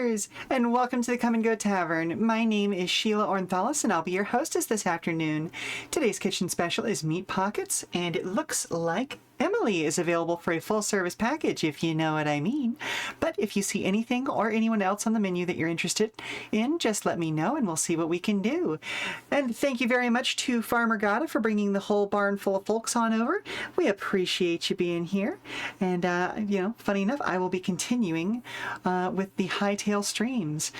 Vtubers, and welcome to the Come and Go Tavern. My name is Sheela Ornthalis, and I'll be your hostess this afternoon. Today's kitchen special is Meat Pockets, and it looks like Emily is available for a full-service package, if you know what I mean. But if you see anything or anyone else on the menu that you're interested in, just let me know and we'll see what we can do. And thank you very much to Farmer Gata for bringing the whole barn full of folks on over. We appreciate you being here. And, funny enough, I will be continuing with the Hytale streams.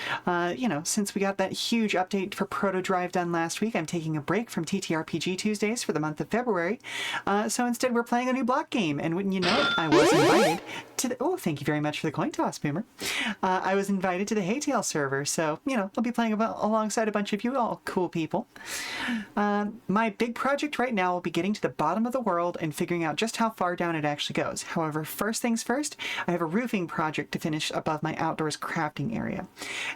Since we got that huge update for Proto Drive done last week, I'm taking a break from TTRPG Tuesdays for the month of February. So instead, we're playing a new block game, and wouldn't you know it, I was invited to the... Oh, thank you very much for the coin toss, Boomer. I was invited to the Hytale server, so, I'll be playing alongside a bunch of you all cool people. My big project right now will be getting to the bottom of the world and figuring out just how far down it actually goes. However, first things first, I have a roofing project to finish above my outdoors crafting area.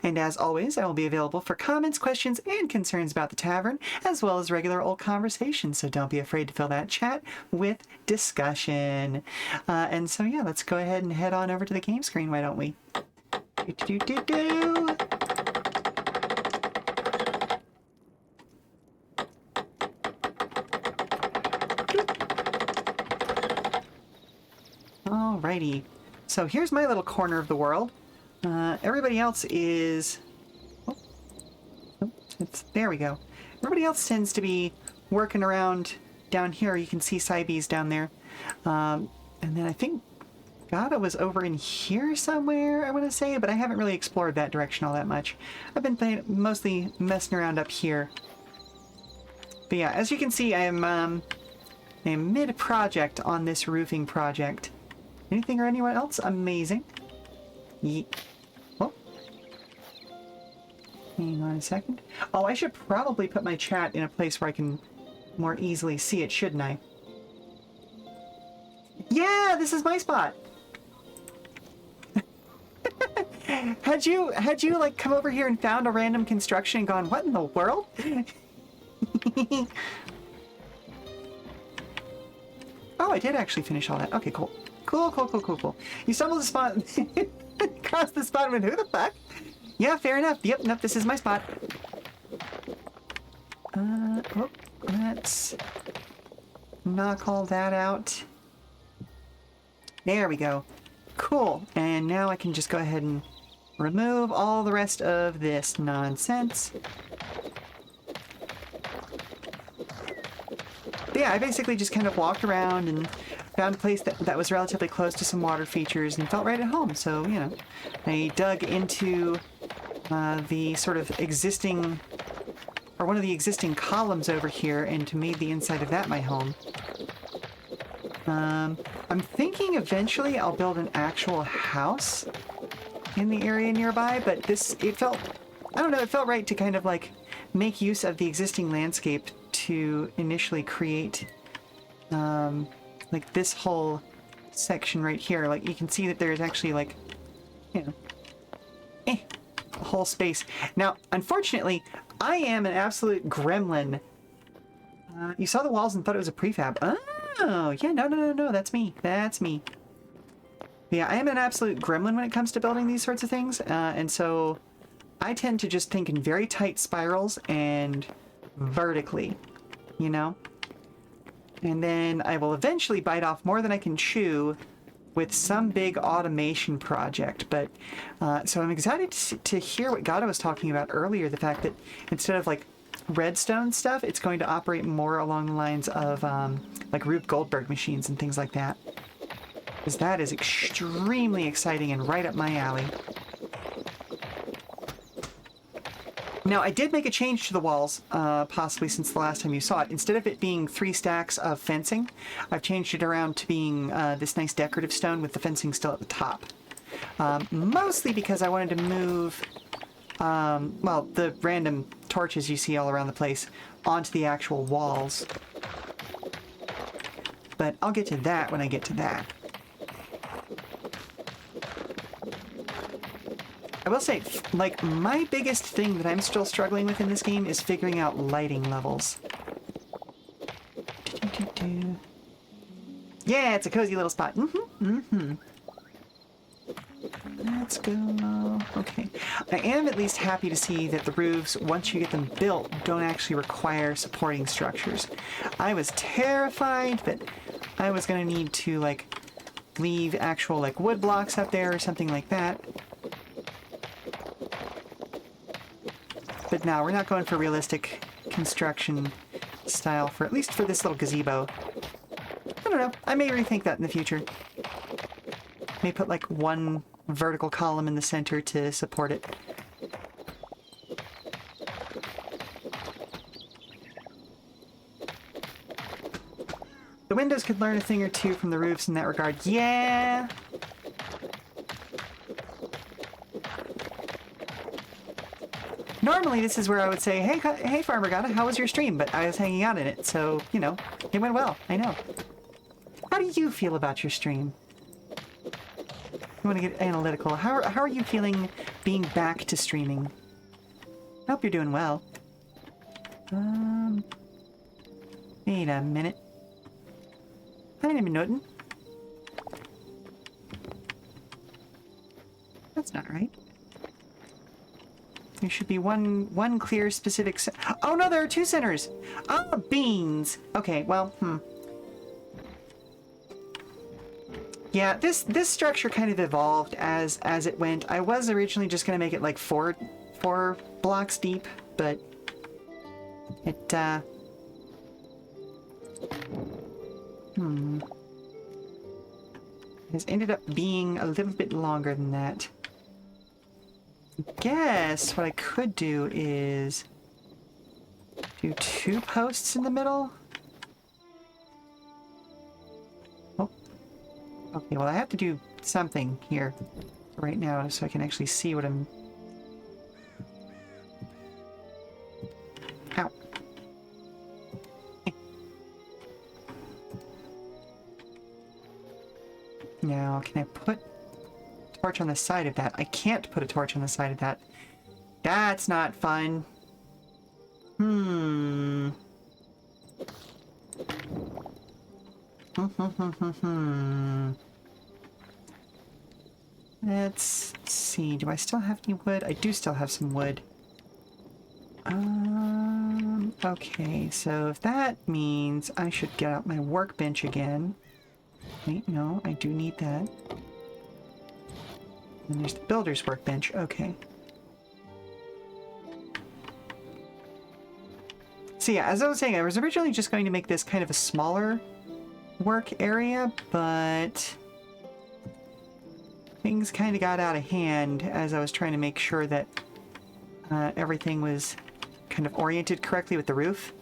And as always, I will be available for comments, questions, and concerns about the tavern, as well as regular old conversations, so don't be afraid to fill that chat with discussion. And so yeah, let's go ahead and head on over to the game screen, why don't we? Alrighty, so here's my little corner of the world. Everybody else is... there we go. Everybody else tends to be working around down here. You can see Cybes down there. And then I think Gata was over in here somewhere, I want to say, but I haven't really explored that direction all that much. I've been mostly messing around up here. But yeah, as you can see, I'm mid-project on this roofing project. Anything or anyone else? Amazing. Oh. Hang on a second. Oh, I should probably put my chat in a place where I can more easily see it, shouldn't I? Yeah, this is my spot. Had you like come over here and found a random construction and gone, what in the world? Oh, I did actually finish all that. Okay, cool. Cool. You stumbled across the spot and went, who the fuck? Yeah, fair enough. Yep, nope, this is my spot. Let's knock all that out. There we go. Cool. And now I can just go ahead and remove all the rest of this nonsense. But yeah, I basically just kind of walked around and found a place that was relatively close to some water features and felt right at home. So, I dug into the sort of existing... or one of the existing columns over here and made the inside of that my home. I'm thinking eventually I'll build an actual house in the area nearby, but it felt right to kind of like make use of the existing landscape to initially create like this whole section right here. Like you can see that there's actually like, a whole space. Now, unfortunately, I am an absolute gremlin. You saw the walls and thought it was a prefab. Oh, yeah, no, that's me. That's me. Yeah, I am an absolute gremlin when it comes to building these sorts of things, and so I tend to just think in very tight spirals and vertically, And then I will eventually bite off more than I can chew with some big automation project. But so I'm excited to hear what Gata was talking about earlier, the fact that instead of like redstone stuff, it's going to operate more along the lines of like Rube Goldberg machines and things like that. Because that is extremely exciting and right up my alley. Now, I did make a change to the walls, possibly since the last time you saw it. Instead of it being 3 stacks of fencing, I've changed it around to being this nice decorative stone with the fencing still at the top. Mostly because I wanted to move, the random torches you see all around the place onto the actual walls. But I'll get to that when I get to that. I will say, like, my biggest thing that I'm still struggling with in this game is figuring out lighting levels. Yeah, it's a cozy little spot. Let's go. Okay. I am at least happy to see that the roofs, once you get them built, don't actually require supporting structures. I was terrified that I was going to need to, like, leave actual, like, wood blocks up there or something like that. But no, we're not going for realistic construction style, for at least for this little gazebo. I don't know. I may rethink that in the future. May put, like, one vertical column in the center to support it. The windows could learn a thing or two from the roofs in that regard. Yeah! Normally this is where I would say, hey Farmer Gata, how was your stream? But I was hanging out in it, so, you know, it went well. I know. How do you feel about your stream? I want to get analytical. How are you feeling being back to streaming? I hope you're doing well. Wait a minute. I ain't even nothing. That's not right. There should be one clear specific oh no, there are two centers! Oh, beans! Okay, well, Yeah, this structure kind of evolved as it went. I was originally just gonna make it like four blocks deep, but it has ended up being a little bit longer than that. I guess what I could do is do 2 posts in the middle. Okay, well I have to do something here right now so I can actually see what I'm... Ow. Now, can I put a torch on the side of that? I can't put a torch on the side of that. That's not fun. Let's see. Do I still have any wood? I do still have some wood. Okay, so if that means I should get out my workbench again. Wait, no, I do need that. And there's the builder's workbench. Okay. So yeah, as I was saying, I was originally just going to make this kind of a smaller work area, but things kind of got out of hand as I was trying to make sure that everything was kind of oriented correctly with the roof.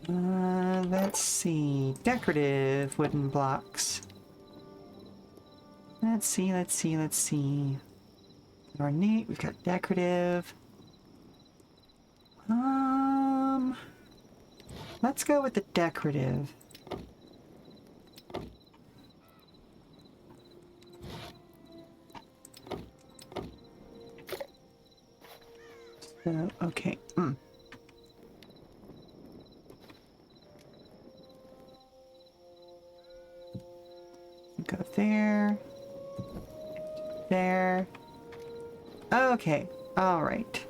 Let's see. Decorative wooden blocks. Let's see. Ornate, we've got decorative. Let's go with the decorative. So, okay. Go there. There. Okay. All right.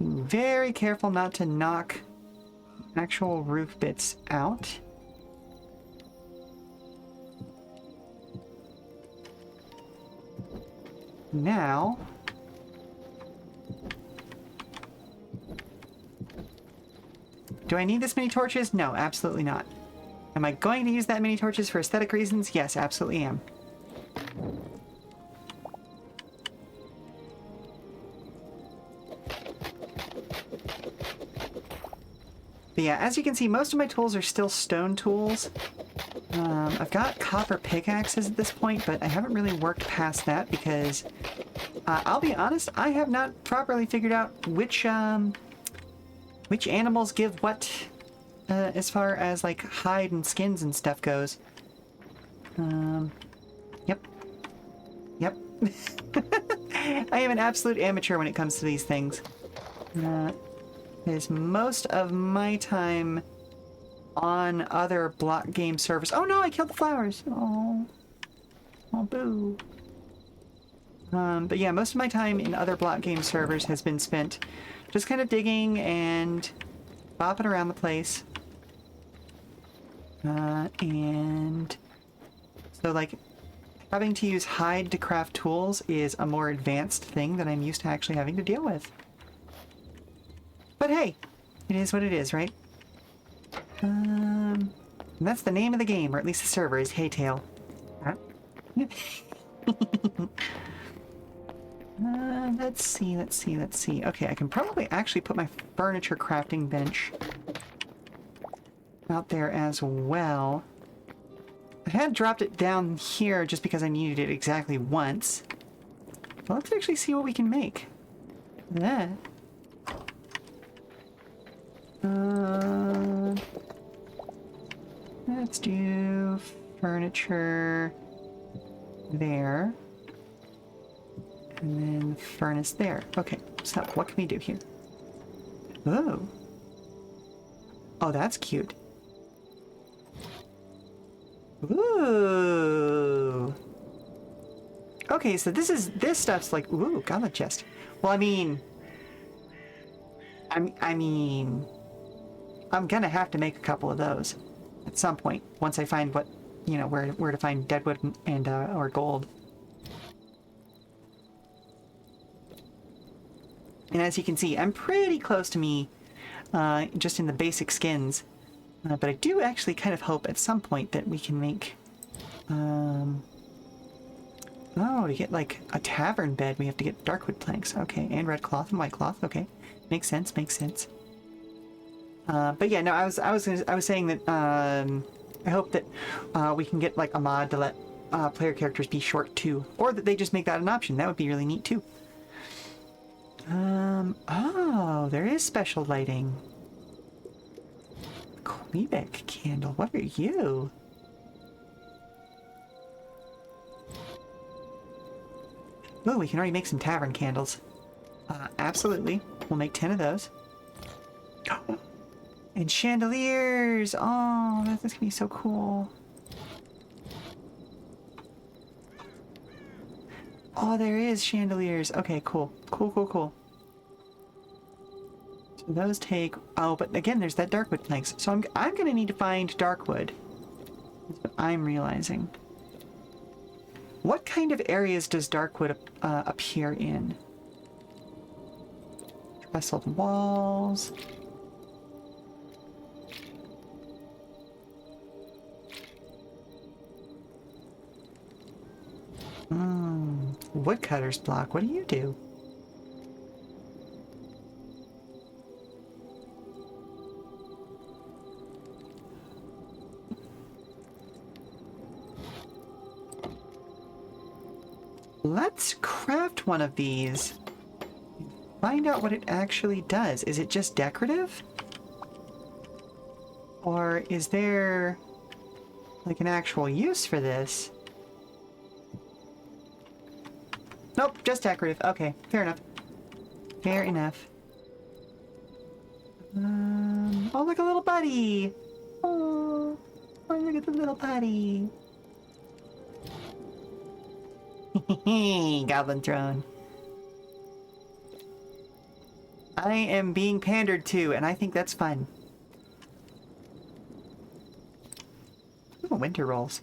Very careful not to knock actual roof bits out. Now, do I need this many torches? No, absolutely not. Am I going to use that many torches for aesthetic reasons? Yes, absolutely am. But yeah, as you can see, most of my tools are still stone tools. I've got copper pickaxes at this point, but I haven't really worked past that because, I'll be honest, I have not properly figured out which animals give what, as far as, like, hide and skins and stuff goes. Yep. I am an absolute amateur when it comes to these things. is most of my time on other block game servers. Oh no, I killed the flowers. Oh, oh boo. But yeah, most of my time in other block game servers has been spent just kind of digging and bopping around the place. And so like having to use hide to craft tools is a more advanced thing that I'm used to actually having to deal with. But hey, it is what it is, right? And that's the name of the game, or at least the server is Hytale. Huh? Let's see. Okay, I can probably actually put my furniture crafting bench out there as well. I had dropped it down here just because I needed it exactly once. Well, let's actually see what we can make. That. Let's do furniture there. And then the furnace there. Okay, so what can we do here? Oh. Oh, that's cute. Ooh. Okay, so this stuff's like, ooh, goblet chest. Well, I mean, I'm gonna have to make a couple of those at some point once I find what, you know, where to find deadwood and or gold. And as you can see, I'm pretty close to me, just in the basic skins. But I do actually kind of hope at some point that we can make, oh, to get like a tavern bed, we have to get darkwood planks. Okay, and red cloth and white cloth. Okay, makes sense. But yeah, no, I was saying that I hope that we can get like a mod to let player characters be short too, or that they just make that an option. That would be really neat too. Oh, there is special lighting. Quebec candle, what are you? Oh, we can already make some tavern candles. Absolutely. We'll make 10 of those. And chandeliers! Oh, that's gonna be so cool. Oh, there is chandeliers. Okay, cool. Cool. So those take... Oh, but again, there's that darkwood planks. So I'm gonna need to find darkwood. That's what I'm realizing. What kind of areas does darkwood appear in? Trestled walls... Woodcutter's block, what do you do? Let's craft one of these. Find out what it actually does. Is it just decorative? Or is there like an actual use for this? Nope, just decorative. Okay, fair enough. Fair enough. Oh, look, a little buddy! Oh, look at the little buddy. Goblin throne. I am being pandered to, and I think that's fun. Ooh, winter rolls.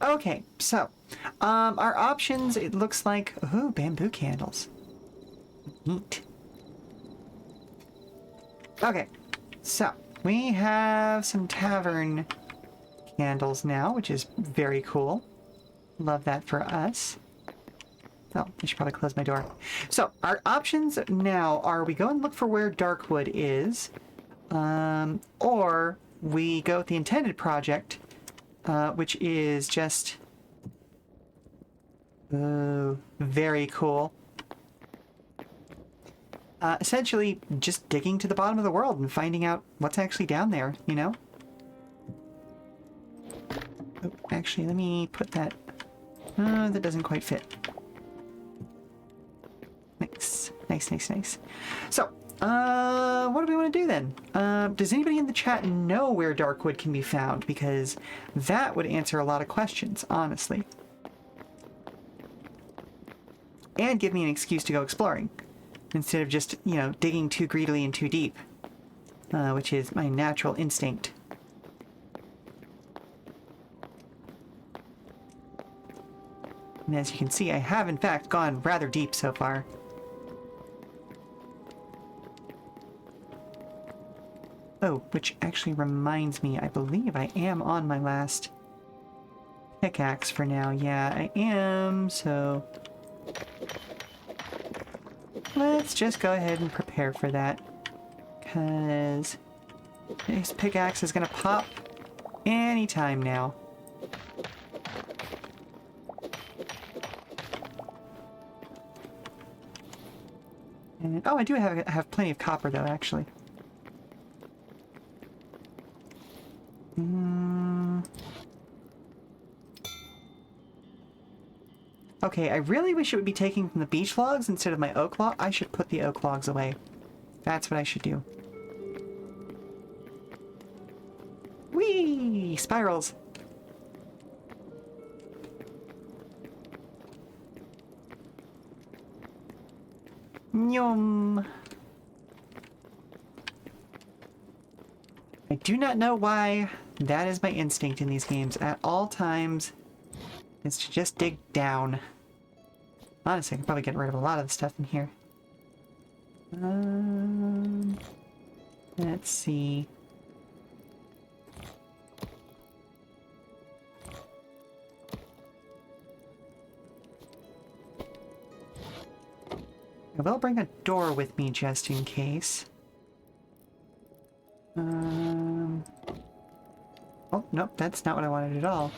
Okay, so, our options, it looks like... Ooh, bamboo candles. Neat. Okay, so, we have some tavern candles now, which is very cool. Love that for us. Oh, I should probably close my door. So, our options now are we go and look for where darkwood is, or we go with the intended project, which is just very cool. Essentially, just digging to the bottom of the world and finding out what's actually down there, you know? Oh, actually, let me put that... that doesn't quite fit. Nice. So, What do we want to do then? Does anybody in the chat know where dark wood can be found? Because that would answer a lot of questions, honestly. And give me an excuse to go exploring, instead of just, you know, digging too greedily and too deep, which is my natural instinct. And as you can see, I have in fact gone rather deep so far. Oh, which actually reminds me, I believe I am on my last pickaxe for now. Yeah, I am, so let's just go ahead and prepare for that, because this pickaxe is gonna pop anytime now. And, oh, I do have plenty of copper though, actually. Okay, I really wish it would be taken from the beech logs instead of my oak log. I should put the oak logs away. That's what I should do. Whee! Spirals! Yum! I do not know why that is my instinct in these games at all times. Is to just dig down. Honestly, I can probably get rid of a lot of the stuff in here. Let's see. I will bring a door with me just in case. Oh, nope, that's not what I wanted at all.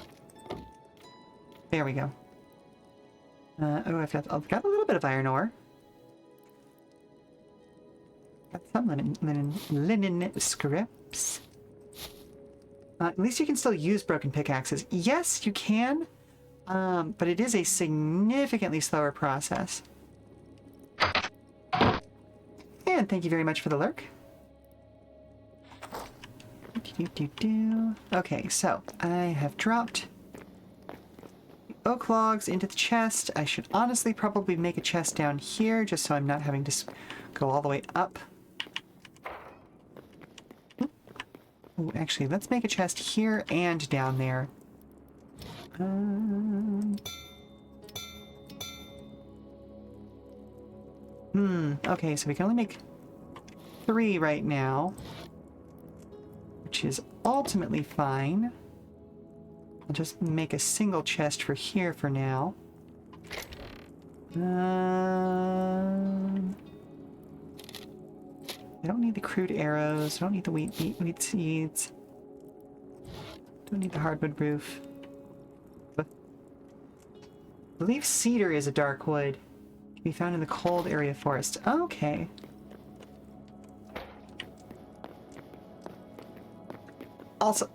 There we go. Oh, I've got a little bit of iron ore. Got some linen scripts. At least you can still use broken pickaxes. Yes, you can, but it is a significantly slower process. And thank you very much for the lurk. Okay, so I have dropped oak logs into the chest. I should honestly probably make a chest down here just so I'm not having to go all the way up. Ooh, actually, let's make a chest here and down there. Okay, so we can only make 3 right now, which is ultimately fine. I'll just make a single chest for here for now. I don't need the crude arrows. I don't need the wheat seeds. Don't need the hardwood roof. I believe cedar is a dark wood. Can be found in the cold area forest. Okay. Also,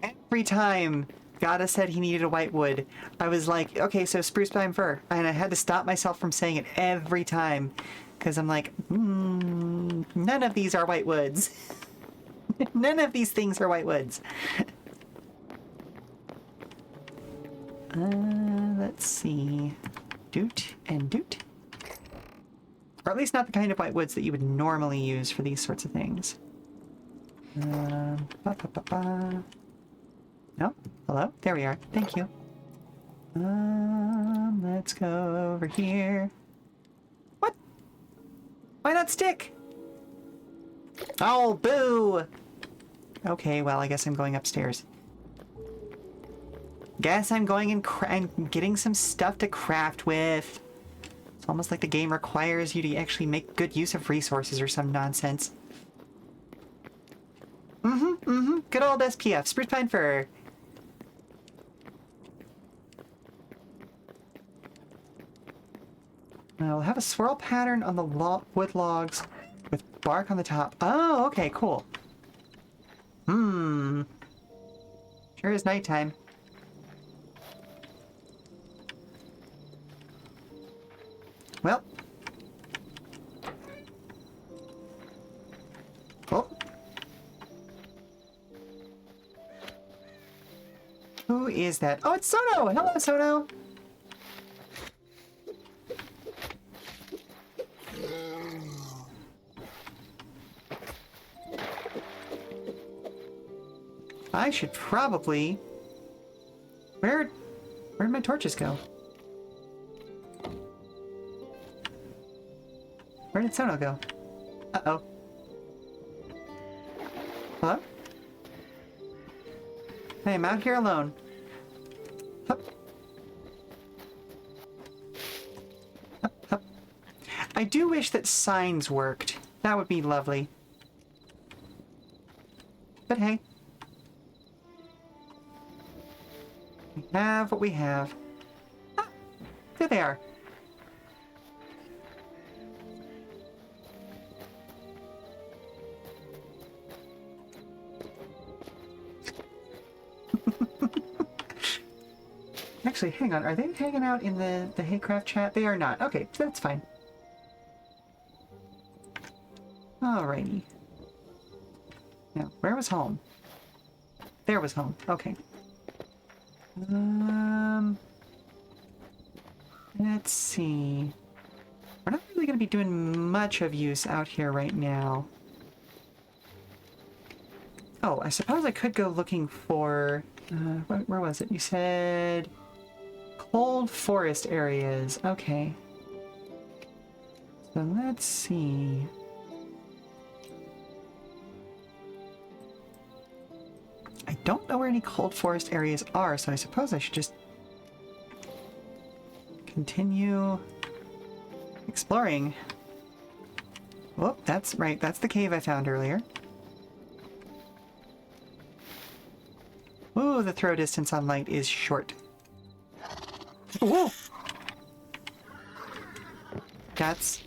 every time Gada said he needed a white wood, I was like, okay, so spruce pine fir. And I had to stop myself from saying it every time. Because I'm like, none of these are white woods. None of these things are white woods. Let's see. Doot and doot. Or at least not the kind of white woods that you would normally use for these sorts of things. No? Hello? There we are. Thank you. Let's go over here. What? Why not stick? Oh, boo! Okay, well, I guess I'm going upstairs. Guess I'm going and getting some stuff to craft with. It's almost like the game requires you to actually make good use of resources or some nonsense. Good old SPF, spruce pine fir. I'll have a swirl pattern on the wood logs with bark on the top. Oh, okay, cool. Sure is nighttime. Well, Who is that? Oh, it's Sono! Hello, Sono! I should probably... Where'd my torches go? Where did Sono go? Uh-oh. Hello? I am out here alone. Hup. Hup, hup. I do wish that signs worked. That would be lovely. But hey. We have what we have. Ah, there they are. Actually, hang on. Are they hanging out in the Haycraft chat? They are not. Okay, that's fine. Alrighty. Now, where was home? There was home. Okay. Let's see. We're not really going to be doing much of use out here right now. Oh, I suppose I could go looking for... where was it? You said... Cold forest areas. Okay. So let's see. I don't know where any cold forest areas are, so I suppose I should just continue exploring. Whoop, that's right. That's the cave I found earlier. Ooh, the throw distance on light is short. Whoa! That's...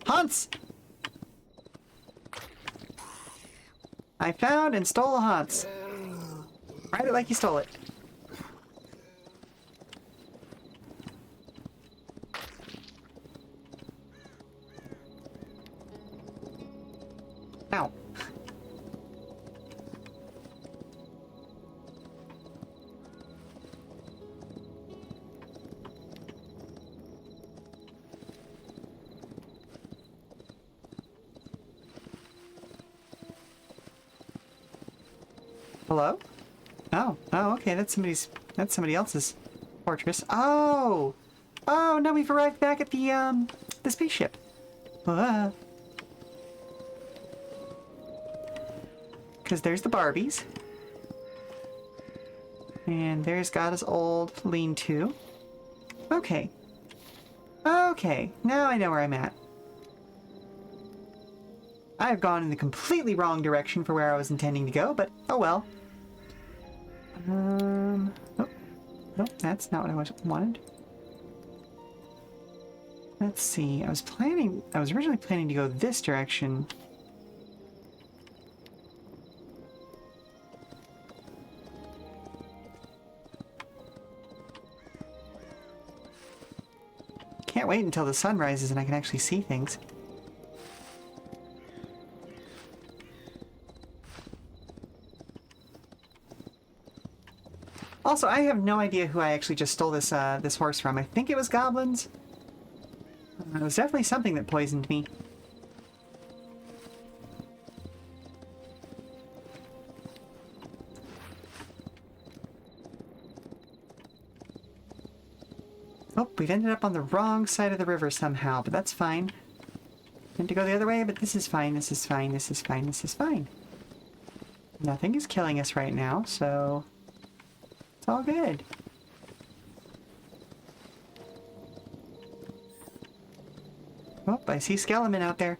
Haunts! I found and stole a Haunts. Ride it like you stole it. Ow. Hello? Oh, okay, that's somebody else's fortress. Oh! Oh, no, we've arrived back at the spaceship. Because there's the Barbies. And there's Gada's old lean-to. Okay. Okay, now I know where I'm at. I have gone in the completely wrong direction for where I was intending to go, but oh well. Oh, nope, that's not what I wanted. Let's see, I was originally planning to go this direction. Can't wait until the sun rises and I can actually see things. Also, I have no idea who I actually just stole this this horse from. I think it was goblins. It was definitely something that poisoned me. Oh, we've ended up on the wrong side of the river somehow, but that's fine. Meant to go the other way, but this is fine, this is fine, this is fine, this is fine. Nothing is killing us right now, so... it's all good. Oh, I see Skeleton out there.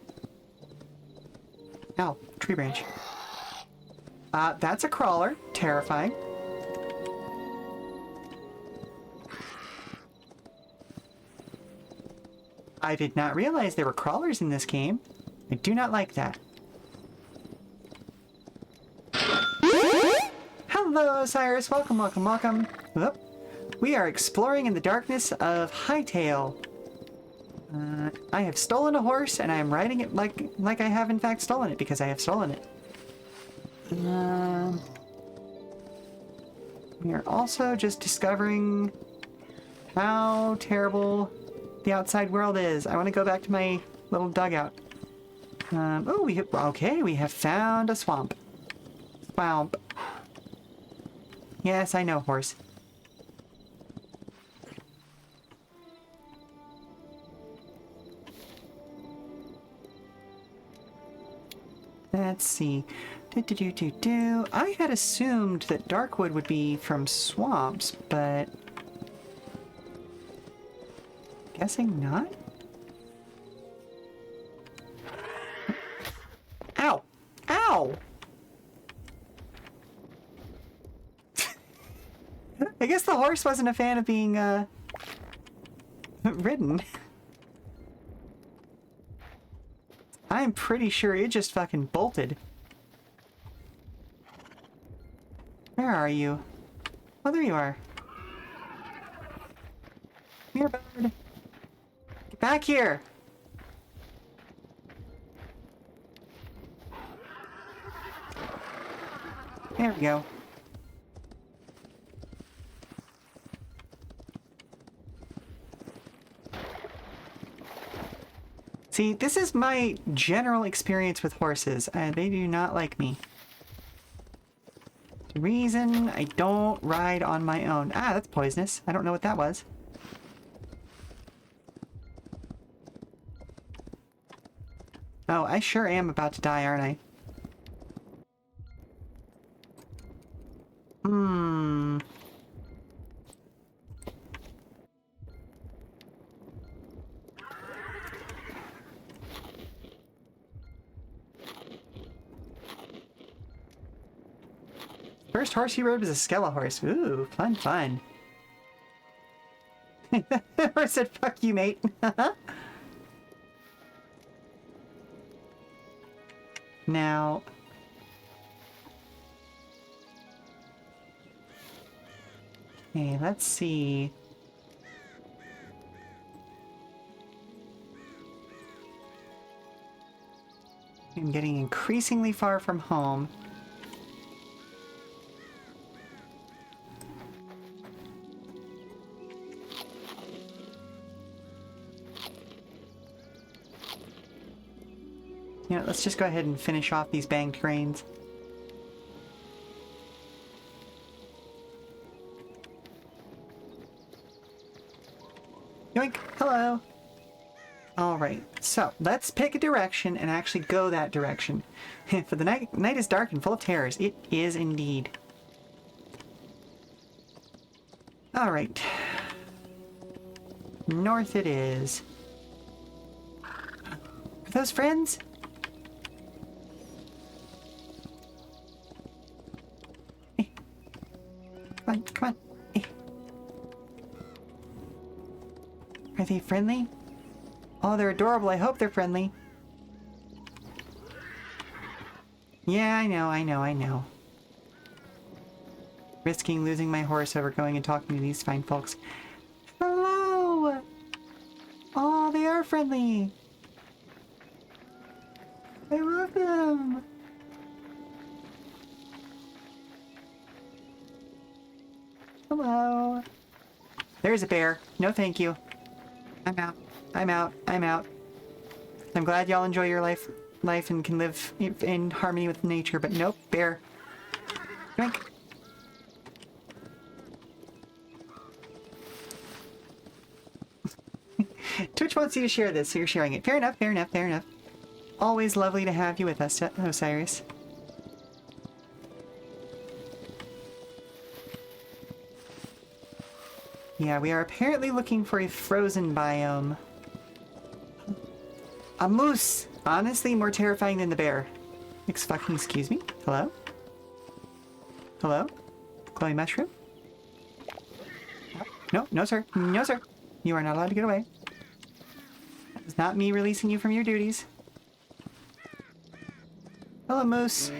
Ow, tree branch. That's a crawler. Terrifying. I did not realize there were crawlers in this game. I do not like that. Hello, Cyrus. Welcome, welcome, welcome. Whoop. We are exploring in the darkness of Hytale. I have stolen a horse, and I am riding it like I have in fact stolen it, because I have stolen it. We are also just discovering how terrible the outside world is. I want to go back to my little dugout. Oh, we have found a swamp. Swamp. Yes, I know, horse. Let's see. I had assumed that Darkwood would be from swamps, but guessing not. Ow! Ow! I guess the horse wasn't a fan of being, ridden. I'm pretty sure it just fucking bolted. Where are you? Oh, there you are. Come here, bird. Get back here! There we go. See, this is my general experience with horses. They do not like me. The reason I don't ride on my own. Ah, that's poisonous. I don't know what that was. Oh, I sure am about to die, aren't I? First horse he rode was a Skella horse. Ooh, fun, fun. The horse said, fuck you, mate. Now... Okay, let's see. I'm getting increasingly far from home. You know, let's just go ahead and finish off these banked grains. Yoink! Hello! Alright, so let's pick a direction and actually go that direction. For the night is dark and full of terrors. It is indeed. Alright. North it is. Are those friends? Come on, come on. Are they friendly? Oh, they're adorable. I hope they're friendly. Yeah, I know. Risking losing my horse over going and talking to these fine folks. Hello! Oh, they are friendly. I love them. Hello. There's a bear. No thank you. I'm out. I'm out. I'm out. I'm glad y'all enjoy your life and can live in harmony with nature, but nope, bear. Drink. Twitch wants you to share this, so you're sharing it. Fair enough, fair enough, fair enough. Always lovely to have you with us, Osiris. Yeah, we are apparently looking for a frozen biome. A moose! Honestly, more terrifying than the bear. Excuse me? Hello? Hello? Glowing mushroom? No, no sir. No sir. You are not allowed to get away. That is not me releasing you from your duties. Hello, moose.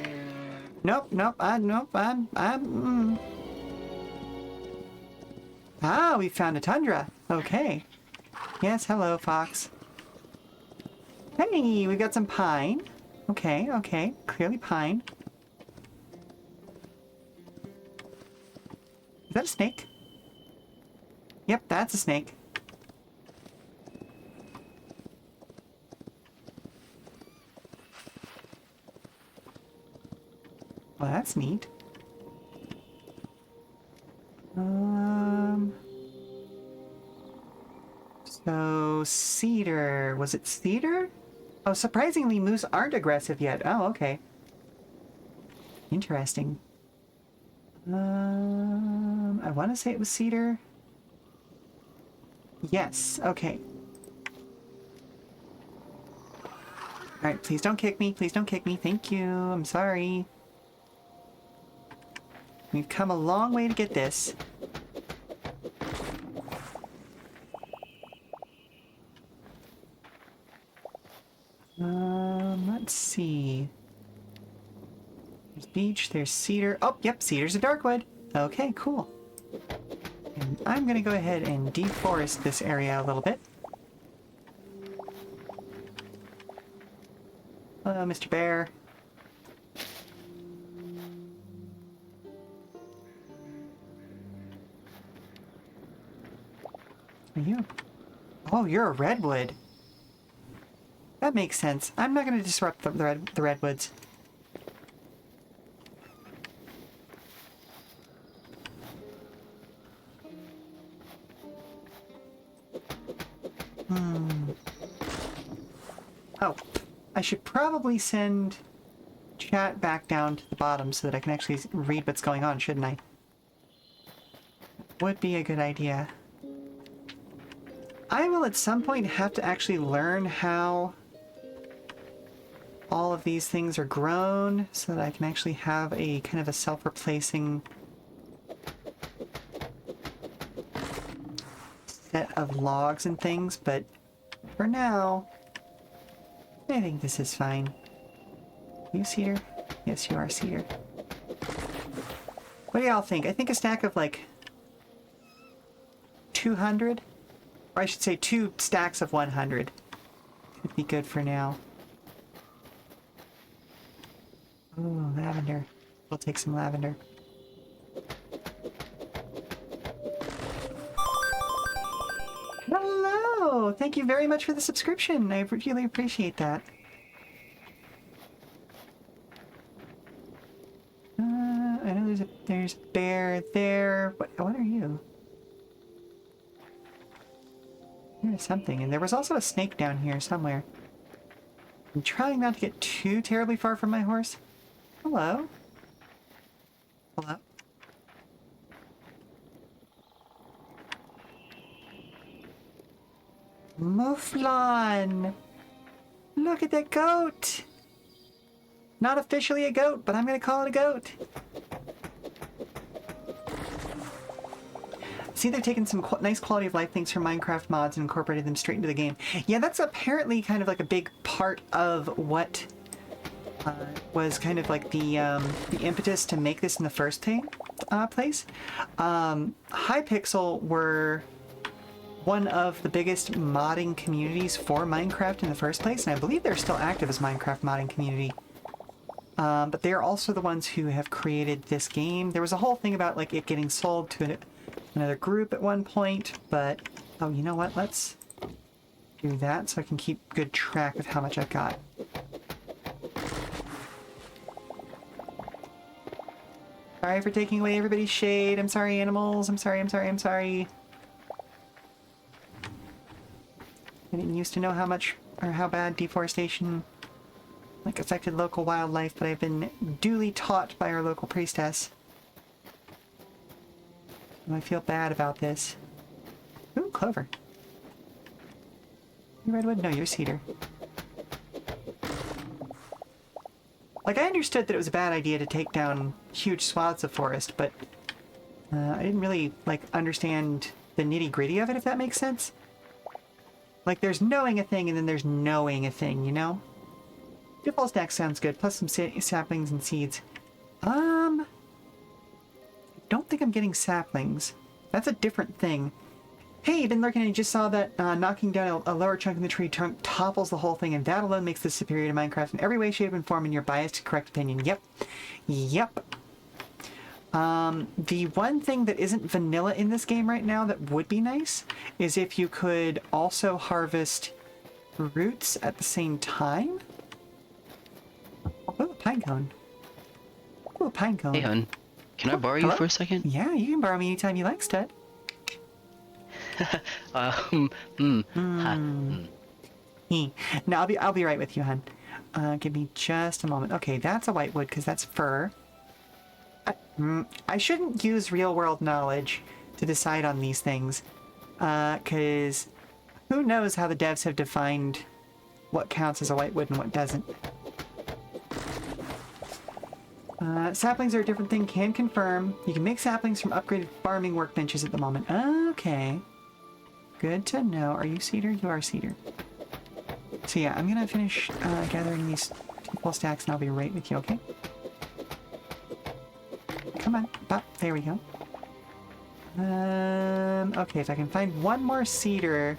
Nope, nope, Ah, we found a tundra. Okay. Yes, hello, fox. Hey, we got some pine. Okay, okay. Clearly pine. Is that a snake? Yep, that's a snake. Well, that's neat. So cedar. Was it cedar? Oh, surprisingly, moose aren't aggressive yet. Oh, okay. Interesting. I want to say it was cedar. Yes, okay. Alright, please don't kick me. Please don't kick me. Thank you. I'm sorry. We've come a long way to get this. Let's see. There's beech, there's cedar. Oh, yep, cedar's a darkwood. Okay, cool. And I'm gonna go ahead and deforest this area a little bit. Hello, Mr. Bear. Are you? Oh, you're a redwood. That makes sense. I'm not going to disrupt the redwoods. Oh, I should probably send chat back down to the bottom so that I can actually read what's going on, shouldn't I? Would be a good idea. I will at some point have to actually learn how all of these things are grown so that I can actually have a kind of a self-replacing set of logs and things, but for now, I think this is fine. Are you cedar? Yes, you are cedar. What do y'all think? I think a stack of like 200? Or I should say 2 stacks of 100 would be good for now. Ooh, lavender. We'll take some lavender. Hello! Thank you very much for the subscription. I really appreciate that. I know there's a bear there. What are you? There's something, and there was also a snake down here somewhere. I'm trying not to get too terribly far from my horse. Hello? Hello? Mouflon! Look at that goat! Not officially a goat, but I'm gonna call it a goat. See, they've taken some nice quality of life things from Minecraft mods and incorporated them straight into the game. Yeah, that's apparently kind of like a big part of what was kind of like the impetus to make this in the first place. Hypixel were one of the biggest modding communities for Minecraft in the first place, and I believe they're still active as Minecraft modding community. But they're also the ones who have created this game. There was a whole thing about like it getting sold to another group at one point, but oh, you know what? Let's do that so I can keep good track of how much I've got. Sorry for taking away everybody's shade. I'm sorry, animals. I'm sorry, I'm sorry, I'm sorry. I didn't used to know how much or how bad deforestation like affected local wildlife, but I've been duly taught by our local priestess. And I feel bad about this. Ooh, clover. You redwood? No, you're cedar. Like, I understood that it was a bad idea to take down huge swaths of forest, but I didn't really, like, understand the nitty-gritty of it, if that makes sense. Like, there's knowing a thing, and then there's knowing a thing, you know? Default stack sounds good, plus some saplings and seeds. I don't think I'm getting saplings. That's a different thing. Hey, you've been lurking and you just saw that knocking down a lower chunk in the tree trunk topples the whole thing, and that alone makes this superior to Minecraft in every way, shape, and form in your biased, correct opinion. Yep. Yep. The one thing that isn't vanilla in this game right now that would be nice is if you could also harvest roots at the same time. Oh, a pine cone. Oh, a pine Hey, cone. hon. Can I Oh, borrow you hello? for a second? Yeah, you can borrow me anytime you like, stud. Ha. No, I'll be right with you, hun. Give me just a moment. Okay, that's a white wood because that's fur. I shouldn't use real world knowledge to decide on these things, because who knows how the devs have defined what counts as a white wood and what doesn't. Saplings are a different thing, can confirm. You can make saplings from upgraded farming workbenches at the moment. Okay. Good to know. Are you cedar? You are cedar. So yeah, I'm gonna finish gathering these two full stacks and I'll be right with you, okay? Come on. Bop. There we go. Okay, if I can find one more cedar,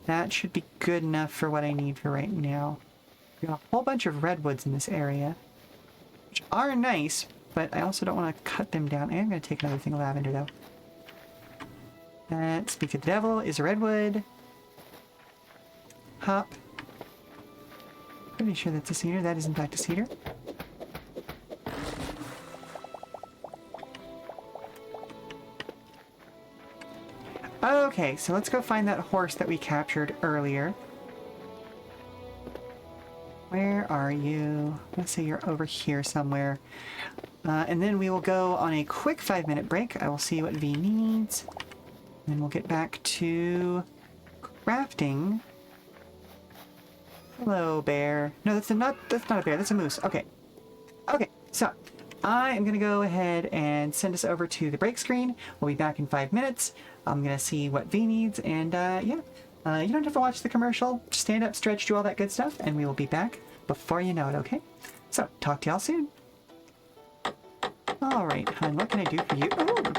that should be good enough for what I need for right now. We got a whole bunch of redwoods in this area, which are nice, but I also don't want to cut them down. I am going to take another thing of lavender, though. That, speak of the devil, is a redwood. Hop. Pretty sure that's a cedar. That is, in fact, a cedar. Okay, so let's go find that horse that we captured earlier. Where are you? Let's say you're over here somewhere. And then we will go on a quick 5-minute break. I will see what V needs. Then we'll get back to crafting. Hello, bear. No, that's not a bear. That's a moose. Okay. Okay, so I am going to go ahead and send us over to the break screen. We'll be back in 5 minutes. I'm going to see what V needs, and yeah. You don't have to watch the commercial. Just stand up, stretch, do all that good stuff, and we will be back before you know it, okay? So, talk to y'all soon. All right, hon, what can I do for you? Ooh.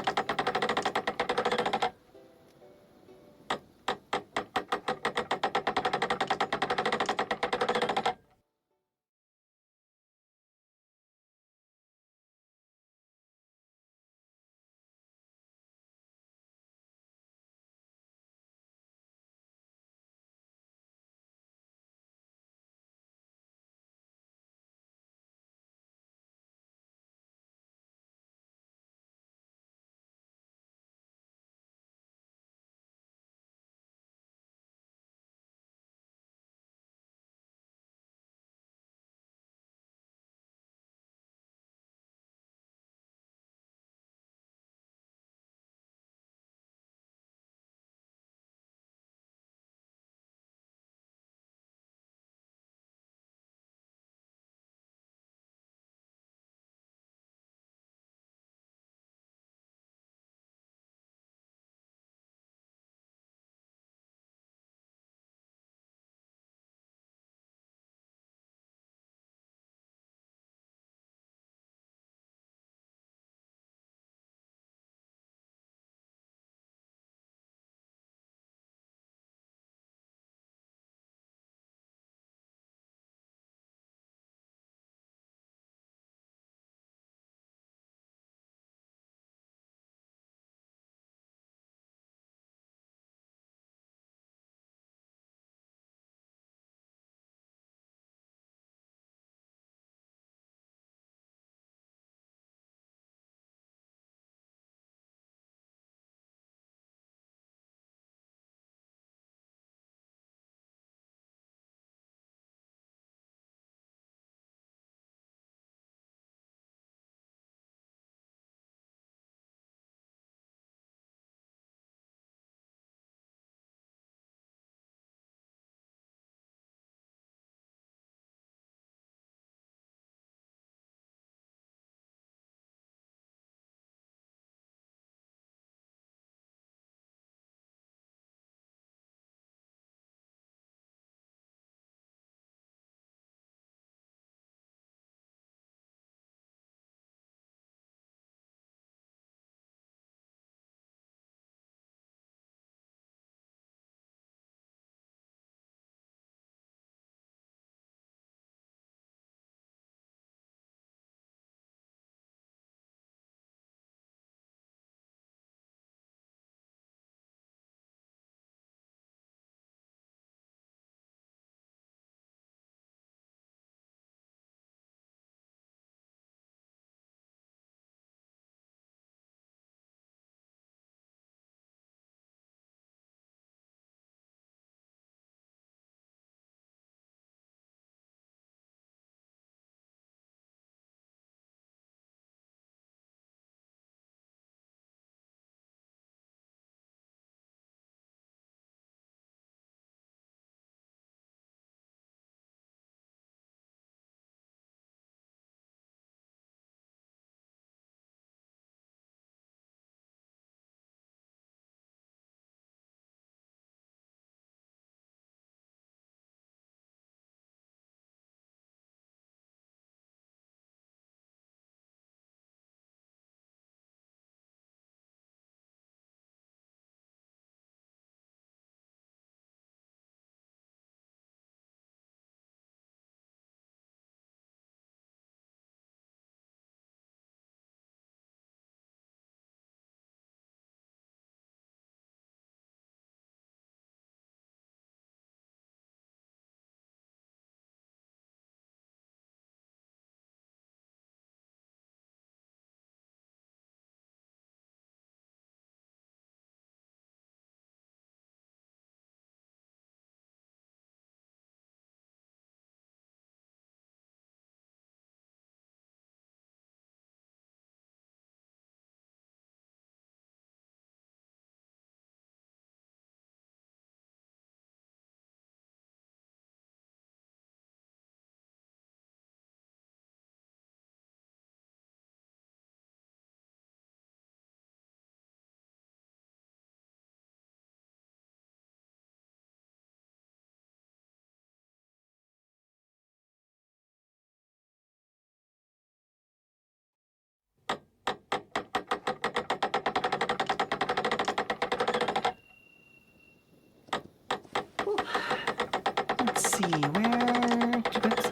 Where?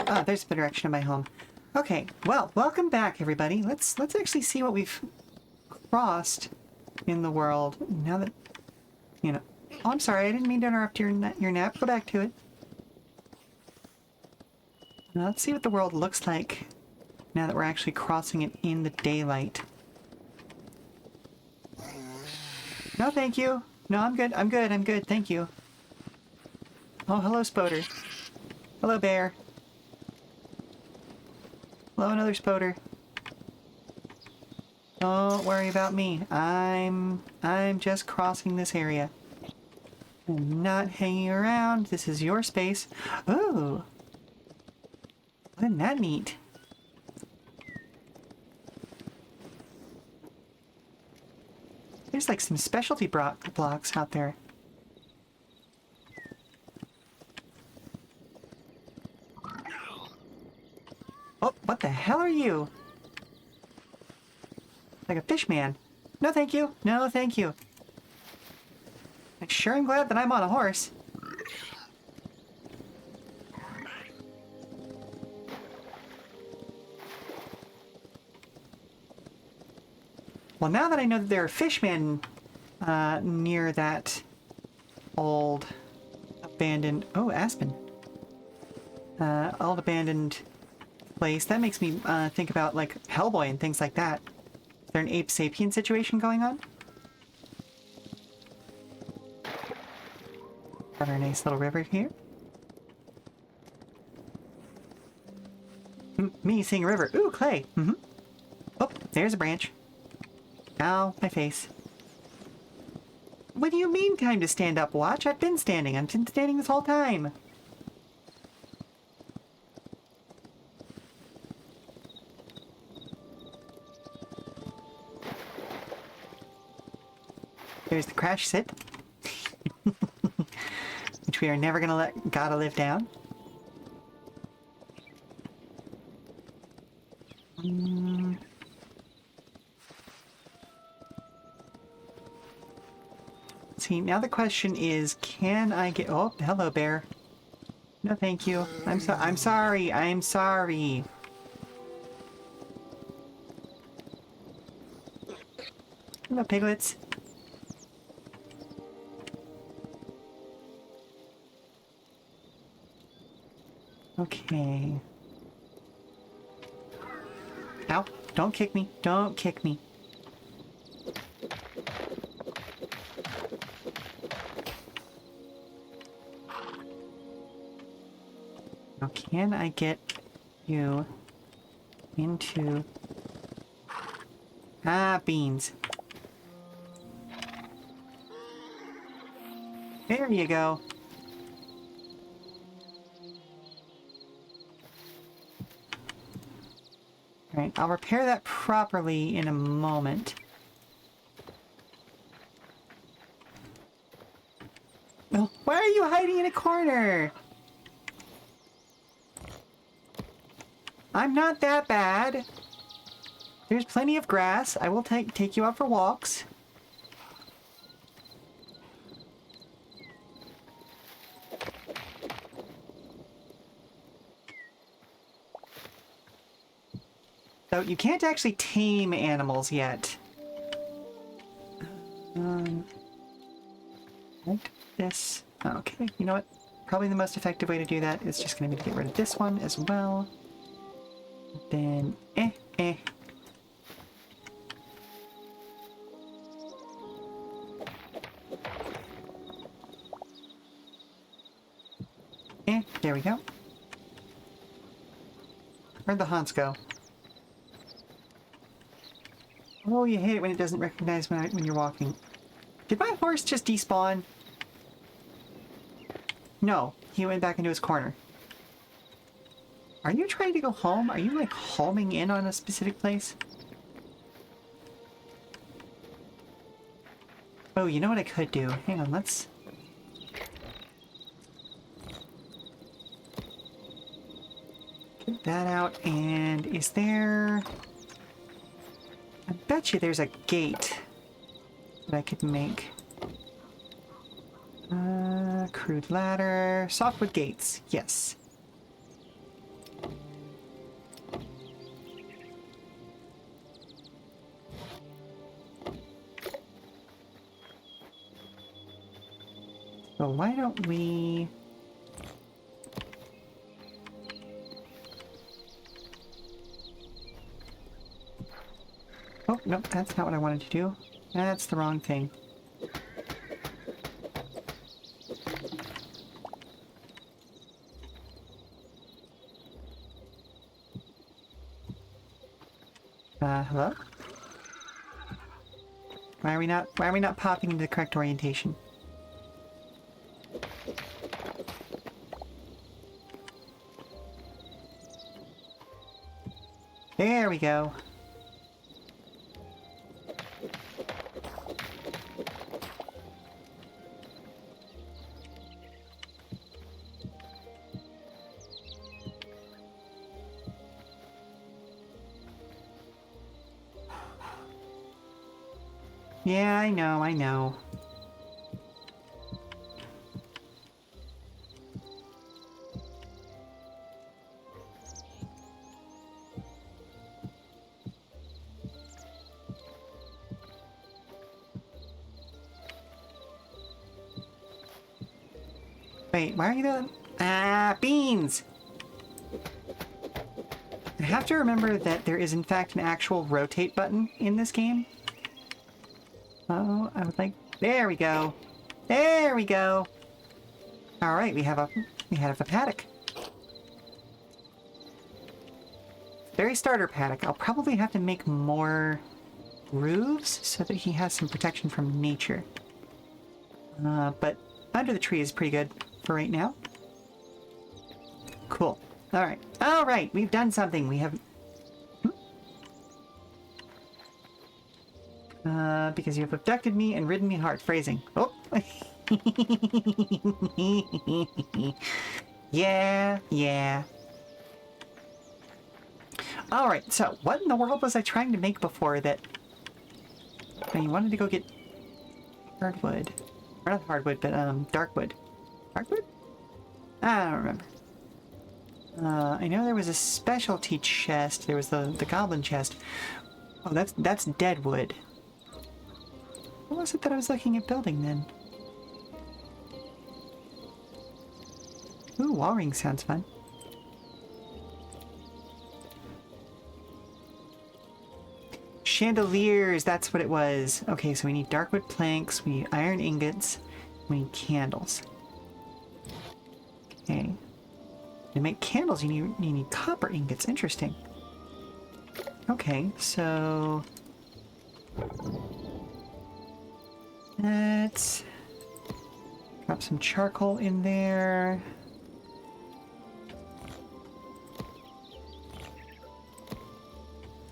Oh, there's the direction of my home. Okay, well, welcome back, everybody. Let's actually see what we've crossed in the world now that, you know. Oh, I'm sorry, I didn't mean to interrupt your nap. Go back to it. Now let's see what the world looks like now that we're actually crossing it in the daylight. No, thank you. No, I'm good. I'm good. I'm good. Thank you. Oh, hello, Spoder. Hello, Bear. Hello, another Spoder. Don't worry about me. I'm just crossing this area. I'm not hanging around. This is your space. Oh, wasn't that neat? There's like some specialty blocks out there. Oh, what the hell are you? Like a fish man. No, thank you. No, thank you. I sure am glad that I'm on a horse. Well, now that I know that there are fishmen near that old abandoned... Oh, Aspen. Old abandoned place, that makes me think about, like, Hellboy and things like that. Is there an ape-sapien situation going on? Got our nice little river here. Me seeing a river. Ooh, clay. Oh, there's a branch. Ow, my face. What do you mean time to stand up, Watch? I've been standing. I've been standing this whole time. There's the crash sit. Which we are never gonna let gotta live down. See, now the question is, can I get... Oh, hello, bear. No, thank you. I'm sorry. I'm sorry. Hello, piglets. Okay. Ow. Don't kick me. Don't kick me. Now, can I get you into... Ah, beans. There you go. Alright, I'll repair that properly in a moment. Oh, why are you hiding in a corner? I'm not that bad. There's plenty of grass. I will take you out for walks. So you can't actually tame animals yet. Like this. Okay, you know what? Probably the most effective way to do that is just going to be to get rid of this one as well. Then, there we go. Where'd the haunts go? Oh, you hate it when it doesn't recognize when you're walking. Did my horse just despawn? No, he went back into his corner. Are you trying to go home? Are you, like, homing in on a specific place? Oh, you know what I could do? Hang on, let's... get that out, and is there... I bet you there's a gate that I could make. Crude ladder. Softwood gates. Yes. So why don't we... Oh, nope, that's not what I wanted to do. That's the wrong thing. Hello? Why are we not popping into the correct orientation? There we go. Yeah, I know, I know. Wait, why are you doing... Ah, beans! I have to remember that there is in fact an actual rotate button in this game. Oh, I would like... There we go! There we go! Alright, we have a paddock. Very starter paddock. I'll probably have to make more roofs so that he has some protection from nature. But under the tree is pretty good for right now. Cool. Alright. Alright, we've done something. We have... because you have abducted me and ridden me hard. Phrasing. Oh! Yeah, yeah. Alright, so what in the world was I trying to make before that... I wanted to go get hardwood. Or not hardwood, but darkwood. Darkwood? I don't remember. I know there was a specialty chest. There was the goblin chest. Oh, that's dead wood. What was it that I was looking at building then? Ooh, wall ring sounds fun. Chandeliers, that's what it was. Okay, so we need darkwood planks, we need iron ingots, we need candles. Okay. To make candles, you need copper ingots. Interesting. Okay, so... let's drop some charcoal in there.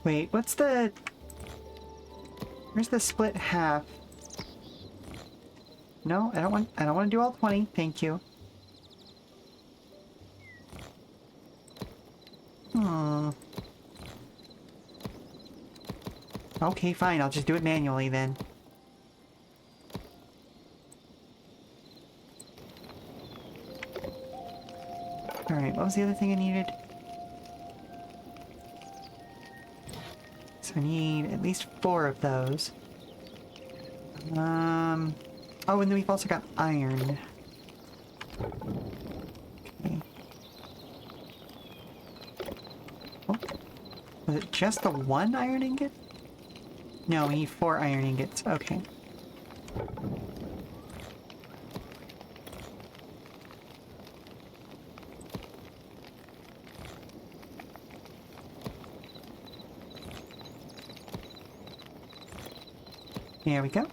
Wait, what's the... where's the split half? No, I don't want to do all 20. Thank you. Okay, fine. I'll just do it manually then. Alright, what was the other thing I needed? So I need at least 4 of those. Oh, and then we've also got iron. Okay. Oh. Was it just the 1 iron ingot? No, we need 4 iron ingots. Okay. There we go.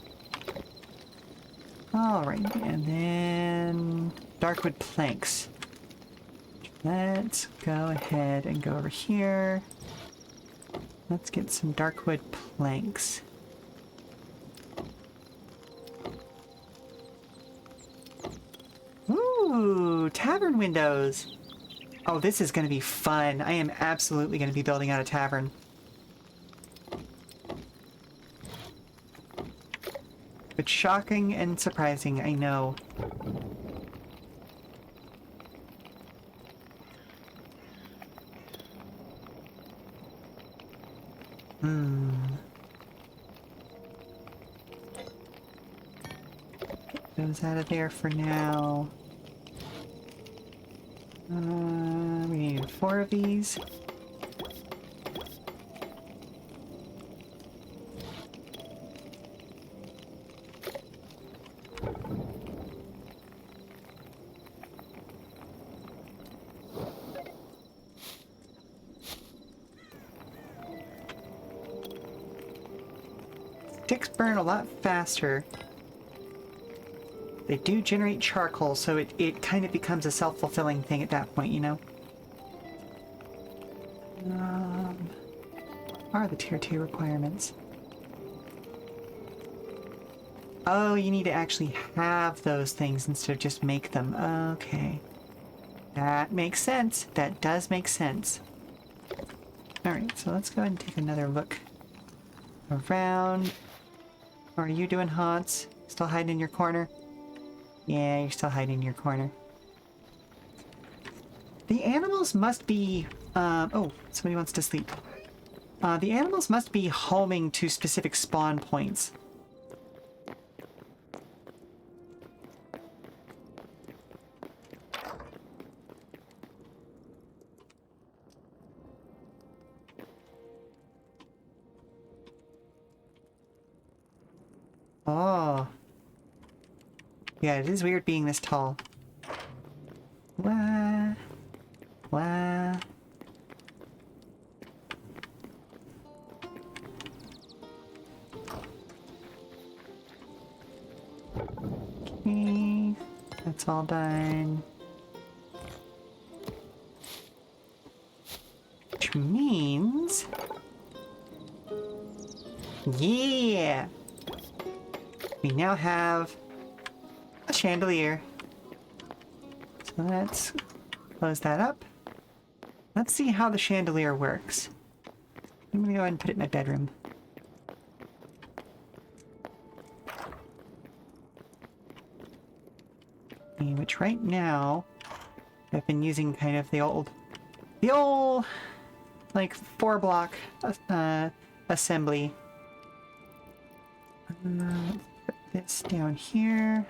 Alright, and then darkwood planks. Let's go ahead and go over here. Let's get some darkwood planks. Ooh, tavern windows. Oh, this is going to be fun. I am absolutely going to be building out a tavern. It's shocking and surprising, I know. Get those out of there for now. We need 4 of these. Sticks burn a lot faster. They do generate charcoal, so it kind of becomes a self-fulfilling thing at that point, you know? What are the tier 2 requirements? Oh, you need to actually have those things instead of just make them. Okay. That makes sense. That does make sense. Alright, so let's go ahead and take another look around. How are you doing, Hans? Still hiding in your corner? Yeah, you're still hiding in your corner. The animals must be... oh, somebody wants to sleep. The animals must be homing to specific spawn points. Oh. Yeah, it is weird being this tall. Wah. Wah. Okay. That's all done. Which means... Yeah! We now have a chandelier. So let's close that up. Let's see how the chandelier works. I'm gonna go ahead and put it in my bedroom. Which right now, I've been using kind of the old, like 4-block assembly. Put this down here.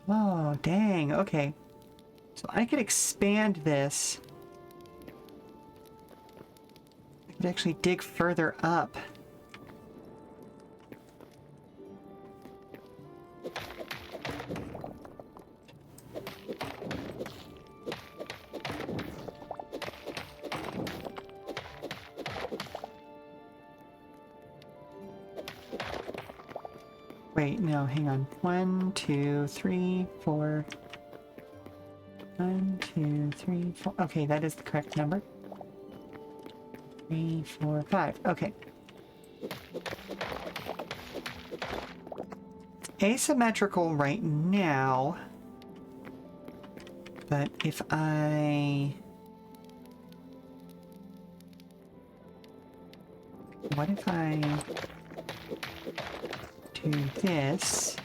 Oh, dang, okay. So I could expand this. I could actually dig further up. Wait, no, hang on. 1, 2, 3, 4. 1, 2, 3, 4. Okay, that is the correct number. 3, 4, 5. Okay. Asymmetrical right now. But if I... What if I do this?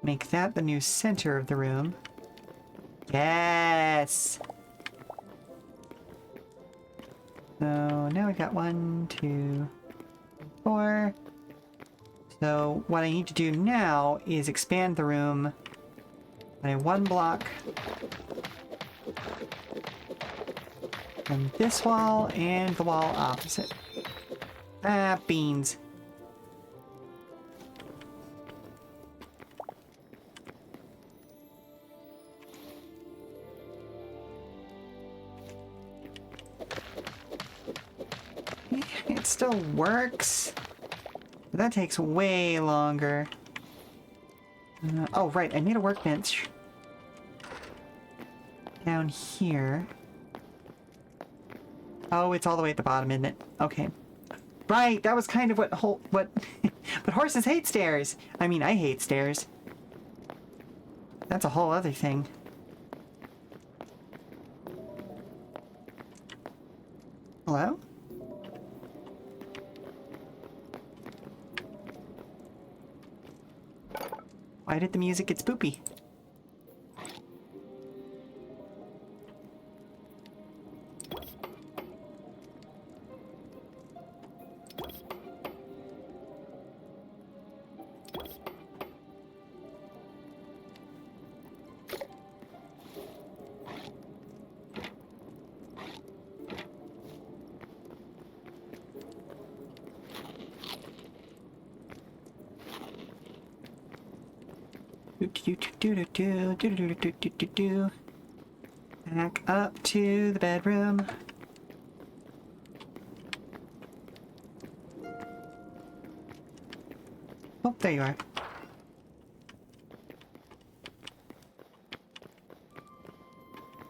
Make that the new center of the room. Yes! So now we've got 1, 2, 4. So what I need to do now is expand the room by 1 block from this wall and the wall opposite. Ah, beans. It still works. But that takes way longer. Oh, right. I made a workbench down here. Oh, it's all the way at the bottom, isn't it? Okay. Right, that was kind of what but horses hate stairs. I mean, I hate stairs. That's a whole other thing. Hello? Why did the music get spoopy? Back up to the bedroom. Oh, there you are.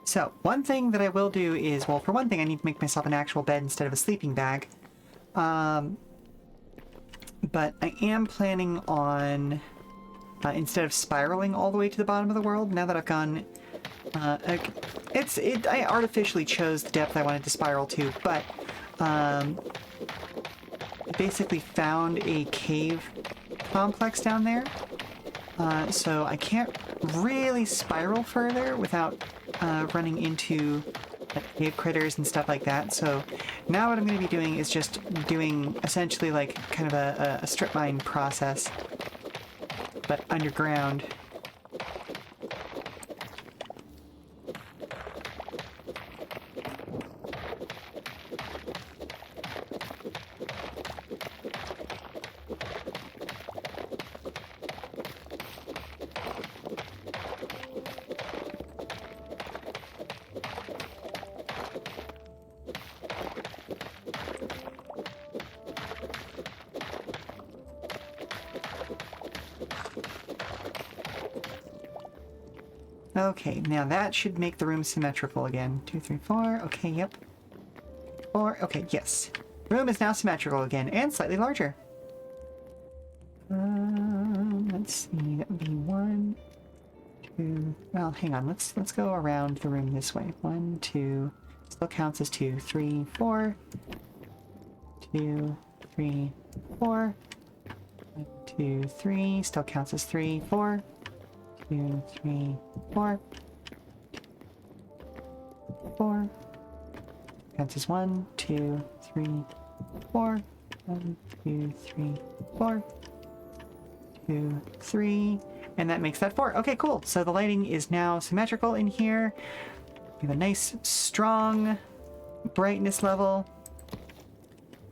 So, one thing that I will do is, well, for one thing, I need to make myself an actual bed instead of a sleeping bag. But I am planning on, instead of spiraling all the way to the bottom of the world, now that I've gone, I artificially chose the depth I wanted to spiral to, but, basically found a cave complex down there, so I can't really spiral further without running into like cave critters and stuff like that. So now what I'm going to be doing is just doing essentially like kind of a strip mine process, but underground. Okay, now that should make the room symmetrical again. 2, 3, 4. Okay, yep. 4. Okay, yes. Room is now symmetrical again and slightly larger. Let's see. That would be 1, 2. Well, hang on. Let's go around the room this way. 1, 2. Still counts as 2, 3, 4. 2, 3, 4. 1, 2, 3. Still counts as 3, 4. 2, 3, 4. 4. Counts as 1, 2, 3, 4. 1, 2, 3, 4. 2, 3. And that makes that 4. Okay, cool. So the lighting is now symmetrical in here. We have a nice, strong brightness level.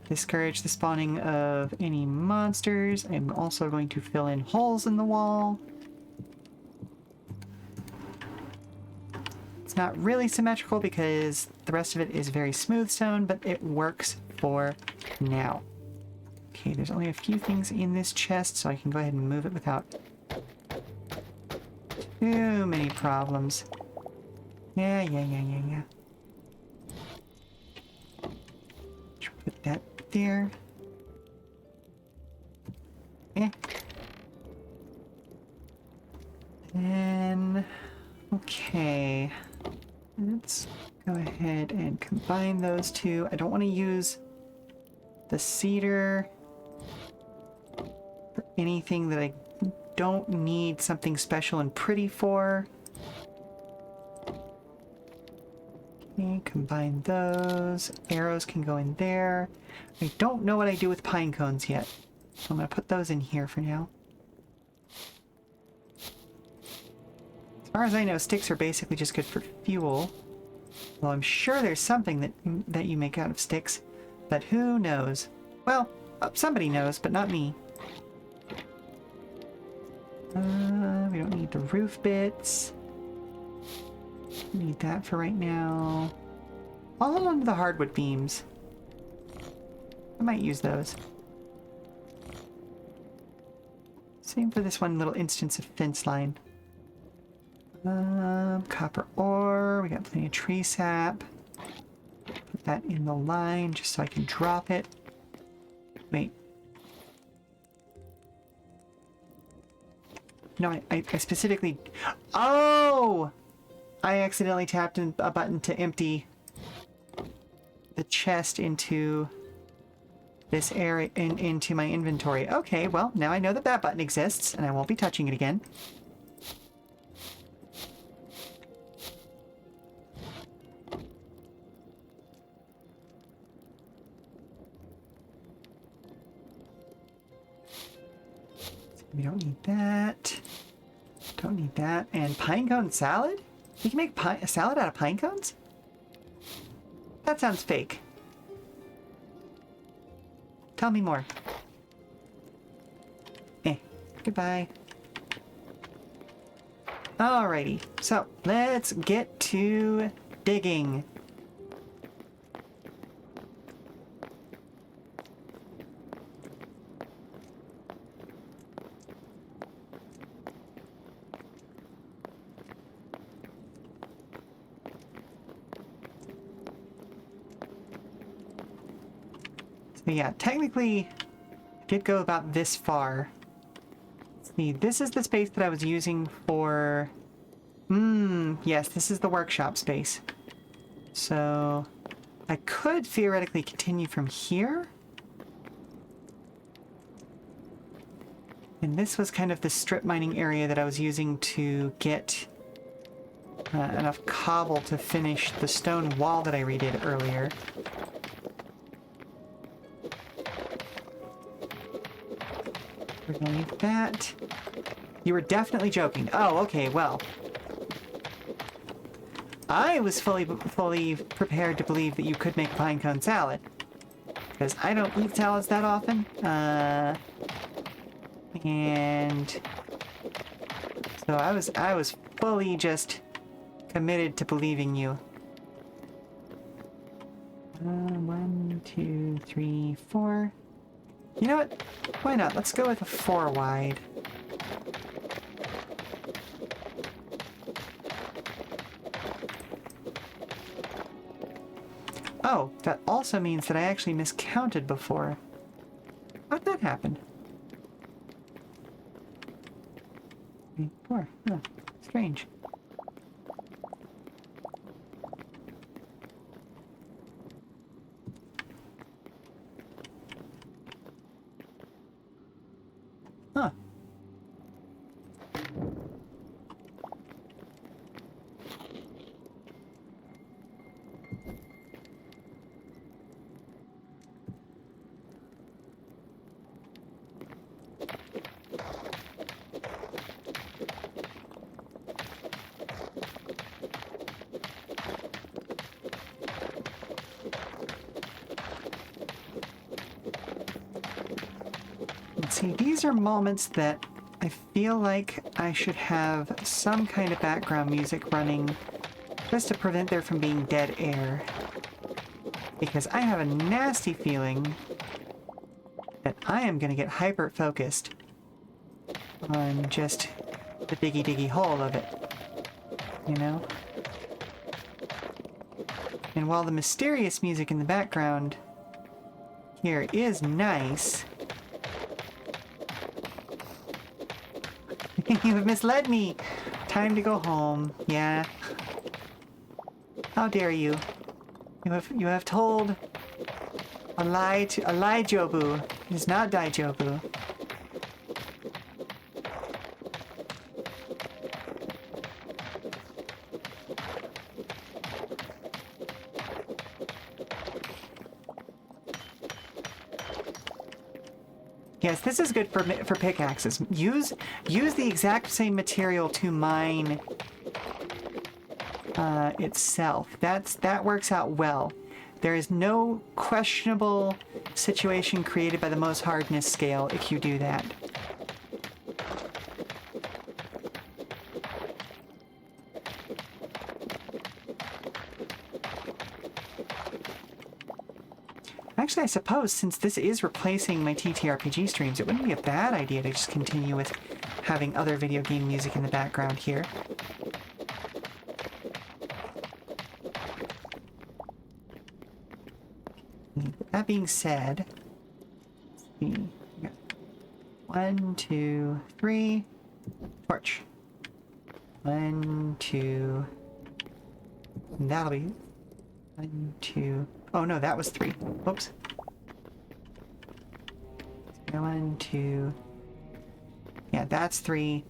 Discourage the spawning of any monsters. I'm also going to fill in holes in the wall. It's not really symmetrical because the rest of it is very smooth stone, but it works for now. Okay, there's only a few things in this chest, so I can go ahead and move it without too many problems. Yeah. Put that there. Yeah. And okay. Let's go ahead and combine those two. I don't want to use the cedar for anything that I don't need something special and pretty for. Okay, combine those. Arrows can go in there. I don't know what I do with pine cones yet, so I'm going to put those in here for now. As far as I know, sticks are basically just good for fuel. Well, I'm sure there's something that you make out of sticks, but who knows? Well, somebody knows, but not me. We don't need the roof bits. Need that for right now. I'll hold on to the hardwood beams. I might use those. Same for this one little instance of fence line. Copper ore. We got plenty of tree sap. Put that in the line just so I can drop it. Wait. No, I specifically... Oh! I accidentally tapped a button to empty the chest into this area into my inventory. Okay, well, now I know that that button exists, and I won't be touching it again. We don't need that. Don't need that. And pine cone salad? You can make a salad out of pine cones? That sounds fake. Tell me more. Goodbye. Alrighty, so let's get to digging. So yeah, technically, I did go about this far. Let's see, this is the space that I was using for... yes, this is the workshop space. So, I could theoretically continue from here. And this was kind of the strip mining area that I was using to get enough cobble to finish the stone wall that I redid earlier. We're gonna leave that. You were definitely joking. Oh, okay, well. I was fully prepared to believe that you could make pine cone salad. Because I don't eat salads that often. And so I was fully just committed to believing you. 1, 2, 3, 4. You know what? Why not? Let's go with a 4 wide. Oh, that also means that I actually miscounted before. How'd that happen? 3, 4. Huh. Strange. Huh. See, these are moments that I feel like I should have some kind of background music running just to prevent there from being dead air. Because I have a nasty feeling that I am going to get hyper-focused on just the diggy hole of it. You know? And while the mysterious music in the background here is nice... You have misled me! Time to go home. Yeah. How dare you? You have told a lie, Jobu. It is not Jobu. Yes, this is good for pickaxes. Use the exact same material to mine itself. That works out well. There is no questionable situation created by the most hardness scale if you do that. Actually, I suppose since this is replacing my TTRPG streams, it wouldn't be a bad idea to just continue with having other video game music in the background here. That being said, let's see. 1, 2, 3, torch. 1, 2, and that'll be 1, 2. Oh no, that was 3. Whoops. 1, 2. Yeah, that's 3.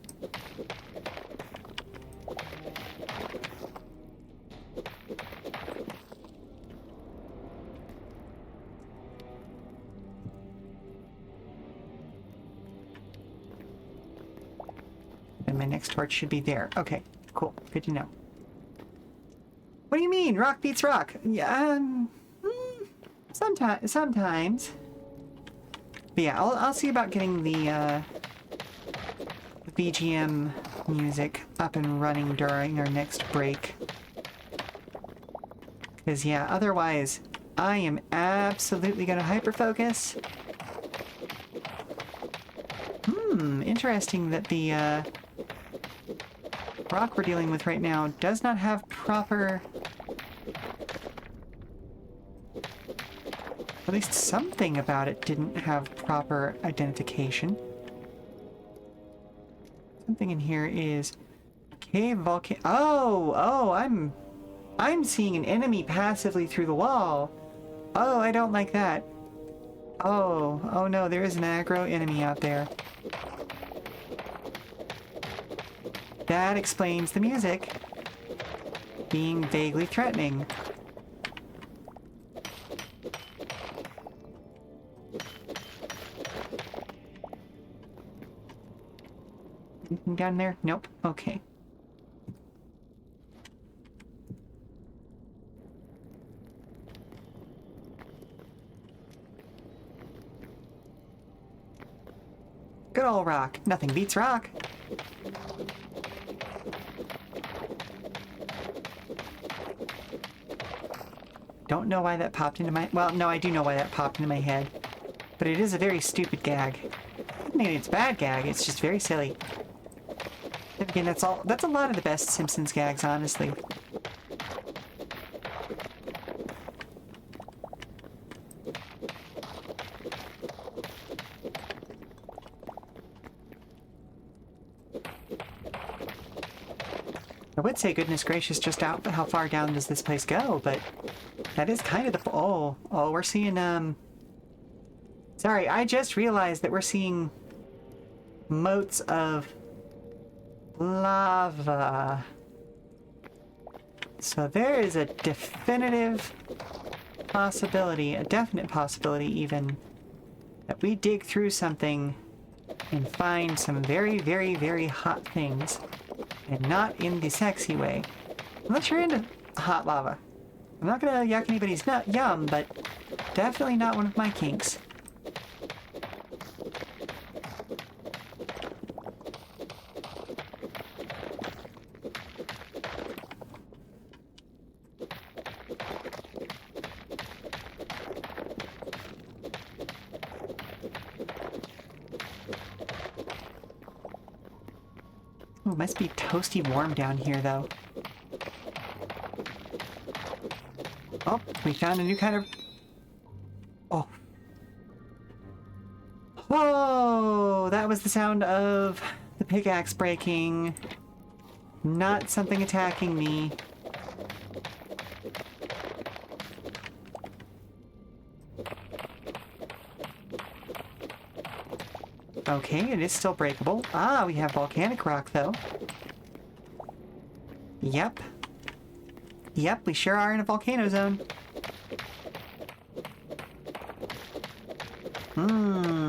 And my next torch should be there. Okay, cool. Good to know. What do you mean? Rock beats rock? Yeah, sometimes. But yeah, I'll see about getting the BGM music up and running during our next break. Because yeah, otherwise, I am absolutely gonna hyper-focus. Interesting that the rock we're dealing with right now does not have proper... At least something about it didn't have proper identification. Something in here is... Cave volcano... Oh, I'm seeing an enemy passively through the wall. Oh, I don't like that. Oh no, there is an aggro enemy out there. That explains the music being vaguely threatening. Anything down there? Nope. Okay. Good old rock. Nothing beats rock. Don't know why that popped into my... Well, no, I do know why that popped into my head. But it is a very stupid gag. I mean, it's a bad gag, it's just very silly. And again, that's a lot of the best Simpsons gags, honestly. I would say, goodness gracious, just out how far down does this place go, but that is kind of the... Oh, we're seeing, Sorry, I just realized that we're seeing motes of lava. So there is a definitive possibility, a definite possibility even, that we dig through something and find some very, very, very hot things. And not in the sexy way. Unless you're into hot lava. I'm not gonna yuck anybody's yum, but definitely not one of my kinks. Ooh, must be toasty warm down here, though. Oh, we found a new kind of... Oh. Whoa! That was the sound of the pickaxe breaking. Not something attacking me. Okay, it is still breakable. Ah, we have volcanic rock, though. Yep. Yep, we sure are in a volcano zone.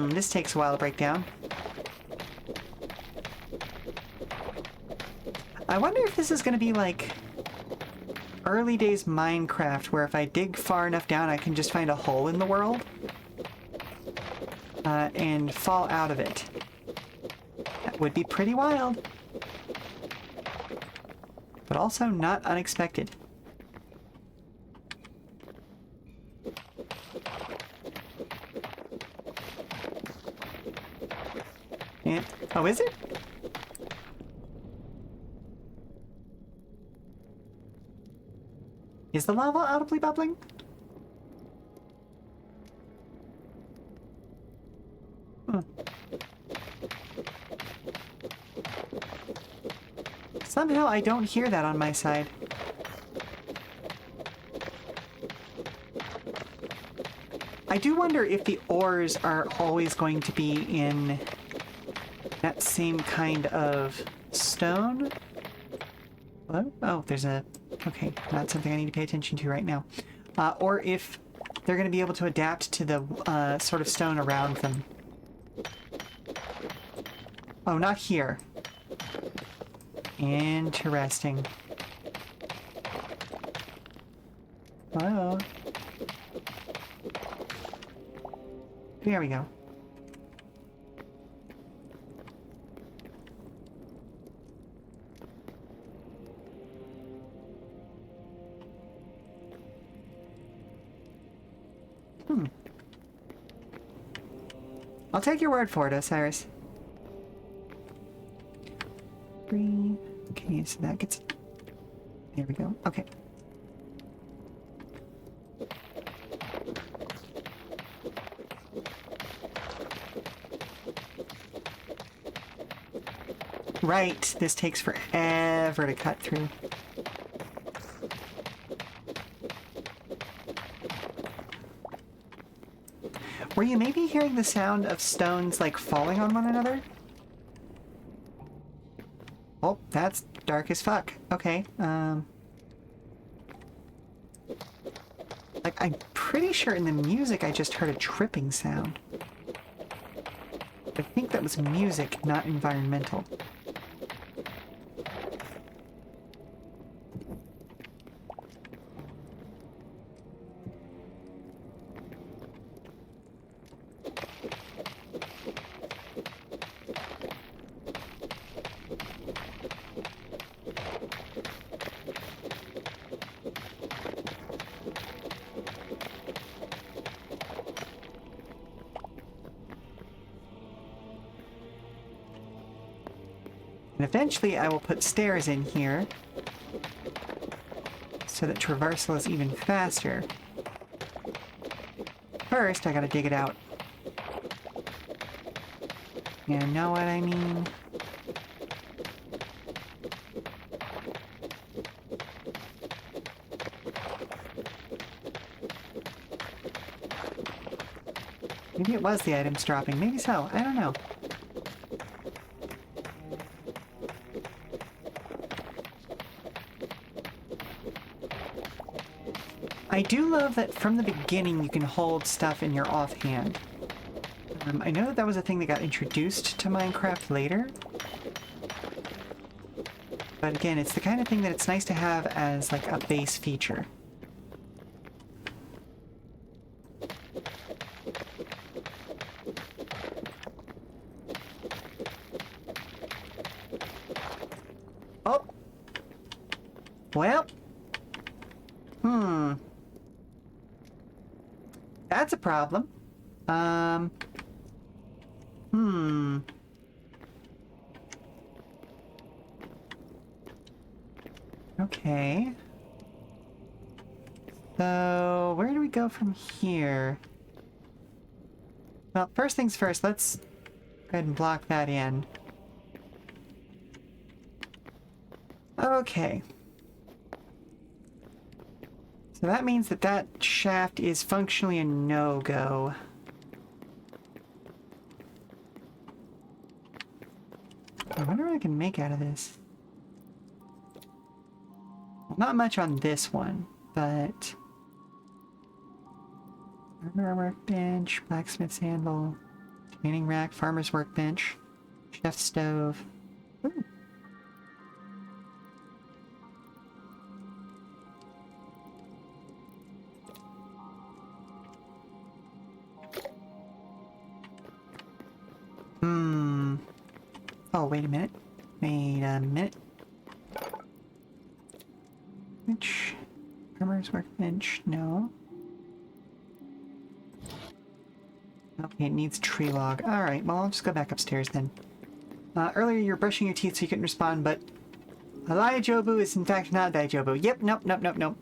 This takes a while to break down. I wonder if this is going to be like early days Minecraft, where if I dig far enough down, I can just find a hole in the world and fall out of it. That would be pretty wild, but also not unexpected. And, oh, is it? Is the lava audibly bubbling? Somehow I don't hear that on my side. I do wonder if the ores are always going to be in that same kind of stone. Hello? Oh, there's a... Okay, not something I need to pay attention to right now. Or if they're going to be able to adapt to the sort of stone around them. Oh, not here. Interesting. Oh. There we go. I'll take your word for it, Osiris. 3. Okay, so that gets... There we go. Okay. Right, this takes forever to cut through. Were you maybe hearing the sound of stones, like, falling on one another? Oh, that's dark as fuck. Okay, like, I'm pretty sure in the music I just heard a tripping sound. I think that was music, not environmental. And eventually I will put stairs in here so that traversal is even faster. First, I gotta dig it out. You know what I mean? Maybe it was the items dropping. Maybe so. I don't know. I do love that from the beginning you can hold stuff in your offhand. I know that that was a thing that got introduced to Minecraft later. But again, it's the kind of thing that it's nice to have as like a base feature. Oh! Well... That's a problem. Okay. So, where do we go from here? Well, first things first, let's go ahead and block that in. Okay. So that means that that shaft is functionally a no-go. I wonder what I can make out of this. Well, not much on this one, but... Armor workbench, blacksmith's handle, tanning rack, farmer's workbench, chef stove. Ooh. Oh, wait a minute. Wait a minute. Which... Farmer's workbench? No. Okay, it needs tree log. Alright, well, I'll just go back upstairs then. Earlier you were brushing your teeth so you couldn't respond, but... Eliajobu is in fact not Daijobu. Yep, nope.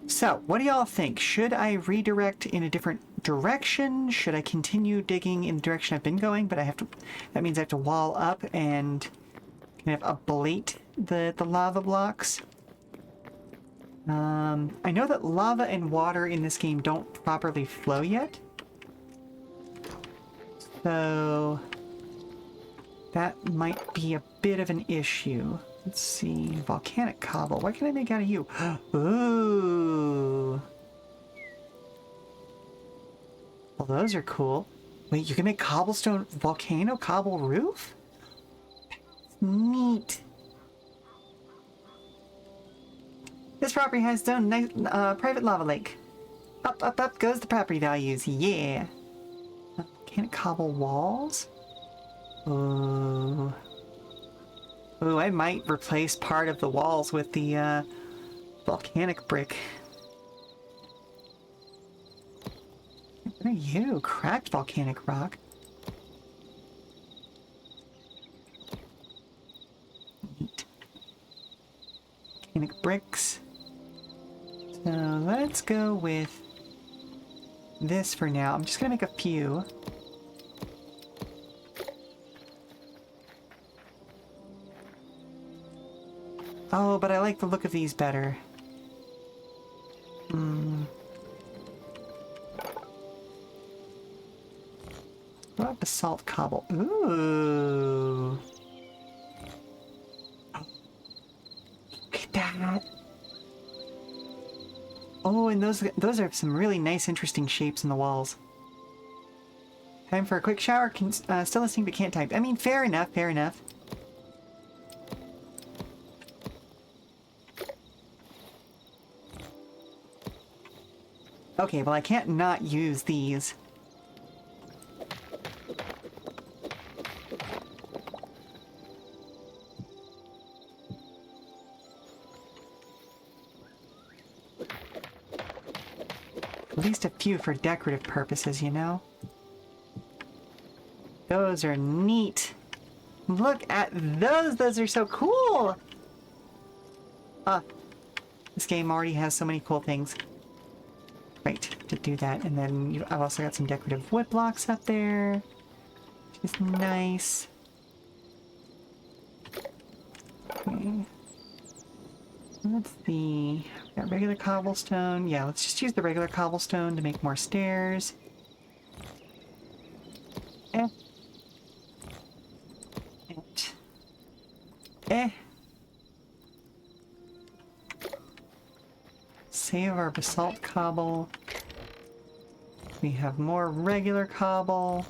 So, what do y'all think? Should I redirect in a different direction? Should I continue digging in the direction I've been going? But I have to... That means I have to wall up and kind of ablate the lava blocks. I know that lava and water in this game don't properly flow yet. So that might be a bit of an issue. Let's see. Volcanic cobble. What can I make out of you? Ooh. Well, those are cool. Wait, you can make cobblestone volcano cobble roof? Neat. This property has its own nice, private lava lake. Up, up, up goes the property values. Yeah. Can't cobble walls? Oh. Ooh, I might replace part of the walls with the volcanic brick. What are you? Cracked volcanic rock? Neat. Volcanic bricks. So let's go with this for now. I'm just gonna make a few. Oh, but I like the look of these better. What about basalt cobble? Ooh. Look at that. Oh, and those are some really nice, interesting shapes in the walls. Time for a quick shower. Still listening but can't type. I mean, fair enough, fair enough. Okay, well I can't not use these. At least a few for decorative purposes, you know? Those are neat. Look at those! Those are so cool! This game already has so many cool things. Right, to do that. And then I've also got some decorative wood blocks up there. Which is nice. Okay. Let's see. Got regular cobblestone. Yeah, let's just use the regular cobblestone to make more stairs. Eh. And. Eh. Save our basalt cobble. We have more regular cobble.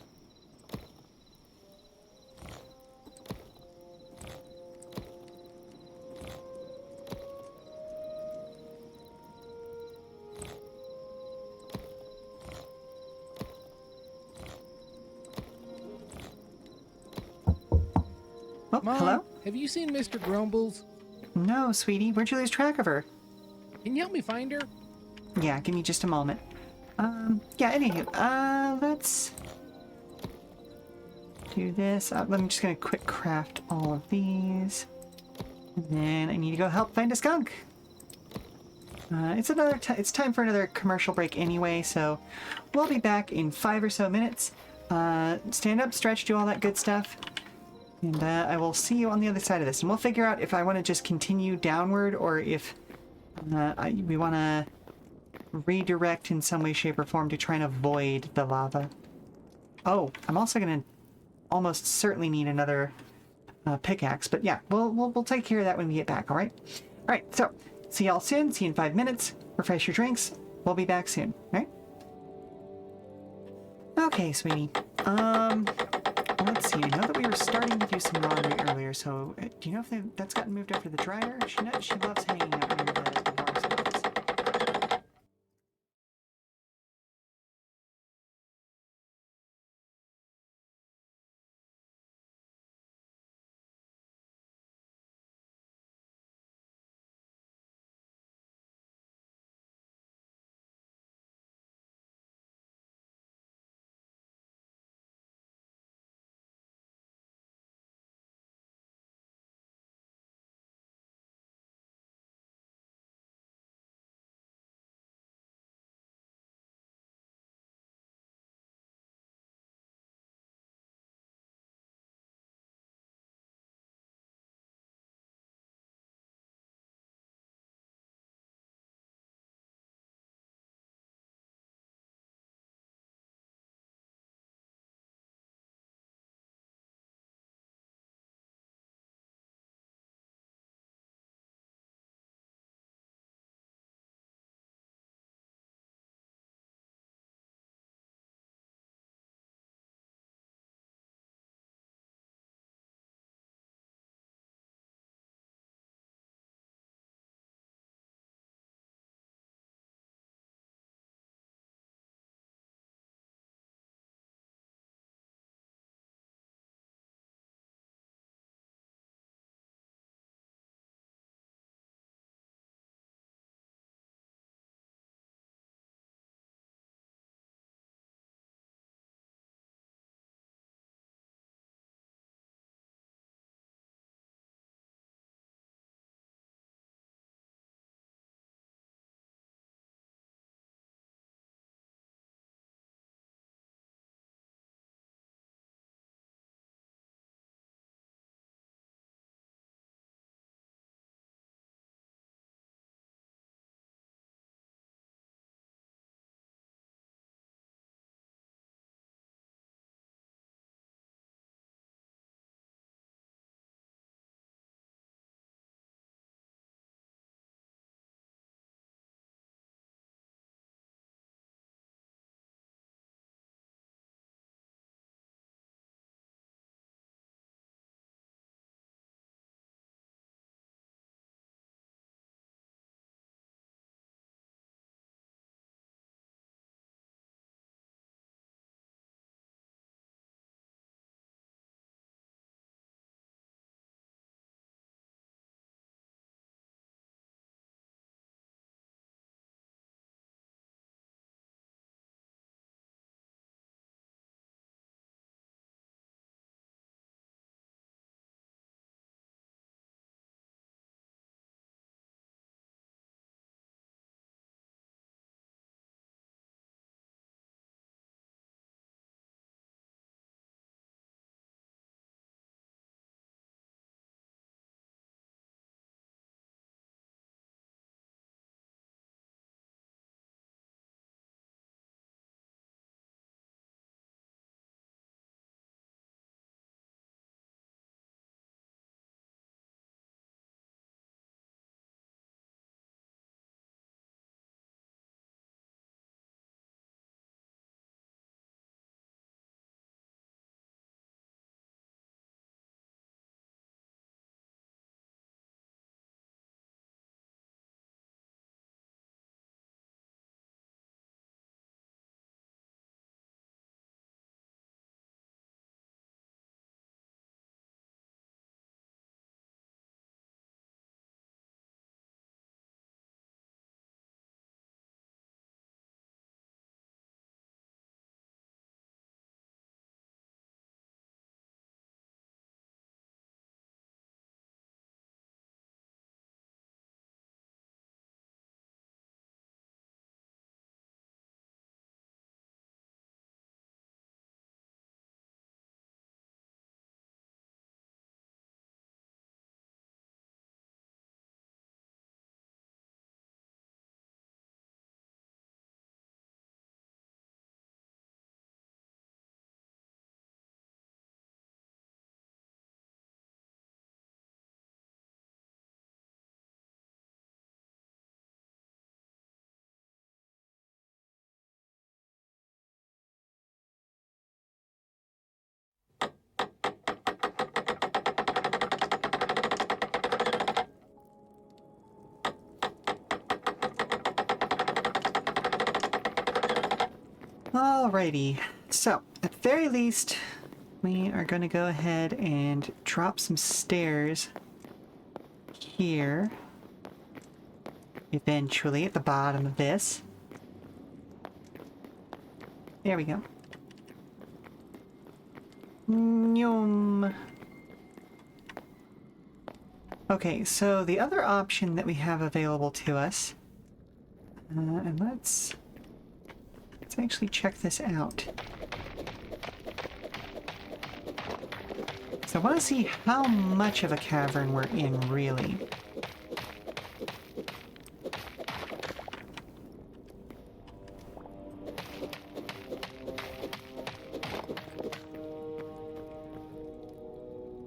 Oh, Mom, hello? have you seen Mr. Grumbles? No, sweetie. Where'd you lose track of her? Can you help me find her? Yeah, give me just a moment. Yeah, anywho, let's do this. I'm just gonna quick craft all of these. And then I need to go help find a skunk. It's time for another commercial break anyway, so we'll be back in 5 or so minutes. Stand up, stretch, do all that good stuff. And I will see you on the other side of this. And we'll figure out if I want to just continue downward or if we want to redirect in some way, shape, or form to try and avoid the lava. Oh, I'm also going to almost certainly need another pickaxe. But yeah, we'll take care of that when we get back, all right? All right, so see y'all soon. See you in 5 minutes. Refresh your drinks. We'll be back soon, all right? Okay, sweetie. Let's see. I know that we were starting to do some laundry earlier, so do you know if that's gotten moved over to the dryer? She loves hanging out near the Alrighty, so at the very least, we are going to go ahead and drop some stairs here, eventually at the bottom of this. There we go. Nyum. Okay, so the other option that we have available to us, and let's actually check this out. So I want to see how much of a cavern we're in, really.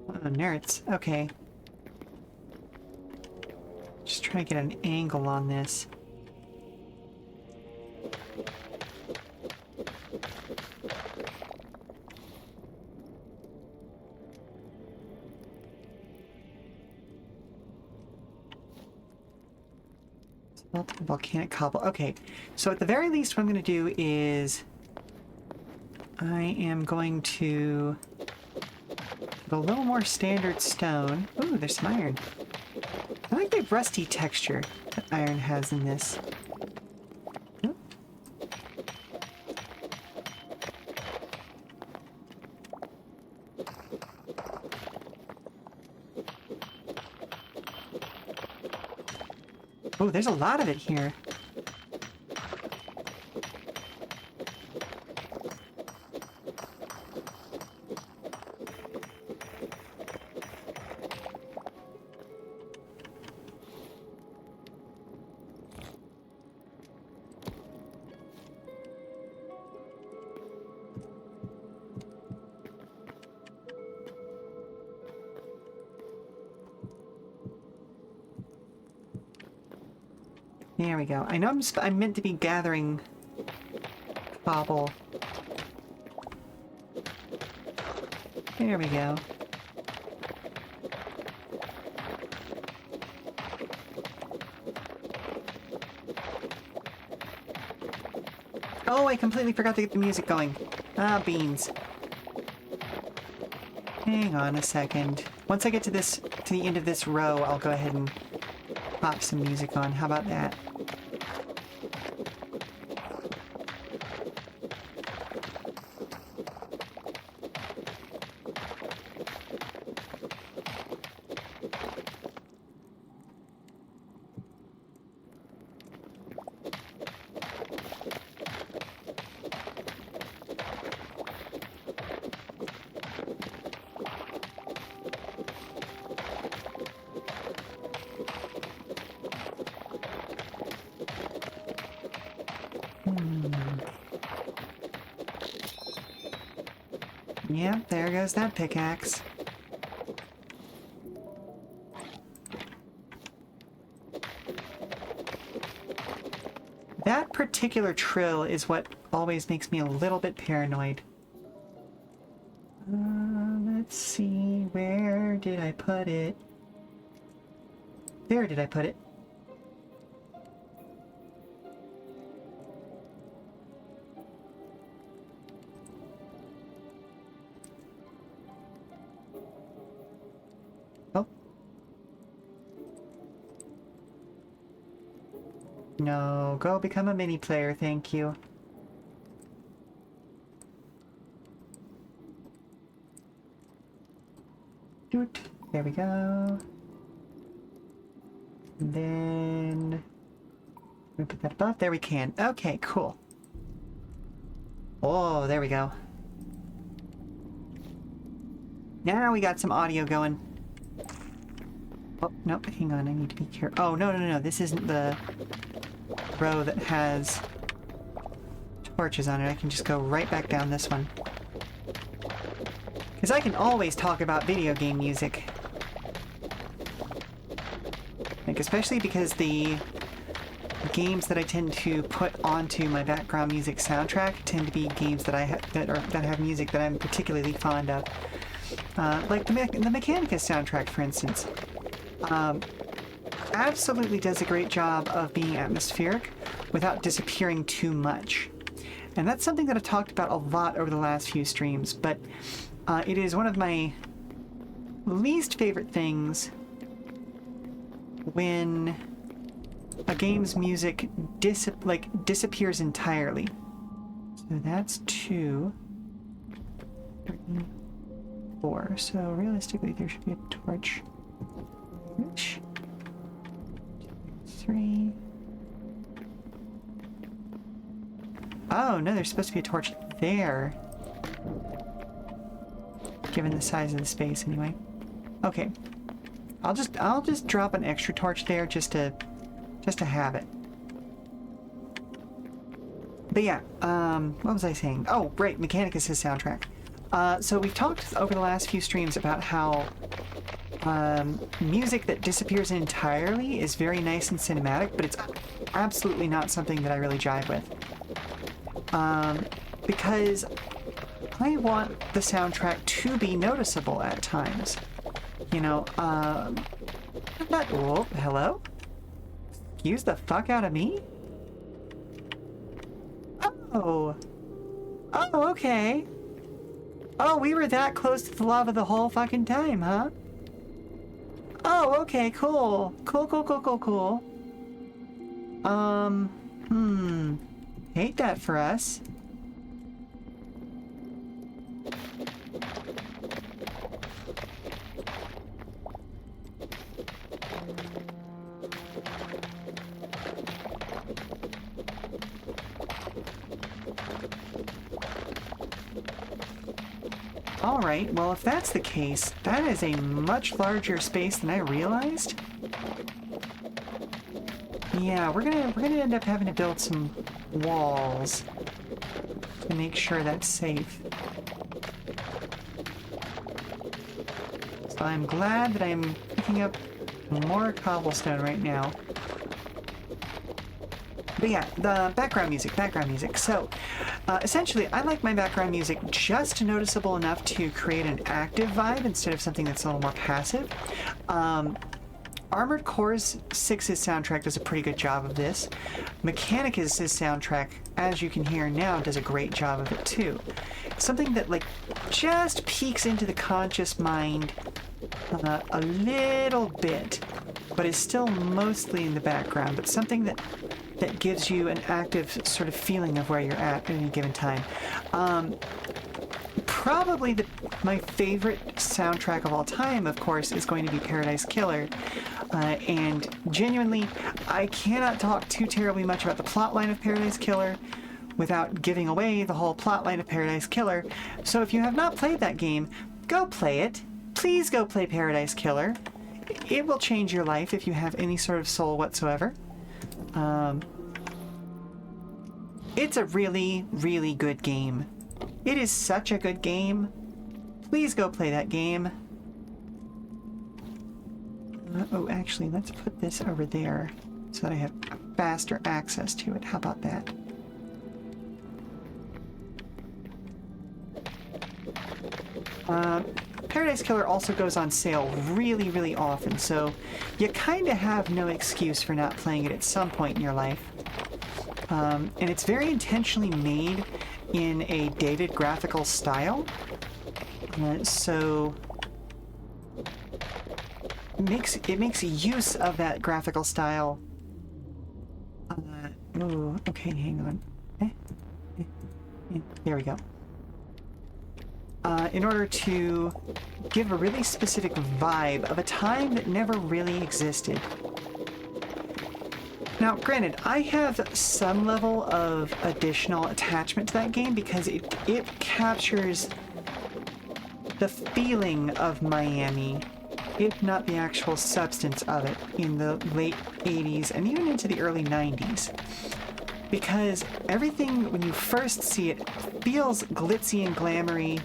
Oh, nerds. Okay. Just trying to get an angle on this. Volcanic cobble. Okay, so at the very least what I'm going to do is I am going to get a little more standard stone. Ooh, there's some iron. I like the rusty texture that iron has in this. Oh. Oh, there's a lot of it here. There we go. I know I'm meant to be gathering cobble. There we go. Oh, I completely forgot to get the music going. Ah, beans. Hang on a second. Once I get to the end of this row, I'll go ahead and pop some music on. How about that? Yeah, there goes that pickaxe. That particular trill is what always makes me a little bit paranoid. Let's see, where did I put it? There did I put it. No, go become a mini player, thank you. Doot. There we go. And then we put that above. There we can. Okay, cool. Oh, there we go. Now we got some audio going. Oh, nope, hang on, I need to be careful. Oh, no, this isn't the row that has torches on it. I can just go right back down this one. Because I can always talk about video game music. Like, especially because the games that I tend to put onto my background music soundtrack tend to be games that that have music that I'm particularly fond of. Like the Mechanica soundtrack, for instance. Absolutely does a great job of being atmospheric without disappearing too much. And that's something that I've talked about a lot over the last few streams, but it is one of my least favorite things when a game's music disappears entirely. So that's 2, 3, 4. So realistically, there should be a torch. 3. Oh no, there's supposed to be a torch there. Given the size of the space, anyway. Okay, I'll just drop an extra torch there just to have it. But yeah, what was I saying? Oh, right, Mechanicus' soundtrack. So we've talked over the last few streams about how music that disappears entirely is very nice and cinematic, but it's absolutely not something that I really jive with. Because I want the soundtrack to be noticeable at times. You know, oh, hello? Excuse the fuck out of me? Oh. Oh, okay. Oh, we were that close to the lava the whole fucking time, huh? Oh, okay, cool. Cool. Hate that for us. Alright, well if that's the case, that is a much larger space than I realized. Yeah, we're gonna end up having to build some walls to make sure that's safe. So I'm glad that I'm picking up more cobblestone right now. But yeah, the background music. So, essentially, I like my background music just noticeable enough to create an active vibe instead of something that's a little more passive. Armored Core 6's soundtrack does a pretty good job of this. Mechanicus' soundtrack, as you can hear now, does a great job of it too. Something that, like, just peeks into the conscious mind a little bit, but is still mostly in the background, but something that gives you an active sort of feeling of where you're at any given time. Probably my favorite soundtrack of all time, of course, is going to be Paradise Killer. And genuinely, I cannot talk too terribly much about the plotline of Paradise Killer without giving away the whole plotline of Paradise Killer. So if you have not played that game, go play it. Please go play Paradise Killer. It will change your life if you have any sort of soul whatsoever. It's a really, really good game. It is such a good game. Please go play that game. Oh, actually, let's put this over there so that I have faster access to it. How about that? Paradise Killer also goes on sale really, really often, so you kind of have no excuse for not playing it at some point in your life. And it's very intentionally made in a dated graphical style, so it makes use of that graphical style. Oh, okay, hang on. There we go. In order to give a really specific vibe of a time that never really existed. Now, granted, I have some level of additional attachment to that game because it captures the feeling of Miami, if not the actual substance of it, in the late 80s and even into the early 90s. Because everything, when you first see it, feels glitzy and glamoury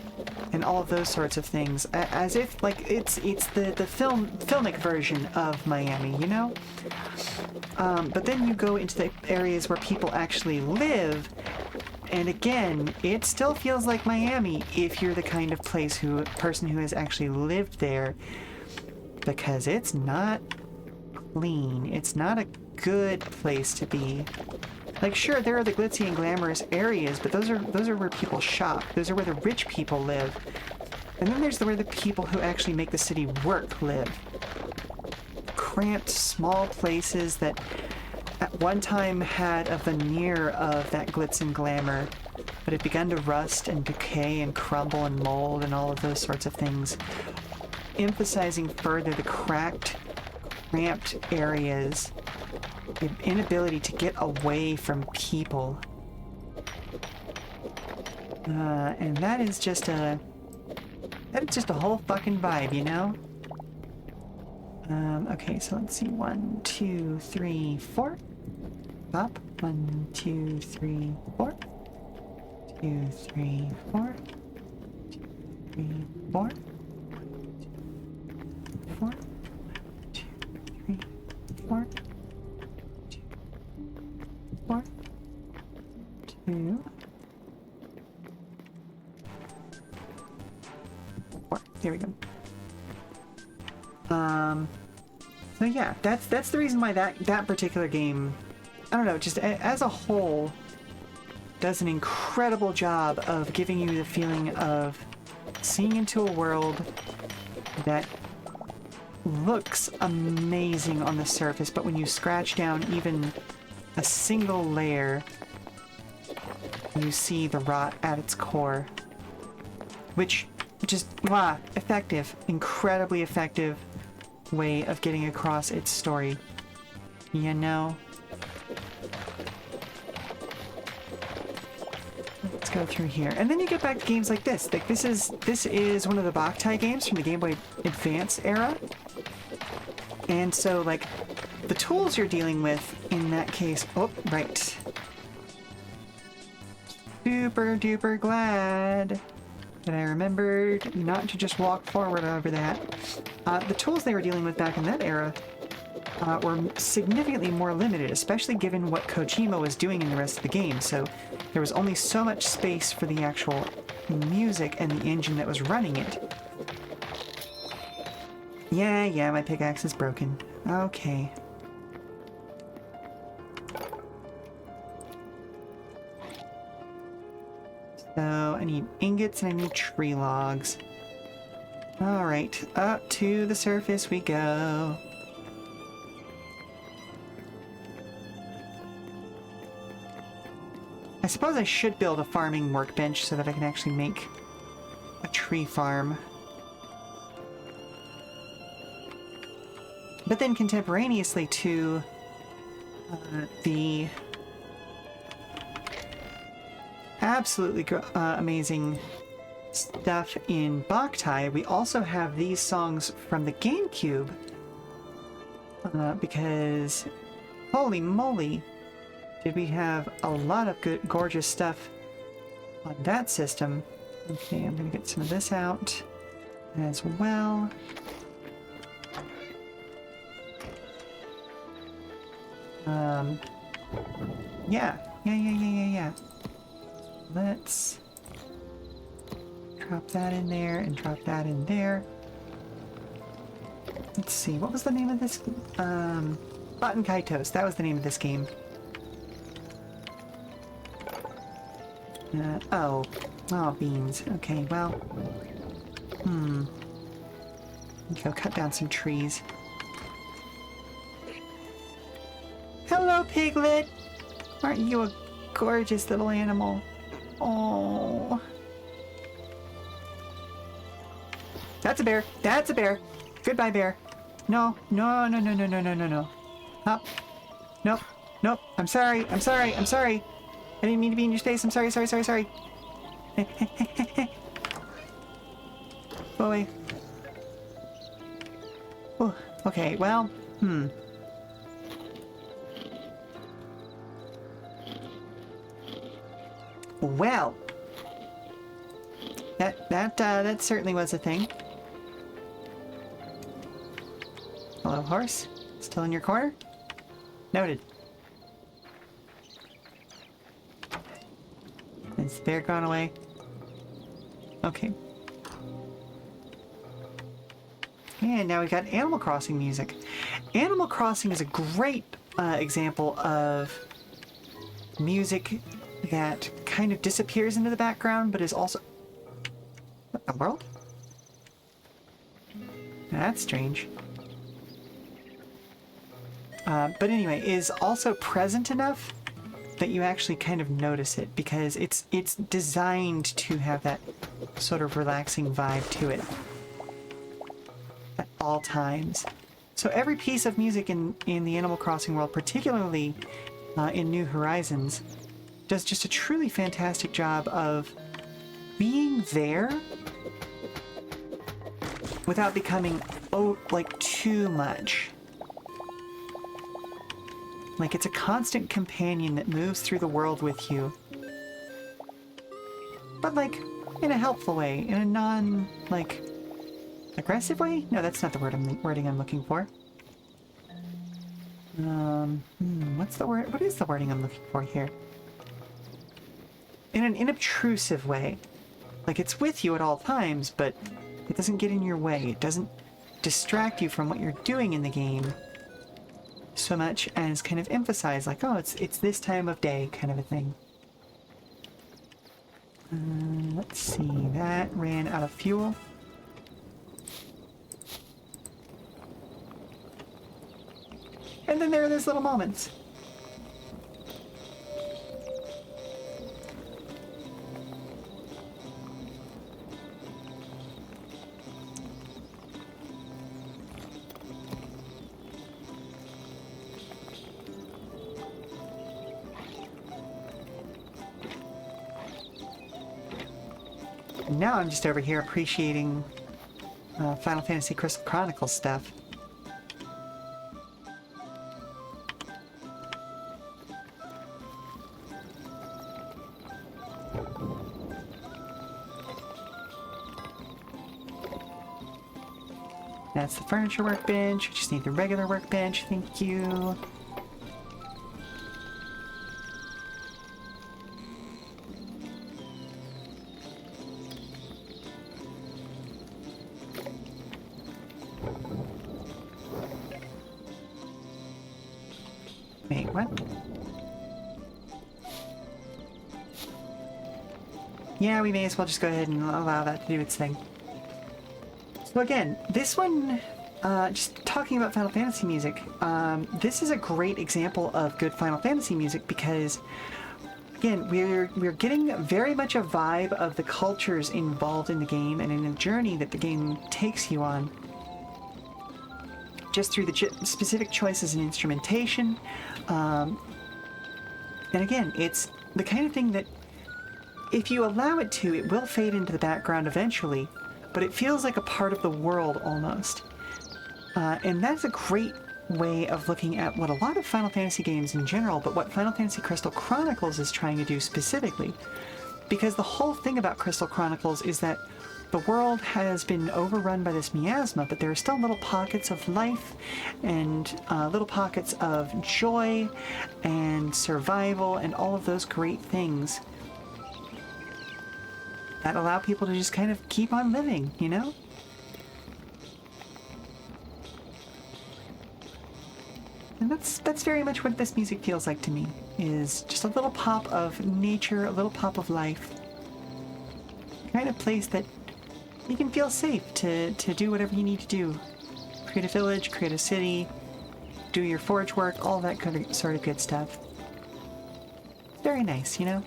and all of those sorts of things, as if like it's the filmic version of Miami, you know? But then you go into the areas where people actually live, and again, it still feels like Miami if you're the kind of person who has actually lived there, because it's not clean. It's not a good place to be. Like, sure, there are the glitzy and glamorous areas, but those are where people shop. Those are where the rich people live. And then there's where the people who actually make the city work live. Cramped, small places that at one time had a veneer of that glitz and glamour, but have begun to rust and decay and crumble and mold and all of those sorts of things, emphasizing further the cramped areas, the inability to get away from people. And that is just a whole fucking vibe, you know? Okay, so let's see. 1, 2, 3, 4. Up. 1, 2, 3, 4. 2, 3, 4. 2, 3, 4. 4. 2, 3, 4. 2, 4. 2. 4. There we go. So yeah, that's the reason why that particular game, I don't know, just as a whole, does an incredible job of giving you the feeling of seeing into a world that looks amazing on the surface, but when you scratch down even a single layer, you see the rot at its core. Which just, wow, effective, incredibly effective way of getting across its story. You know? Let's go through here. And then you get back to games like this. Like this is one of the Hytale games from the Game Boy Advance era. And so like the tools you're dealing with in that case, oh, right. Super duper glad that I remembered not to just walk forward over that. The tools they were dealing with back in that era were significantly more limited, especially given what Kojima was doing in the rest of the game. So there was only so much space for the actual music and the engine that was running it. Yeah, my pickaxe is broken. Okay. So I need ingots and I need tree logs. Alright, up to the surface we go. I suppose I should build a farming workbench so that I can actually make a tree farm. But then contemporaneously to the absolutely amazing stuff in Hytale, we also have these songs from the GameCube, because holy moly, did we have a lot of good, gorgeous stuff on that system. Okay, I'm gonna get some of this out as well. Yeah. Let's drop that in there and drop that in there. Let's see, what was the name of this? Button Kaitos, that was the name of this game. Oh, beans. Okay, well, go cut down some trees. Hello, Piglet! Aren't you a gorgeous little animal? Oh. That's a bear! That's a bear! Goodbye, bear. No. Up. Nope. I'm sorry. I didn't mean to be in your space. I'm sorry. Go away. Oh, okay, well, Well, that certainly was a thing. Hello, horse. Still in your corner? Noted. Is the bear gone away? Okay. And now we got Animal Crossing music. Animal Crossing is a great example of music that kind of disappears into the background, but is also... What the world? That's strange. But anyway, is also present enough that you actually kind of notice it, because it's designed to have that sort of relaxing vibe to it at all times. So every piece of music in the Animal Crossing world, particularly in New Horizons, does just a truly fantastic job of being there without becoming, like, too much. Like, it's a constant companion that moves through the world with you. But, like, in a helpful way, in a non, like, aggressive way? No, that's not the wording I'm looking for. What's the word? What is the wording I'm looking for here? In an inobtrusive way. Like, it's with you at all times, but it doesn't get in your way. It doesn't distract you from what you're doing in the game so much as kind of emphasize, like, oh, it's this time of day kind of a thing. Let's see, that ran out of fuel. And then there are those little moments. Now I'm just over here appreciating Final Fantasy Crystal Chronicles stuff. That's the furniture workbench. We just need the regular workbench. Thank you. Wait, what? Yeah, we may as well just go ahead and allow that to do its thing. So again, this one, just talking about Final Fantasy music, this is a great example of good Final Fantasy music because, again, we're getting very much a vibe of the cultures involved in the game and in the journey that the game takes you on. Just through the specific choices in instrumentation. And again, it's the kind of thing that if you allow it to, it will fade into the background eventually, but it feels like a part of the world almost. And that's a great way of looking at what a lot of Final Fantasy games in general, but what Final Fantasy Crystal Chronicles is trying to do specifically. Because the whole thing about Crystal Chronicles is that the world has been overrun by this miasma, but there are still little pockets of life and little pockets of joy and survival and all of those great things that allow people to just kind of keep on living, you know? And that's very much what this music feels like to me, is just a little pop of nature, a little pop of life. Kind of place that you can feel safe to do whatever you need to do. Create a village, create a city, do your forge work, all that kind of sort of good stuff. Very nice, you know?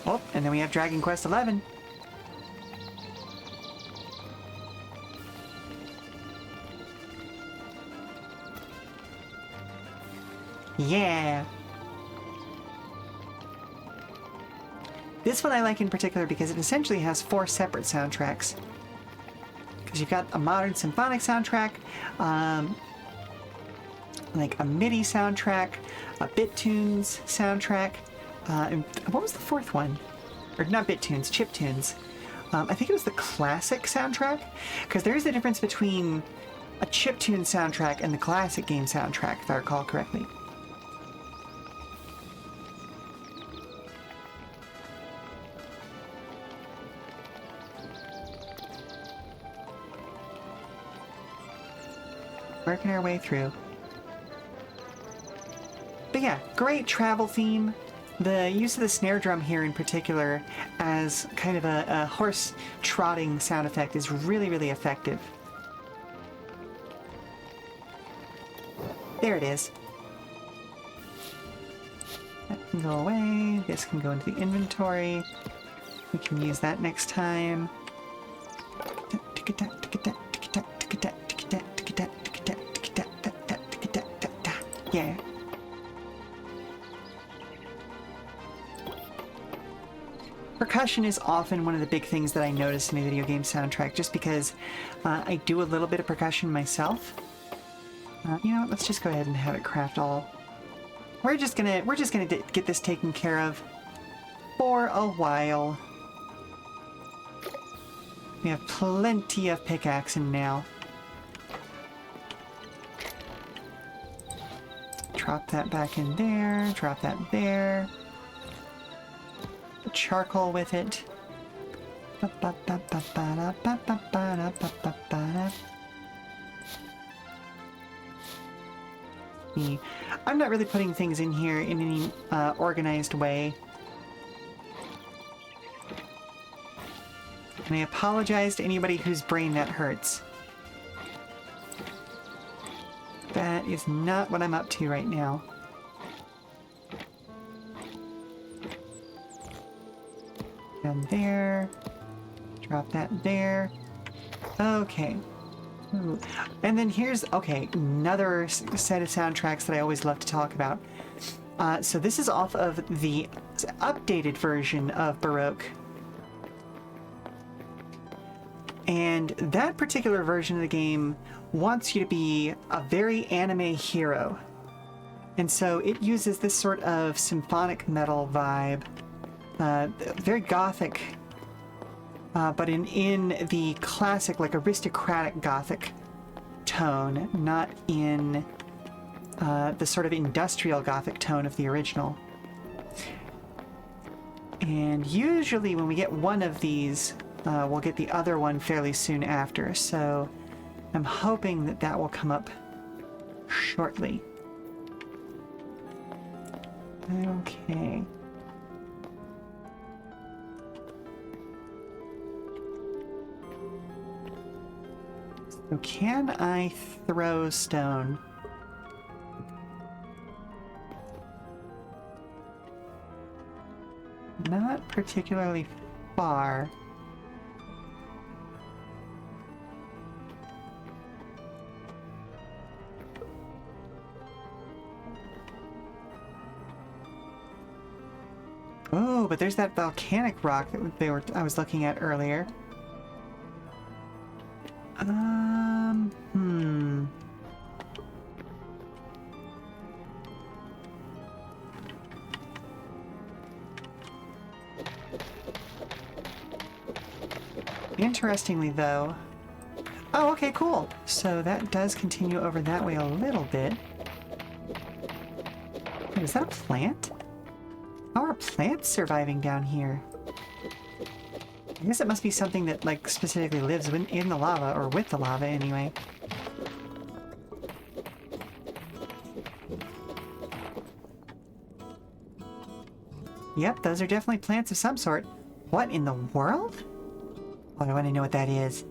Oh, and then we have Dragon Quest XI. Yeah! This one I like in particular because it essentially has 4 separate soundtracks. Because you've got a modern symphonic soundtrack, like a MIDI soundtrack, a BitTunes soundtrack, and what was the 4th one? Or not BitTunes, chiptunes. I think it was the classic soundtrack, because there's a difference between a chiptune soundtrack and the classic game soundtrack, if I recall correctly. Working our way through. But yeah, great travel theme. The use of the snare drum here in particular as kind of a horse trotting sound effect is really, really effective. There it is. That can go away. This can go into the inventory. We can use that next time. Yeah. Percussion is often one of the big things that I notice in a video game soundtrack, just because I do a little bit of percussion myself. You know what? Let's just go ahead and have it craft all. We're just gonna get this taken care of for a while. We have plenty of pickaxing now. Drop that back in there. Drop that there. Charcoal with it. I'm not really putting things in here in any organized way. And I apologize to anybody whose brain that hurts. That is not what I'm up to right now. And there. Drop that there. Okay. Ooh. And then here's, okay, another set of soundtracks that I always love to talk about. So this is off of the updated version of Baroque. And that particular version of the game wants you to be a very anime hero. And so it uses this sort of symphonic metal vibe. Very gothic, but in the classic, like aristocratic gothic tone, not in the sort of industrial gothic tone of the original. And usually when we get one of these, we'll get the other one fairly soon after, so I'm hoping that that will come up shortly. Okay. So can I throw stone? Not particularly far. Oh, but there's that volcanic rock that I was looking at earlier. Interestingly, though... Oh, okay, cool. So that does continue over that way a little bit. Wait, is that a plant? How are plants surviving down here? I guess it must be something that, like, specifically lives in the lava, or with the lava, anyway. Yep, those are definitely plants of some sort. What in the world? Oh, I want to know what that is.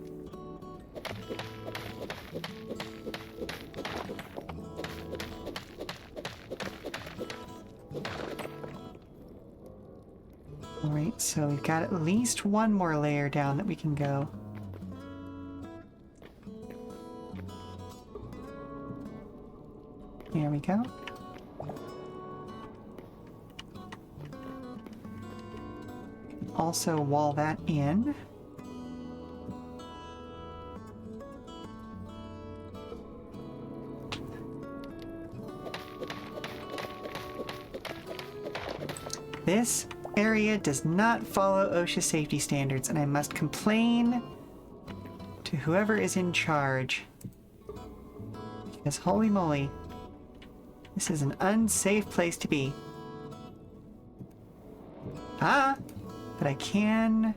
Alright, so we've got at least one more layer down that we can go. There we go. Also wall that in. This area does not follow OSHA safety standards, and I must complain to whoever is in charge. Because holy moly, this is an unsafe place to be. Ah, but I can...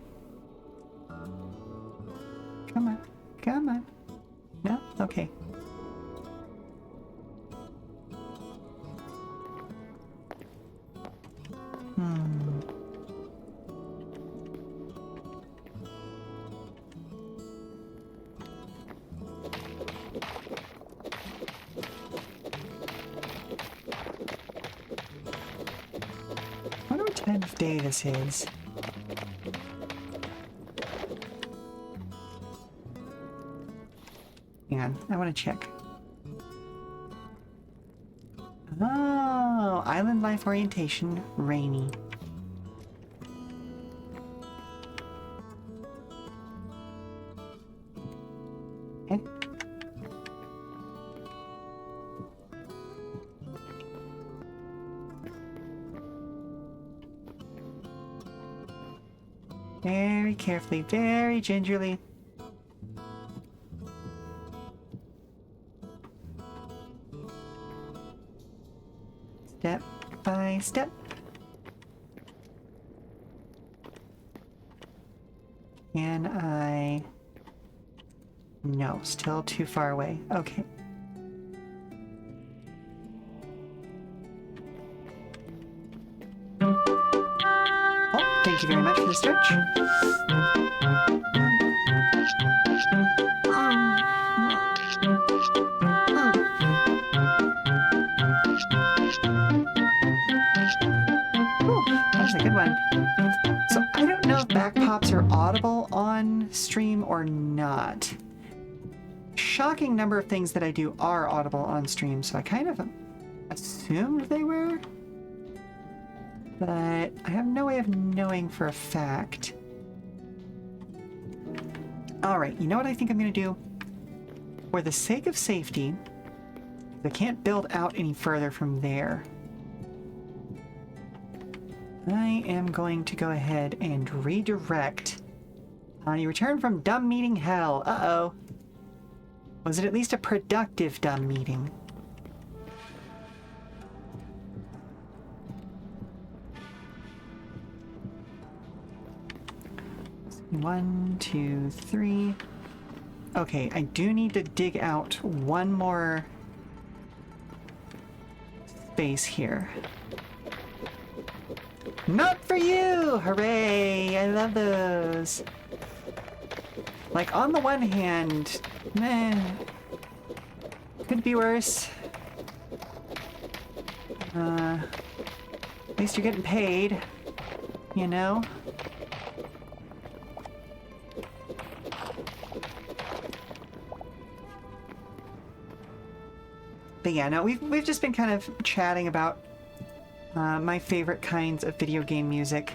Come on, come on. No? Okay. day this is. Hang on, I want to check. Oh, island life orientation, rainy. Okay. Very carefully, very gingerly. Step by step. Can I... No, still too far away. Okay. Oh, thank you very much for the stretch. Ooh, that was a good one. So I don't know if back pops are audible on stream or not. Shocking number of things that I do are audible on stream, so I kind of assumed they were. But I have no way of knowing for a fact. Alright, you know what I think I'm going to do? For the sake of safety, I can't build out any further from there. I am going to go ahead and redirect. You return from dumb meeting hell. Uh-oh. Was it at least a productive dumb meeting? One, two, three. Okay, I do need to dig out one more space here. Not for you! Hooray! I love those. Like, on the one hand, meh, could be worse. At least you're getting paid, you know? But yeah, no, we've just been kind of chatting about my favorite kinds of video game music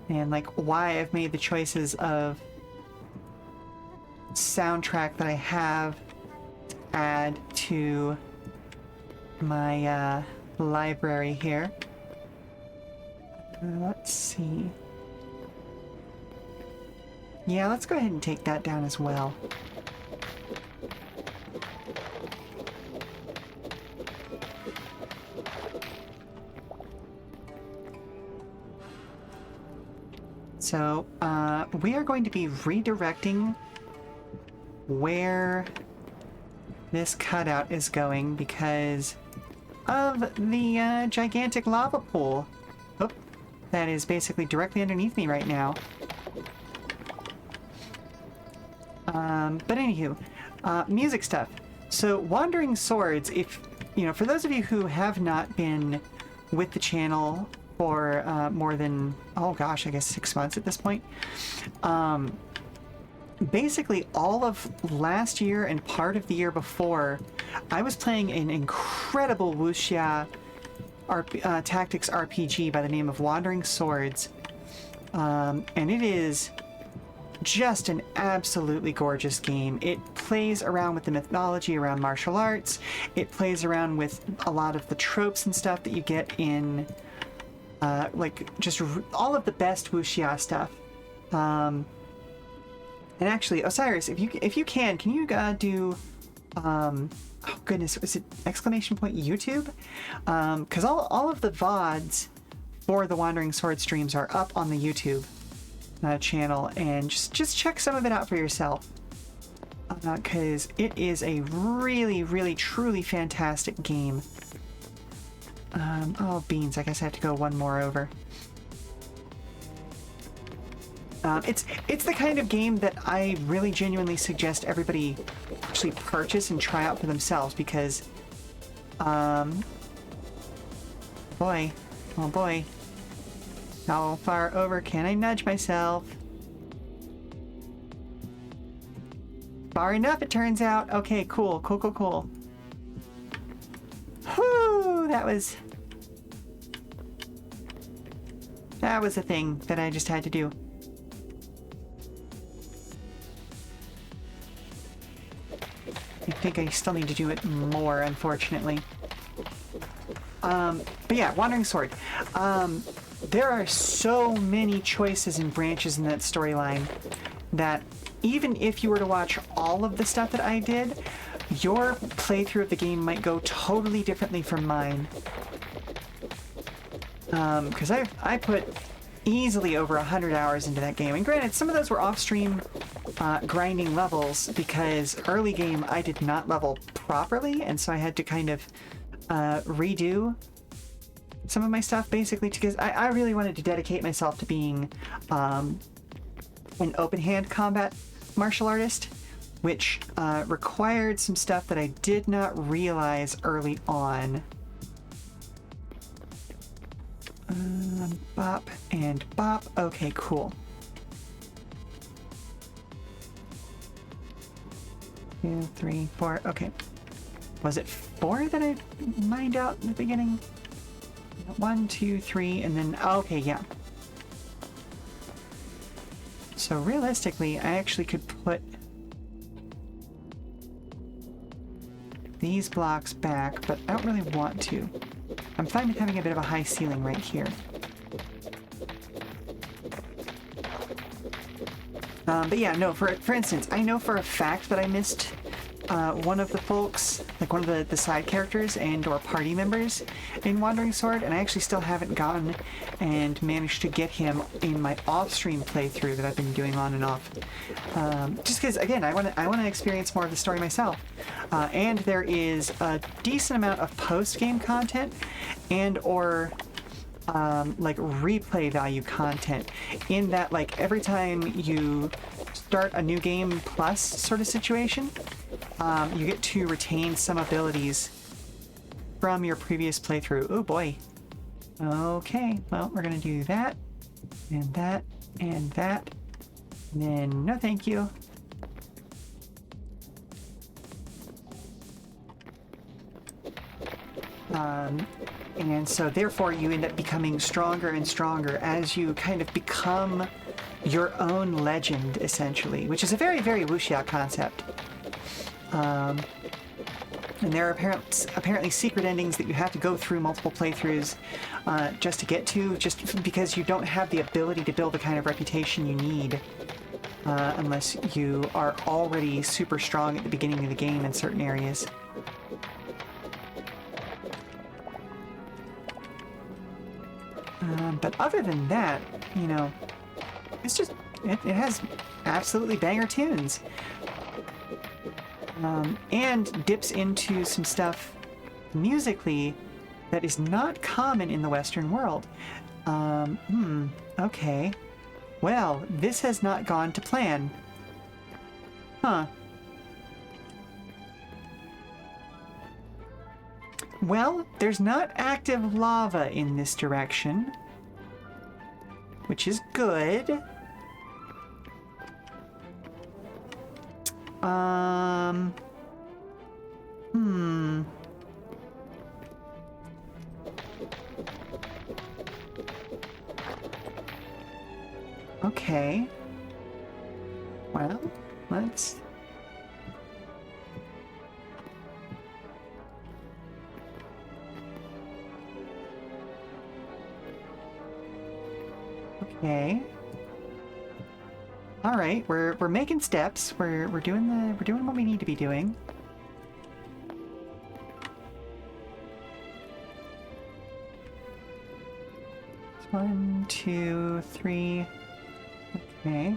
and like why I've made the choices of soundtrack that I have to add to my library here. Let's see. Yeah, let's go ahead and take that down as well. So, we are going to be redirecting where this cutout is going because of the gigantic lava pool. Oh, that is basically directly underneath me right now. But anywho, music stuff. So, Wandering Swords, if, you know, for those of you who have not been with the channel for more than, oh gosh, I guess 6 months at this point. Basically all of last year and part of the year before, I was playing an incredible wuxia tactics RPG by the name of Wandering Swords. And it is just an absolutely gorgeous game. It plays around with the mythology around martial arts. It plays around with a lot of the tropes and stuff that you get in like just all of the best wuxia stuff. And actually, Osiris, if you can you do oh goodness, is it exclamation point YouTube? Because all of the VODs for the Wandering Sword streams are up on the YouTube channel, and just check some of it out for yourself. Because it is a really, really, truly fantastic game. Oh, beans. I guess I have to go one more over. It's the kind of game that I really genuinely suggest everybody actually purchase and try out for themselves because, boy, oh boy, How far over can I nudge myself? Far enough, it turns out. Okay, cool, cool, cool, cool. Whew, that was a thing that I just had to do. I think I still need to do it more, unfortunately. But yeah, Wandering Sword. There are so many choices and branches in that storyline that even if you were to watch all of the stuff that I did, your playthrough of the game might go totally differently from mine. Because I put easily over 100 hours into that game. And granted, some of those were off-stream grinding levels because early game I did not level properly, and so I had to kind of redo some of my stuff basically because I really wanted to dedicate myself to being an open-hand combat martial artist, which required some stuff that I did not realize early on. Bop and bop. Okay, cool. 2, 3, 4. Okay. Was it 4 that I mined out in the beginning? 1, 2, 3, and then... Okay, yeah. So realistically, I actually could put these blocks back, but I don't really want to. I'm fine with having a bit of a high ceiling right here. But yeah, no, for instance, I know for a fact that I missed one of the folks, like one of the side characters and or party members in Wandering Sword, and I actually still haven't gone and managed to get him in my off-stream playthrough that I've been doing on and off. Just because, again, I want to experience more of the story myself. And there is a decent amount of post-game content and or like replay value content in that, like, every time you start a new game plus sort of situation, you get to retain some abilities from your previous playthrough. Oh boy. Okay, well, we're gonna do that and that and that, and then no thank you. And so therefore you end up becoming stronger and stronger as you kind of become your own legend, essentially, which is a very, very wuxia concept. And there are apparently secret endings that you have to go through multiple playthroughs just to get to, just because you don't have the ability to build the kind of reputation you need unless you are already super strong at the beginning of the game in certain areas. But other than that, you know, it's just, it has absolutely banger tunes. And dips into some stuff musically that is not common in the Western world. Okay. Well, this has not gone to plan. Huh. Well, there's not active lava in this direction, which is good. Okay. Well, let's... Okay. All right, we're making steps. We're doing what we need to be doing. It's 1, 2, 3. Okay.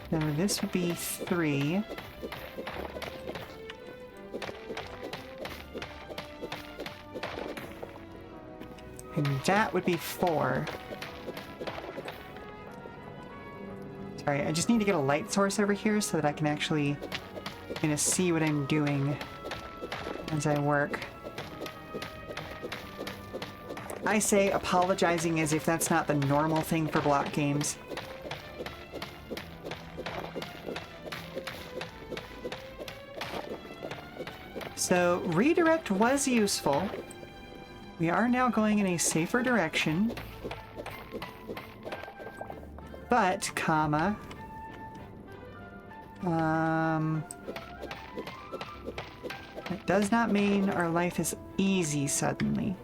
So this would be 3. And that would be 4. Sorry, I just need to get a light source over here so that I can actually kind of see what I'm doing as I work. I say apologizing as if that's not the normal thing for block games. So redirect was useful. We are now going in a safer direction. But, comma, it does not mean our life is easy suddenly.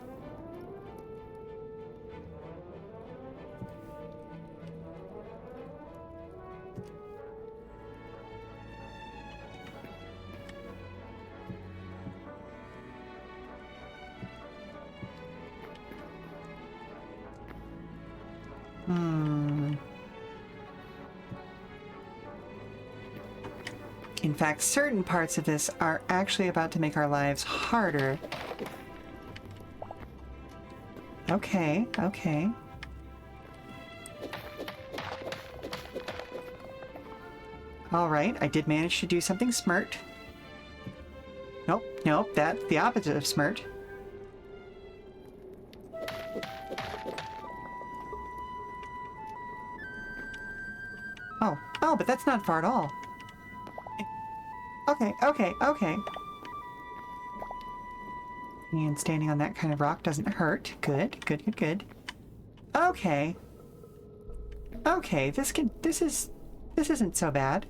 In fact, certain parts of this are actually about to make our lives harder. Okay, okay. Alright, I did manage to do something smart. Nope, nope, that's the opposite of smart. Oh, but that's not far at all. Okay, okay, okay. And standing on that kind of rock doesn't hurt. Good, good, good, good. Okay. Okay, this isn't so bad.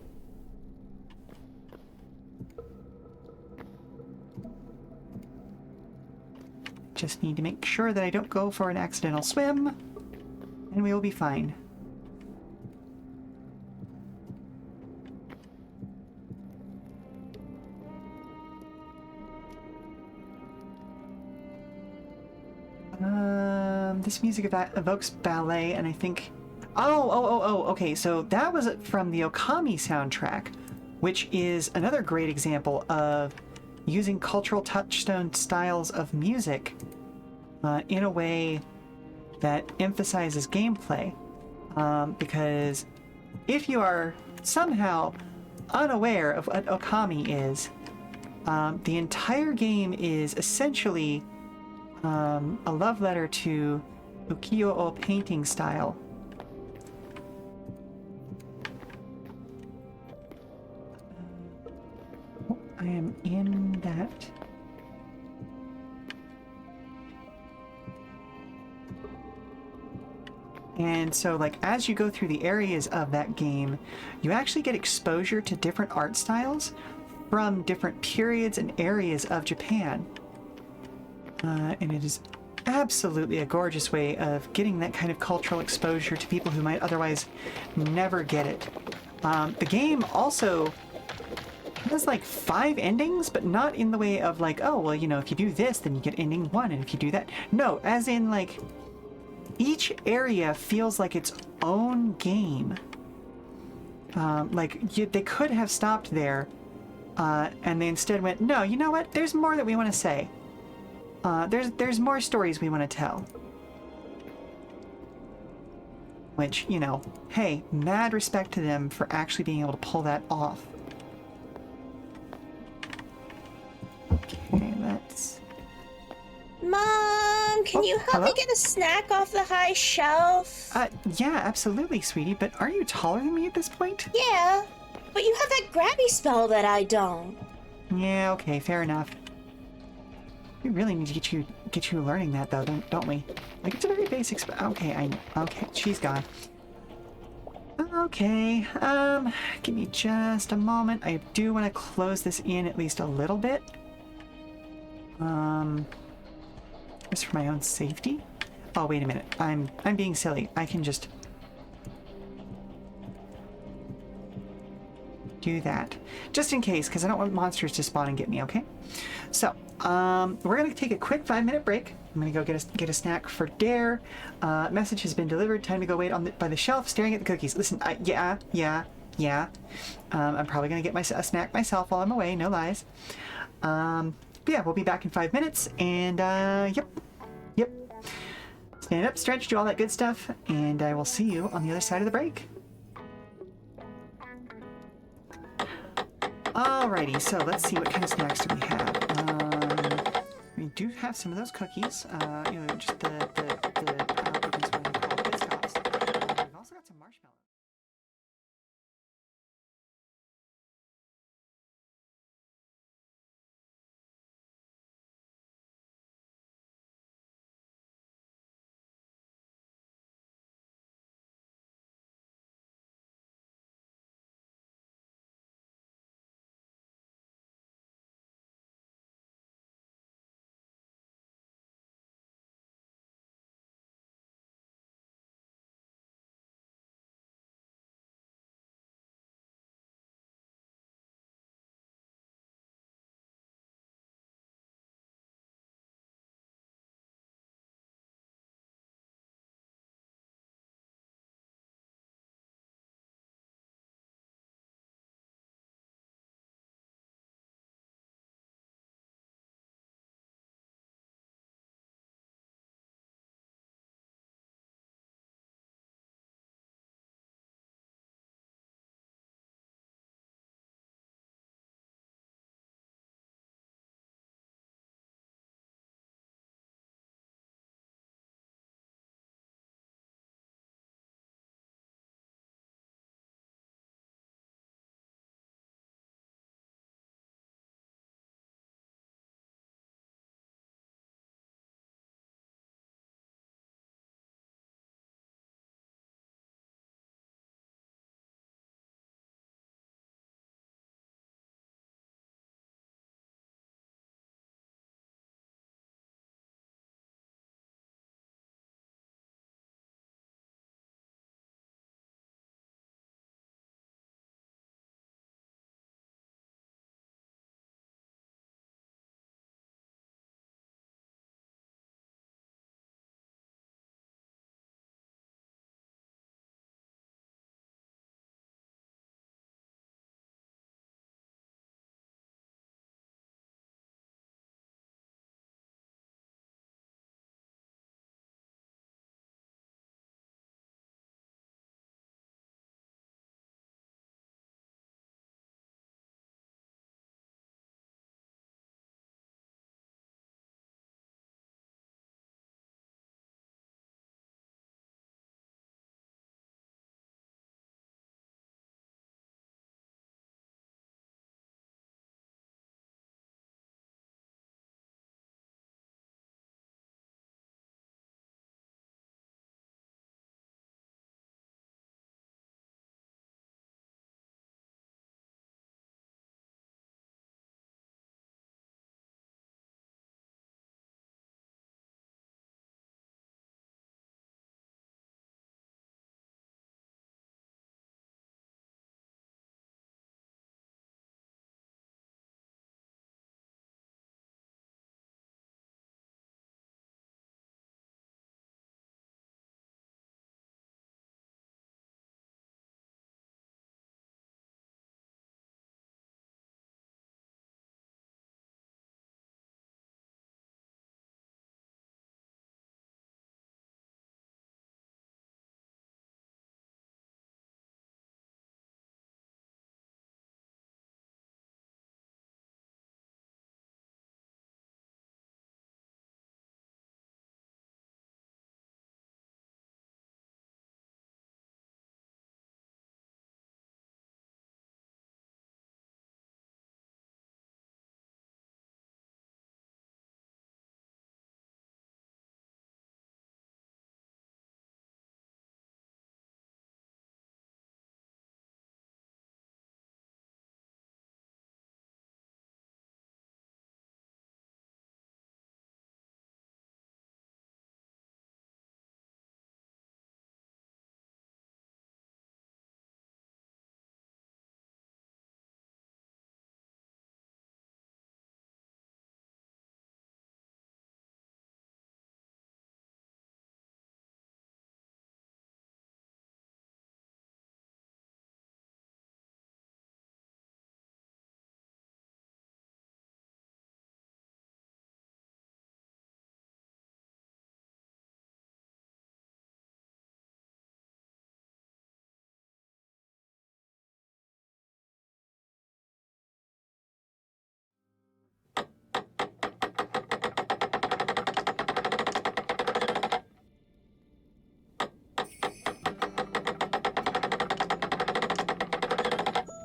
Just need to make sure that I don't go for an accidental swim, and we will be fine. This music evokes ballet, and I think... Oh, okay, so that was from the Okami soundtrack, which is another great example of using cultural touchstone styles of music in a way that emphasizes gameplay. Because if you are somehow unaware of what Okami is, the entire game is essentially a love letter to ukiyo-o painting style. Oh, I am in that. And so, like, as you go through the areas of that game, you actually get exposure to different art styles from different periods and areas of Japan. And it is absolutely a gorgeous way of getting that kind of cultural exposure to people who might otherwise never get it. The game also has like 5 endings, but not in the way of like, oh, well, you know, if you do this, then you get ending 1, and if you do that... No, as in like, each area feels like its own game. They could have stopped there, and they instead went, no, you know what? There's more that we want to say. There's more stories we want to tell. Which, you know, hey, mad respect to them for actually being able to pull that off. Okay, let's... Mom, can you help hello? me get a snack off the high shelf? Yeah, absolutely, sweetie, but are you taller than me at this point? Yeah, but you have that grabby spell that I don't. Yeah, okay, fair enough. We really need to get you learning that, though, don't we? Like, it's a very basic okay, I know. Okay, she's gone. Okay, give me just a moment. I do want to close this in at least a little bit. Just for my own safety. Oh, wait a minute. I'm being silly. I can just do that. Just in case, because I don't want monsters to spawn and get me, okay? So, we're going to take a quick 5-minute break. I'm going to go get a snack for Dare. Message has been delivered. Time to go wait by the shelf, staring at the cookies. Listen, yeah. I'm probably going to get a snack myself while I'm away, no lies. But yeah, we'll be back in 5 minutes, and, yep. Stand up, stretch, do all that good stuff, and I will see you on the other side of the break. Alrighty, so let's see, what kind of snacks do we have? We do have some of those cookies. Just the I don't think it's what they call Biscoffs. We've also got some marshmallows.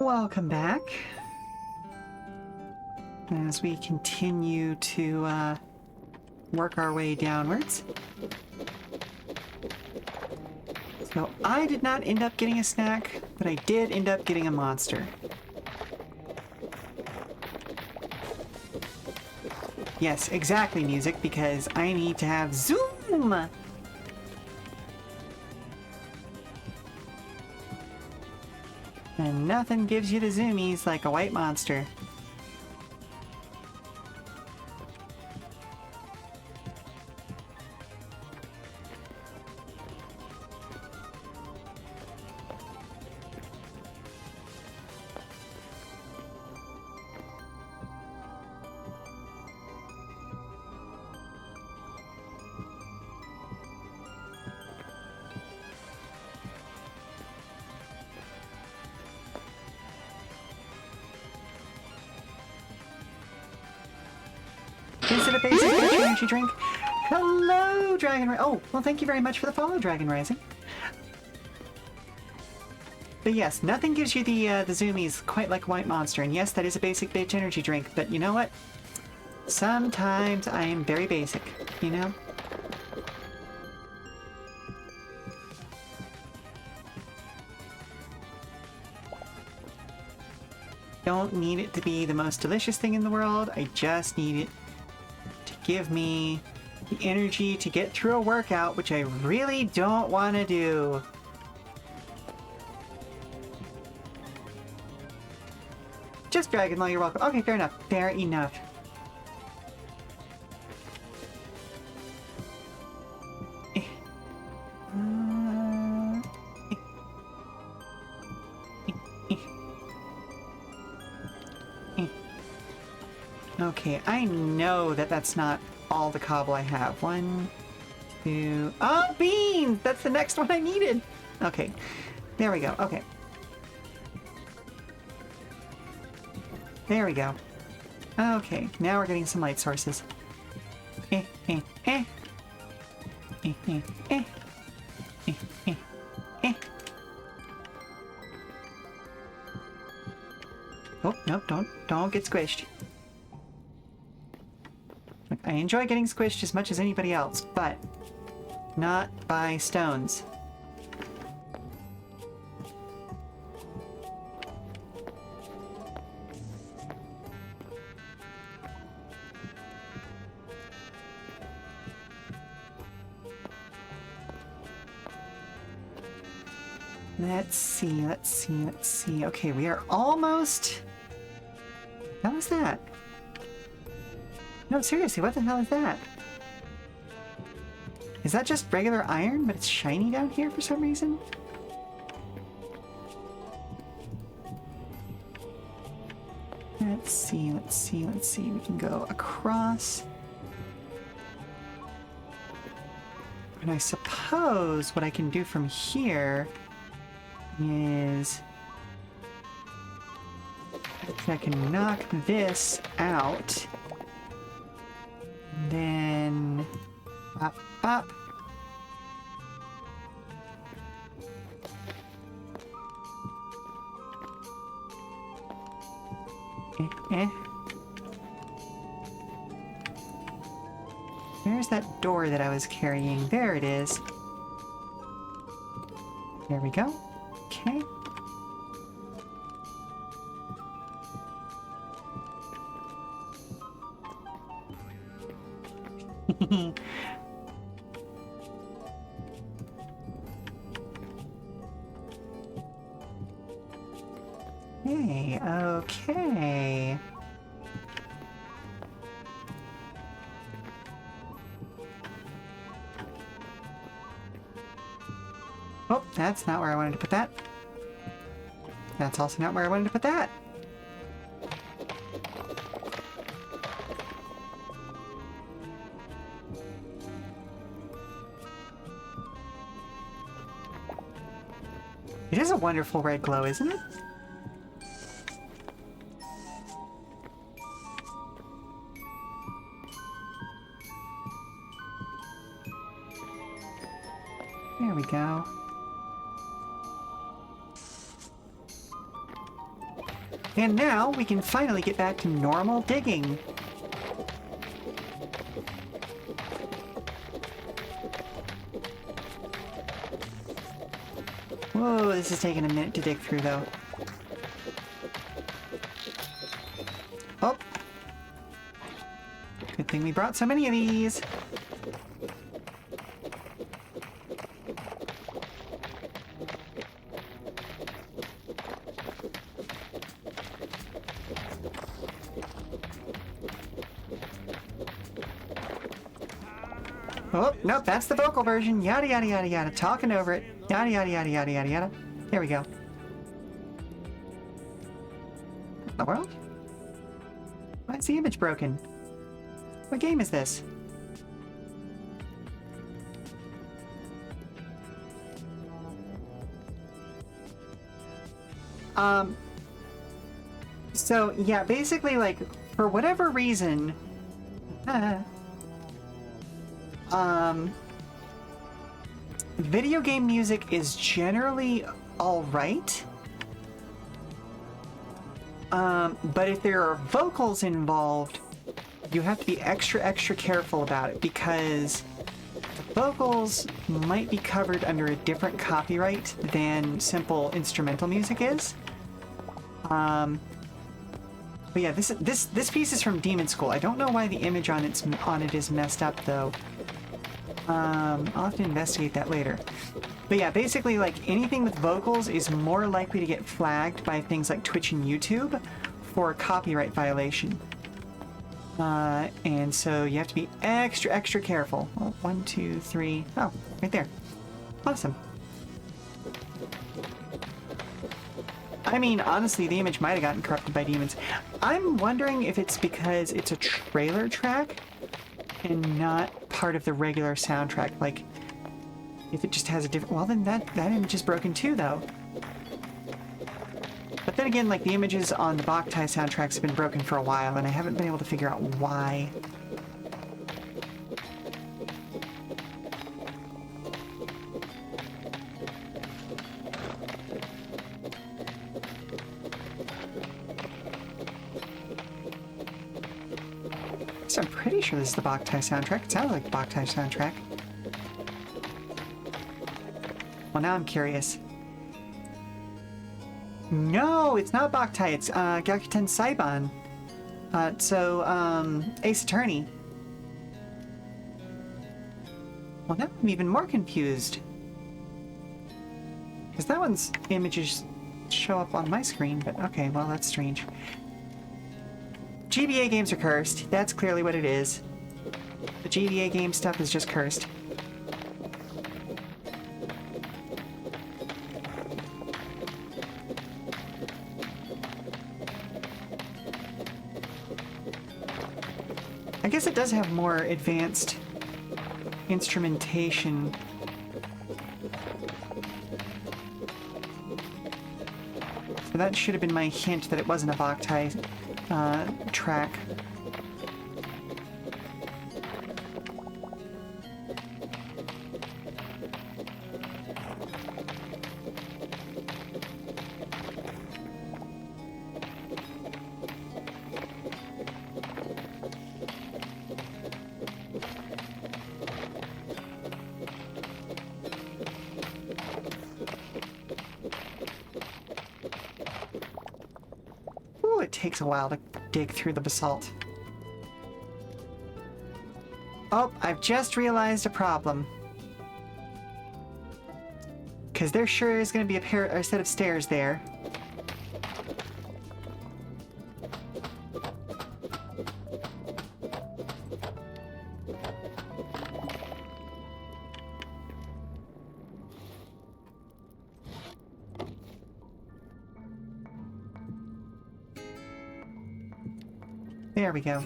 Welcome back. As we continue to work our way downwards. So I did not end up getting a snack, but I did end up getting a monster. Yes, exactly, music, because I need to have zoom! And nothing gives you the zoomies like a white monster. Is it a basic bitch energy drink? Hello, Dragon Rising. Oh, well, thank you very much for the follow, Dragon Rising. But yes, nothing gives you the zoomies quite like White Monster. And yes, that is a basic bitch energy drink. But you know what? Sometimes I am very basic, you know? Don't need it to be the most delicious thing in the world. I just need it to give me the energy to get through a workout, which I really don't want to do. Just Dragon Law, you're welcome. Okay, fair enough. Fair enough. Okay, I know that that's not all the cobble I have. 1, 2... Oh, beans! That's the next one I needed! Okay, there we go. Okay. There we go. Okay, now we're getting some light sources. Eh, eh, eh. Eh, eh, eh. Eh, eh, eh. Oh, nope, don't get squished. Look, I enjoy getting squished as much as anybody else, but not by stones. Let's see. Okay, we are almost... How was that? No, seriously, what the hell is that? Is that just regular iron, but it's shiny down here for some reason? Let's see. We can go across. And I suppose what I can do from here is I can knock this out. And then pop, pop. Where's that door that I was carrying? There it is. There we go. Okay. Hey, okay. Oh, that's not where I wanted to put that. That's also not where I wanted to put that. It is a wonderful red glow, isn't it? There we go. And now we can finally get back to normal digging. Whoa, this is taking a minute to dig through, though. Oh! Good thing we brought so many of these. Oh, nope, that's the vocal version. Yada, yada, yada, yada. Talking over it. Yada, yada, yada, yada, yada, yada. There we go. What in the world? Why is the image broken? What game is this? So, yeah, basically, like, for whatever reason... video game music is generally alright. But if there are vocals involved, you have to be extra careful about it because the vocals might be covered under a different copyright than simple instrumental music is. But yeah, this piece is from Demon School. I don't know why the image on it is messed up though. I'll have to investigate that later. But yeah, basically, like, anything with vocals is more likely to get flagged by things like Twitch and YouTube for a copyright violation. And so you have to be extra careful. Oh, 1, 2, 3. Oh, right there. Awesome. I mean, honestly, the image might have gotten corrupted by demons. I'm wondering if it's because it's a trailer track and not part of the regular soundtrack. Like, if it just has a different... Well, then that image is broken too, though. But then again, like, the images on the Boktai soundtracks have been broken for a while, and I haven't been able to figure out why. So I'm pretty sure this is the Boktai soundtrack. It sounds like the Boktai soundtrack. Well, now I'm curious. No, it's not Boktai. It's Gyakuten Saiban. Ace Attorney. Well, now I'm even more confused. Because that one's images show up on my screen, but okay, well, that's strange. GBA games are cursed. That's clearly what it is. The GBA game stuff is just cursed. I guess it does have more advanced instrumentation. So that should have been my hint that it wasn't a Boktai track. Ooh, it takes a while to dig through the basalt. Oh, I've just realized a problem. Because there sure is going to be a set of stairs there. There we go.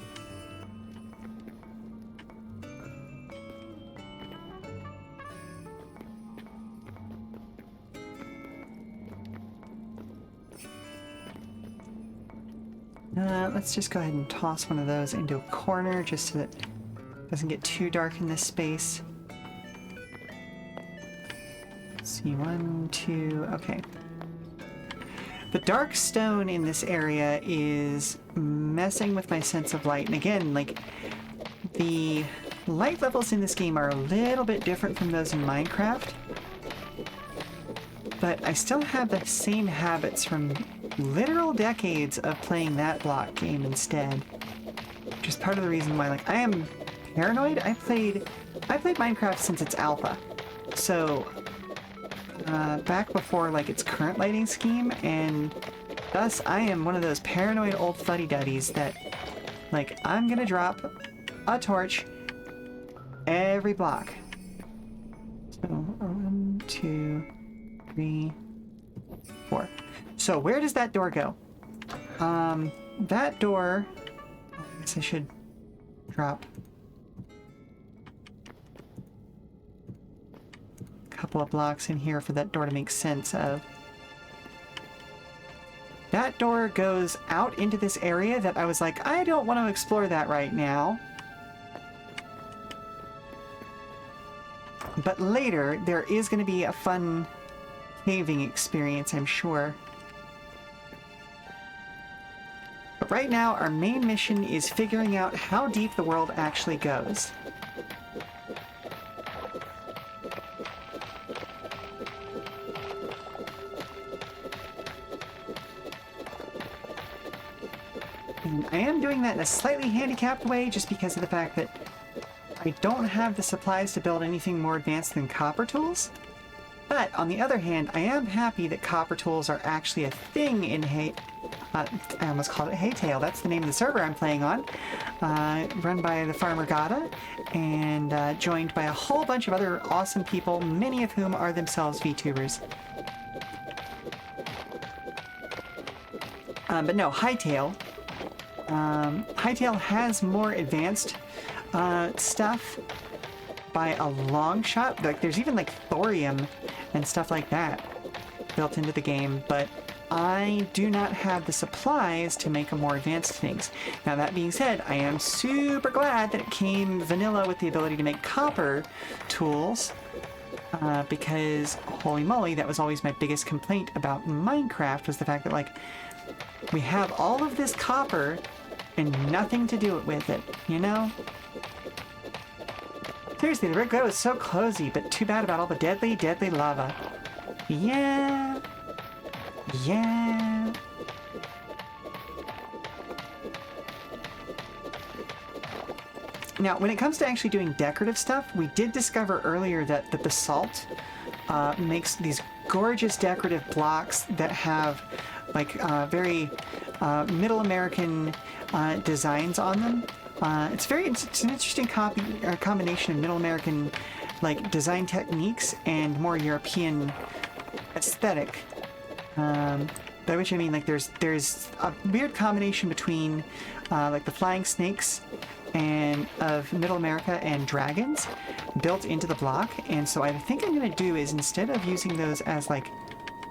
Let's just go ahead and toss one of those into a corner just so that it doesn't get too dark in this space. Let's see, 1, 2, okay. The dark stone in this area is messing with my sense of light. And again, like, the light levels in this game are a little bit different from those in Minecraft. But I still have the same habits from literal decades of playing that block game instead. Which is part of the reason why, like, I am paranoid. I played Minecraft since its alpha. So, back before, like, its current lighting scheme, and thus I am one of those paranoid old fuddy-duddies that, like, I'm gonna drop a torch every block. So, 1, 2, 3, 4. So, where does that door go? That door... I guess I should drop a couple of blocks in here for that door to make sense of. That door goes out into this area that I was like, I don't want to explore that right now. But later, there is going to be a fun caving experience, I'm sure. But right now, our main mission is figuring out how deep the world actually goes. And I am doing that in a slightly handicapped way just because of the fact that I don't have the supplies to build anything more advanced than copper tools. But on the other hand, I am happy that copper tools are actually a thing in I almost called it Hytale. That's the name of the server I'm playing on. Run by the farmer Gata, and joined by a whole bunch of other awesome people, many of whom are themselves VTubers. But no, Hytale. Hytale has more advanced stuff by a long shot. Like, there's even like thorium and stuff like that built into the game, but I do not have the supplies to make more advanced things. Now, that being said, I am super glad that it came vanilla with the ability to make copper tools, because holy moly, that was always my biggest complaint about Minecraft, was the fact that, like, we have all of this copper and nothing to do with it, you know? Seriously, the rig glow is so cozy, but too bad about all the deadly, deadly lava. Yeah. Yeah. Now, when it comes to actually doing decorative stuff, we did discover earlier that the basalt makes these gorgeous decorative blocks that have, like, very Middle American designs on them. It's an interesting combination of Middle American, like, design techniques and more European aesthetic. By which I mean, like, there's a weird combination between like the flying snakes and of Middle America and dragons built into the block. And so I think I'm going to do is, instead of using those as like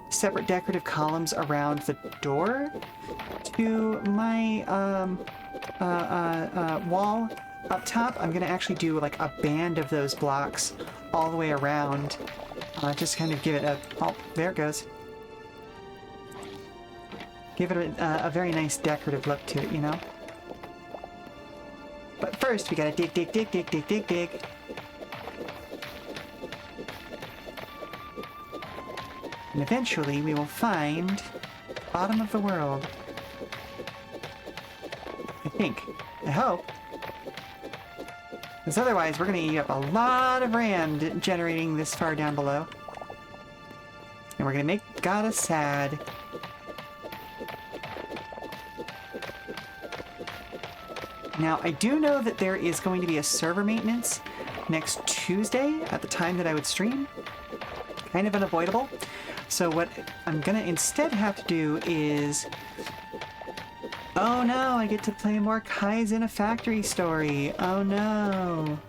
separate decorative columns around the door to my wall up top, I'm going to actually do like a band of those blocks all the way around. Just kind of give it a... Oh, there it goes. Give it a very nice decorative look to it, you know? But first, we gotta dig, dig, dig, dig, dig, dig, dig. And eventually, we will find the bottom of the world. I think. I hope. Because otherwise, we're gonna eat up a lot of RAM generating this far down below. And we're gonna make Gata sad. Now, I do know that there is going to be a server maintenance next Tuesday at the time that I would stream. Kind of unavoidable. So what I'm gonna instead have to do is... Oh no, I get to play more Kaizen a Factory Story. Oh no.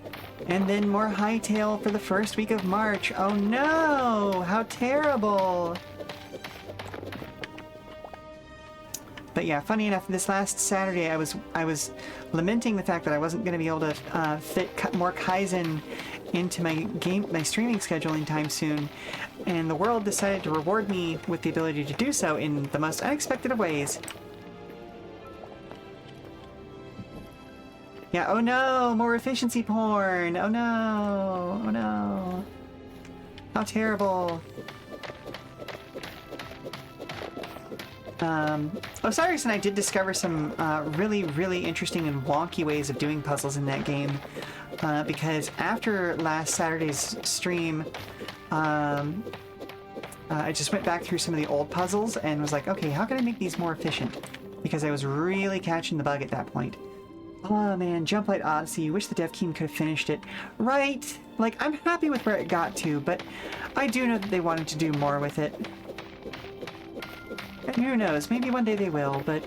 And then more Hytale for the first week of March. Oh no! How terrible! But yeah, funny enough, this last Saturday I was lamenting the fact that I wasn't going to be able to fit more Kaizen into my streaming schedule anytime soon, and the world decided to reward me with the ability to do so in the most unexpected of ways. Yeah, oh no, more efficiency porn. Oh no, oh no. How terrible. Osiris and I did discover some really, really interesting and wonky ways of doing puzzles in that game. Because after last Saturday's stream, I just went back through some of the old puzzles and was like, okay, how can I make these more efficient? Because I was really catching the bug at that point. Oh man, Jump Light Odyssey, wish the dev team could have finished it. Right, like I'm happy with where it got to, but I do know that they wanted to do more with it. And who knows, maybe one day they will, but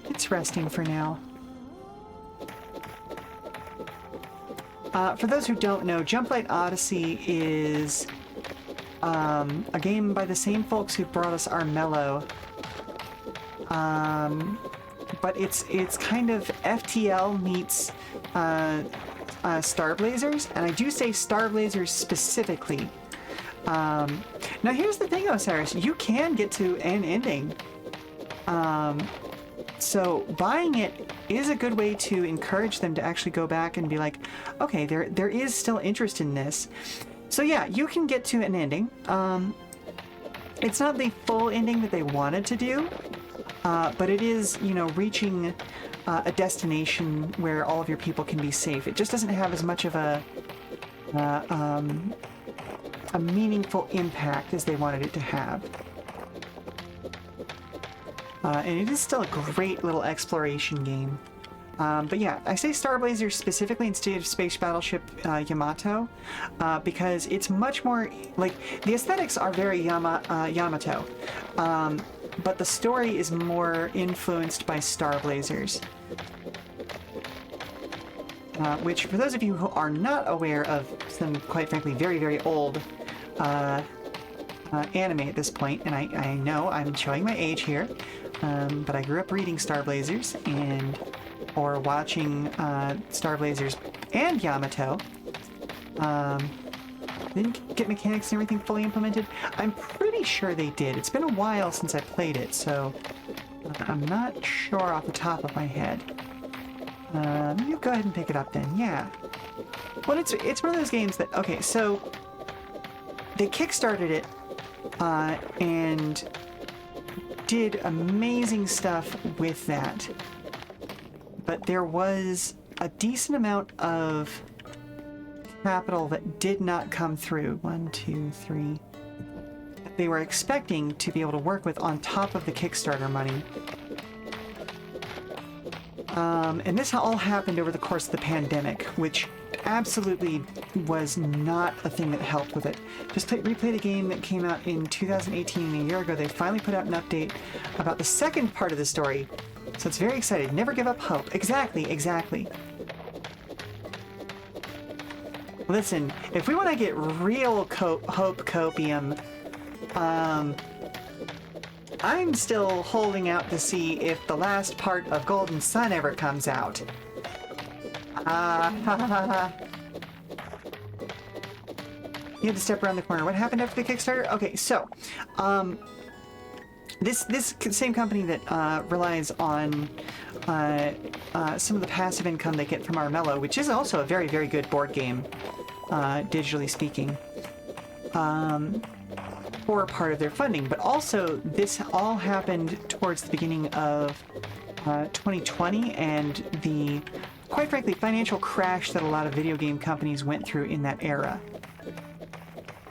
it's resting for now. For those who don't know, Jump Light Odyssey is a game by the same folks who brought us Armello. But it's kind of FTL meets Star Blazers, and I do say Star Blazers specifically. Now here's the thing, Osiris, you can get to an ending. So buying it is a good way to encourage them to actually go back and be like, okay, there is still interest in this. So yeah, you can get to an ending. It's not the full ending that they wanted to do, but it is, you know, reaching a destination where all of your people can be safe. It just doesn't have as much of a meaningful impact as they wanted it to have. And it is still a great little exploration game. But yeah, I say Star Blazer specifically instead of Space Battleship Yamato, because it's much more, like, the aesthetics are very Yamato, but the story is more influenced by Star Blazers. Which, for those of you who are not aware of some, quite frankly, very, very old anime at this point, and I know I'm showing my age here, but I grew up reading Star Blazers or watching Star Blazers and Yamato. Didn't get mechanics and everything fully implemented. I'm pretty sure they did. It's been a while since I played it, so I'm not sure off the top of my head. Maybe go ahead and pick it up then. Yeah. Well, it's one of those games that, okay, so they kickstarted it and did amazing stuff with that, but there was a decent amount of capital that did not come through. 1, 2, 3. They were expecting to be able to work with on top of the Kickstarter money. And this all happened over the course of the pandemic, which absolutely was not a thing that helped with it. Just replay the game that came out in 2018, and a year ago they finally put out an update about the second part of the story. So it's very exciting. Never give up hope. Exactly. Listen, if we want to get real hope copium, I'm still holding out to see if the last part of Golden Sun ever comes out. You had to step around the corner. What happened after the Kickstarter? Okay, so, this same company that relies on some of the passive income they get from Armello, which is also a very, very good board game, digitally speaking, for part of their funding. But also, this all happened towards the beginning of 2020, and the, quite frankly, financial crash that a lot of video game companies went through in that era.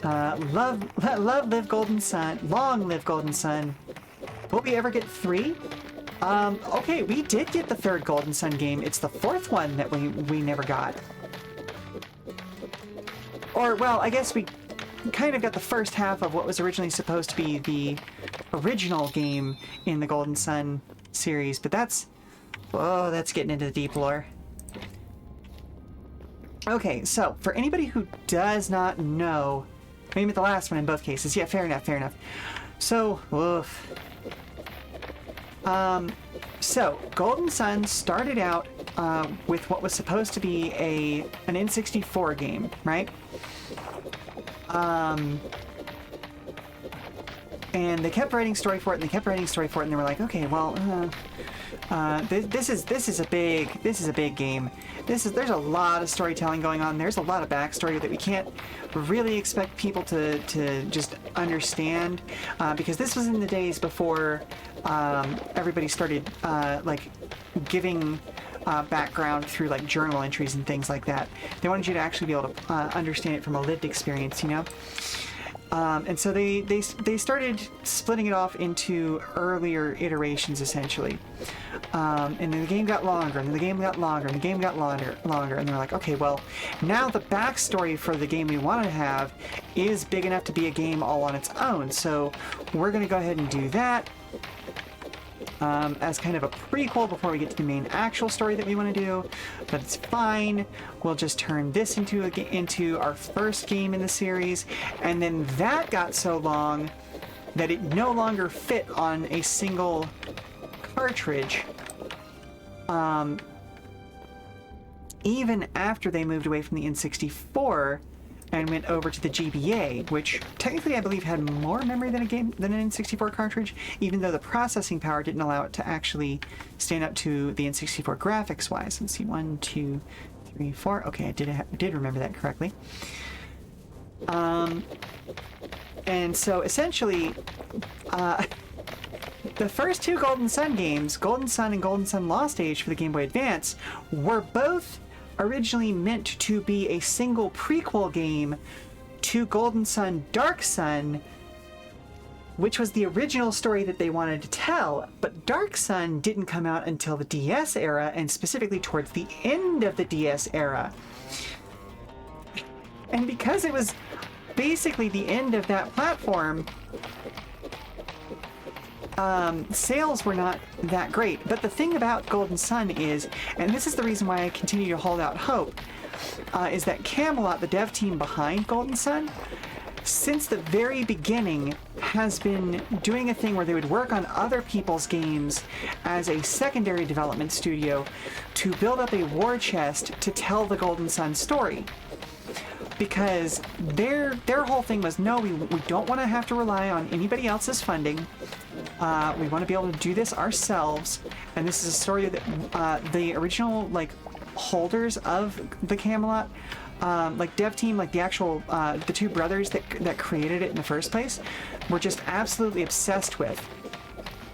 Live Golden Sun. Long live Golden Sun. Will we ever get 3? Okay, we did get the 3rd Golden Sun game. It's the 4th one that we never got. Or, well, I guess we kind of got the first half of what was originally supposed to be the original game in the Golden Sun series, but that's getting into the deep lore. Okay, so for anybody who does not know, maybe the last one in both cases. Yeah, fair enough. So, so Golden Sun started out with what was supposed to be an N64 game, right? And they kept writing story for it, and they kept writing story for it, and they were like, okay, well, this is a big game. There's a lot of storytelling going on. There's a lot of backstory that we can't really expect people to just understand, because this was in the days before everybody started like giving background through like journal entries and things like that. They wanted you to actually be able to understand it from a lived experience, you know. And so they started splitting it off into earlier iterations, essentially. And then the game got longer, and the game got longer, and the game got longer, and they're like, okay, well, now the backstory for the game we want to have is big enough to be a game all on its own, so we're going to go ahead and do that as kind of a prequel before we get to the main actual story that we want to do. But it's fine. We'll just turn this into our first game in the series, and then that got so long that it no longer fit on a single cartridge. Even after they moved away from the N64 and went over to the GBA, which technically I believe had more memory than an N64 cartridge, even though the processing power didn't allow it to actually stand up to the N64 graphics wise. Let's see, 1, 2, 3, 4. Okay, I did remember that correctly. And so essentially, the first two Golden Sun games, Golden Sun and Golden Sun Lost Age for the Game Boy Advance, were both originally meant to be a single prequel game to Golden Sun Dark Sun, which was the original story that they wanted to tell. But Dark Sun didn't come out until the DS era, and specifically towards the end of the DS era. And because it was basically the end of that platform, sales were not that great. But the thing about Golden Sun is, and this is the reason why I continue to hold out hope, is that Camelot, the dev team behind Golden Sun, since the very beginning has been doing a thing where they would work on other people's games as a secondary development studio to build up a war chest to tell the Golden Sun story. Because their whole thing was, no, we don't want to have to rely on anybody else's funding. We want to be able to do this ourselves, and this is a story that the original like holders of the Camelot, like dev team, like the actual the two brothers that created it in the first place, were just absolutely obsessed with.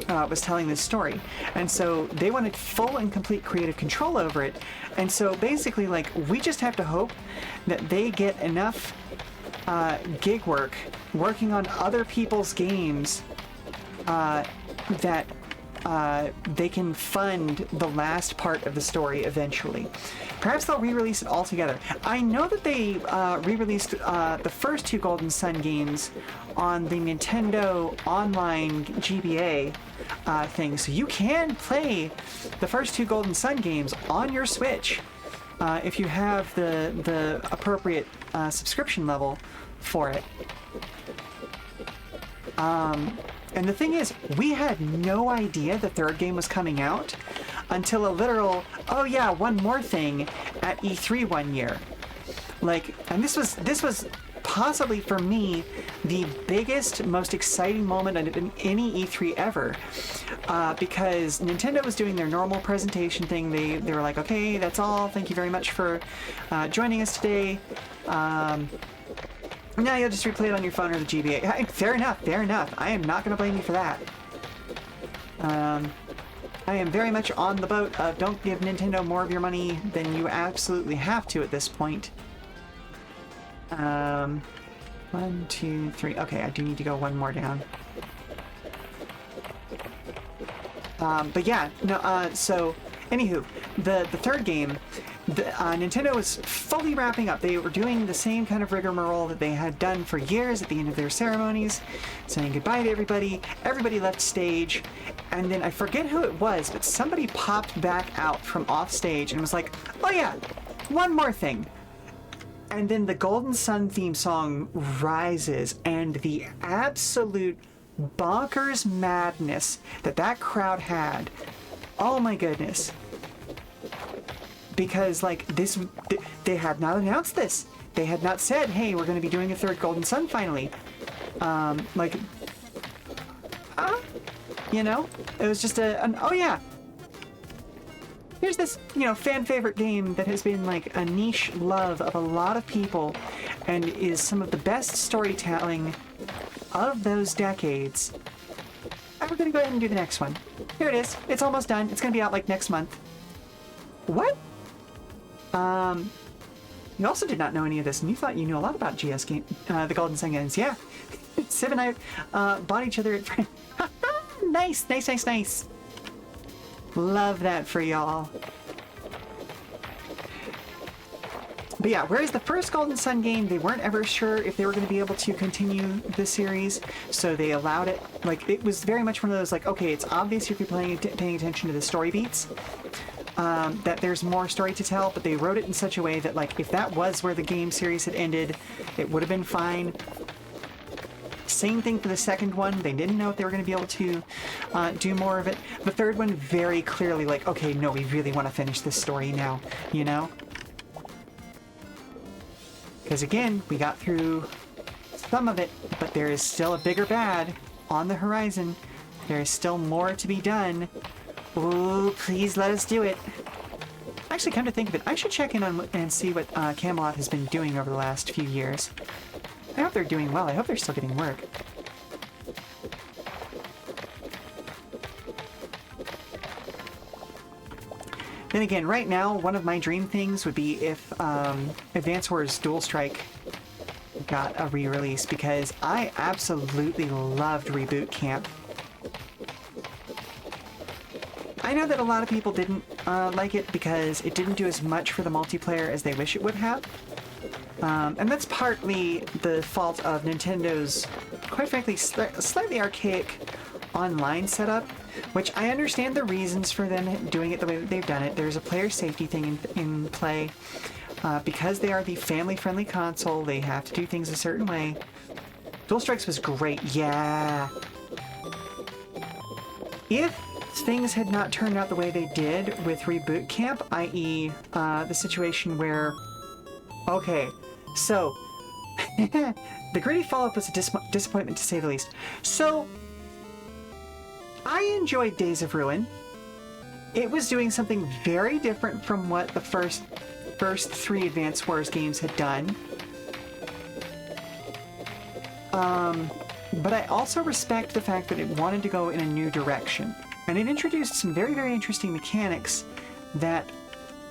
Was telling this story, and so they wanted full and complete creative control over it. And so basically, like, we just have to hope that they get enough gig work working on other people's games that they can fund the last part of the story eventually. Perhaps they'll re-release it all together. I know that they re-released the first two Golden Sun games on the Nintendo Online GBA thing, so you can play the first two Golden Sun games on your Switch if you have the appropriate subscription level for it. And the thing is, we had no idea the third game was coming out until a literal, oh yeah, one more thing at E3 one year. Like, and this was possibly for me the biggest, most exciting moment in any E3 ever, because Nintendo was doing their normal presentation thing. They were like, okay, that's all. Thank you very much for joining us today. Now you'll just replay it on your phone or the GBA. Fair enough, fair enough. I am not going to blame you for that. I am very much on the boat of don't give Nintendo more of your money than you absolutely have to at this point. 1, 2, 3. Okay, I do need to go one more down. But yeah, no, so, anywho, the third game, Nintendo was fully wrapping up. They were doing the same kind of rigmarole that they had done for years at the end of their ceremonies, saying goodbye to everybody. Everybody left stage, and then I forget who it was, but somebody popped back out from off stage and was like, oh yeah, one more thing. And then the Golden Sun theme song rises, and the absolute bonkers madness that crowd had. Oh my goodness. because like this, they had not announced this. They had not said, hey, we're going to be doing a third Golden Sun finally. Like, you know, it was just oh yeah, here's this, you know, fan favorite game that has been like a niche love of a lot of people and is some of the best storytelling of those decades. And we're gonna go ahead and do the next one. Here it is. It's almost done. It's gonna be out like next month. What? You also did not know any of this, and you thought you knew a lot about GS game, the Golden Sun games. Yeah. Civ and I bought each other at nice, nice, nice, nice. Love that for y'all. But yeah, whereas the first Golden Sun game, they weren't ever sure if they were going to be able to continue the series, so they allowed it. Like, it was very much one of those, like, okay, it's obvious if you're paying attention to the story beats, that there's more story to tell, but they wrote it in such a way that, like, if that was where the game series had ended, it would have been fine. Same thing for the second one. They didn't know if they were going to be able to do more of it. The third one, very clearly like, okay, no, we really want to finish this story now, you know? Because again, we got through some of it, but there is still a bigger bad on the horizon. There is still more to be done. Ooh, please let us do it. Actually, come to think of it, I should check in on and see what Camelot has been doing over the last few years. I hope they're doing well. I hope they're still getting work. Then again, right now, one of my dream things would be if Advance Wars Dual Strike got a re-release, because I absolutely loved Reboot Camp. I know that a lot of people didn't like it because it didn't do as much for the multiplayer as they wish it would have. And that's partly the fault of Nintendo's, quite frankly, slightly archaic online setup, which I understand the reasons for them doing it the way that they've done it. There's a player safety thing in play. Because they are the family-friendly console, they have to do things a certain way. Dual Strikes was great, yeah. If things had not turned out the way they did with Reboot Camp, i.e. The situation where, okay, so, the gritty follow-up was a disappointment to say the least. So, I enjoyed Days of Ruin. It was doing something very different from what the first three Advance Wars games had done. But I also respect the fact that it wanted to go in a new direction. And it introduced some very, very interesting mechanics that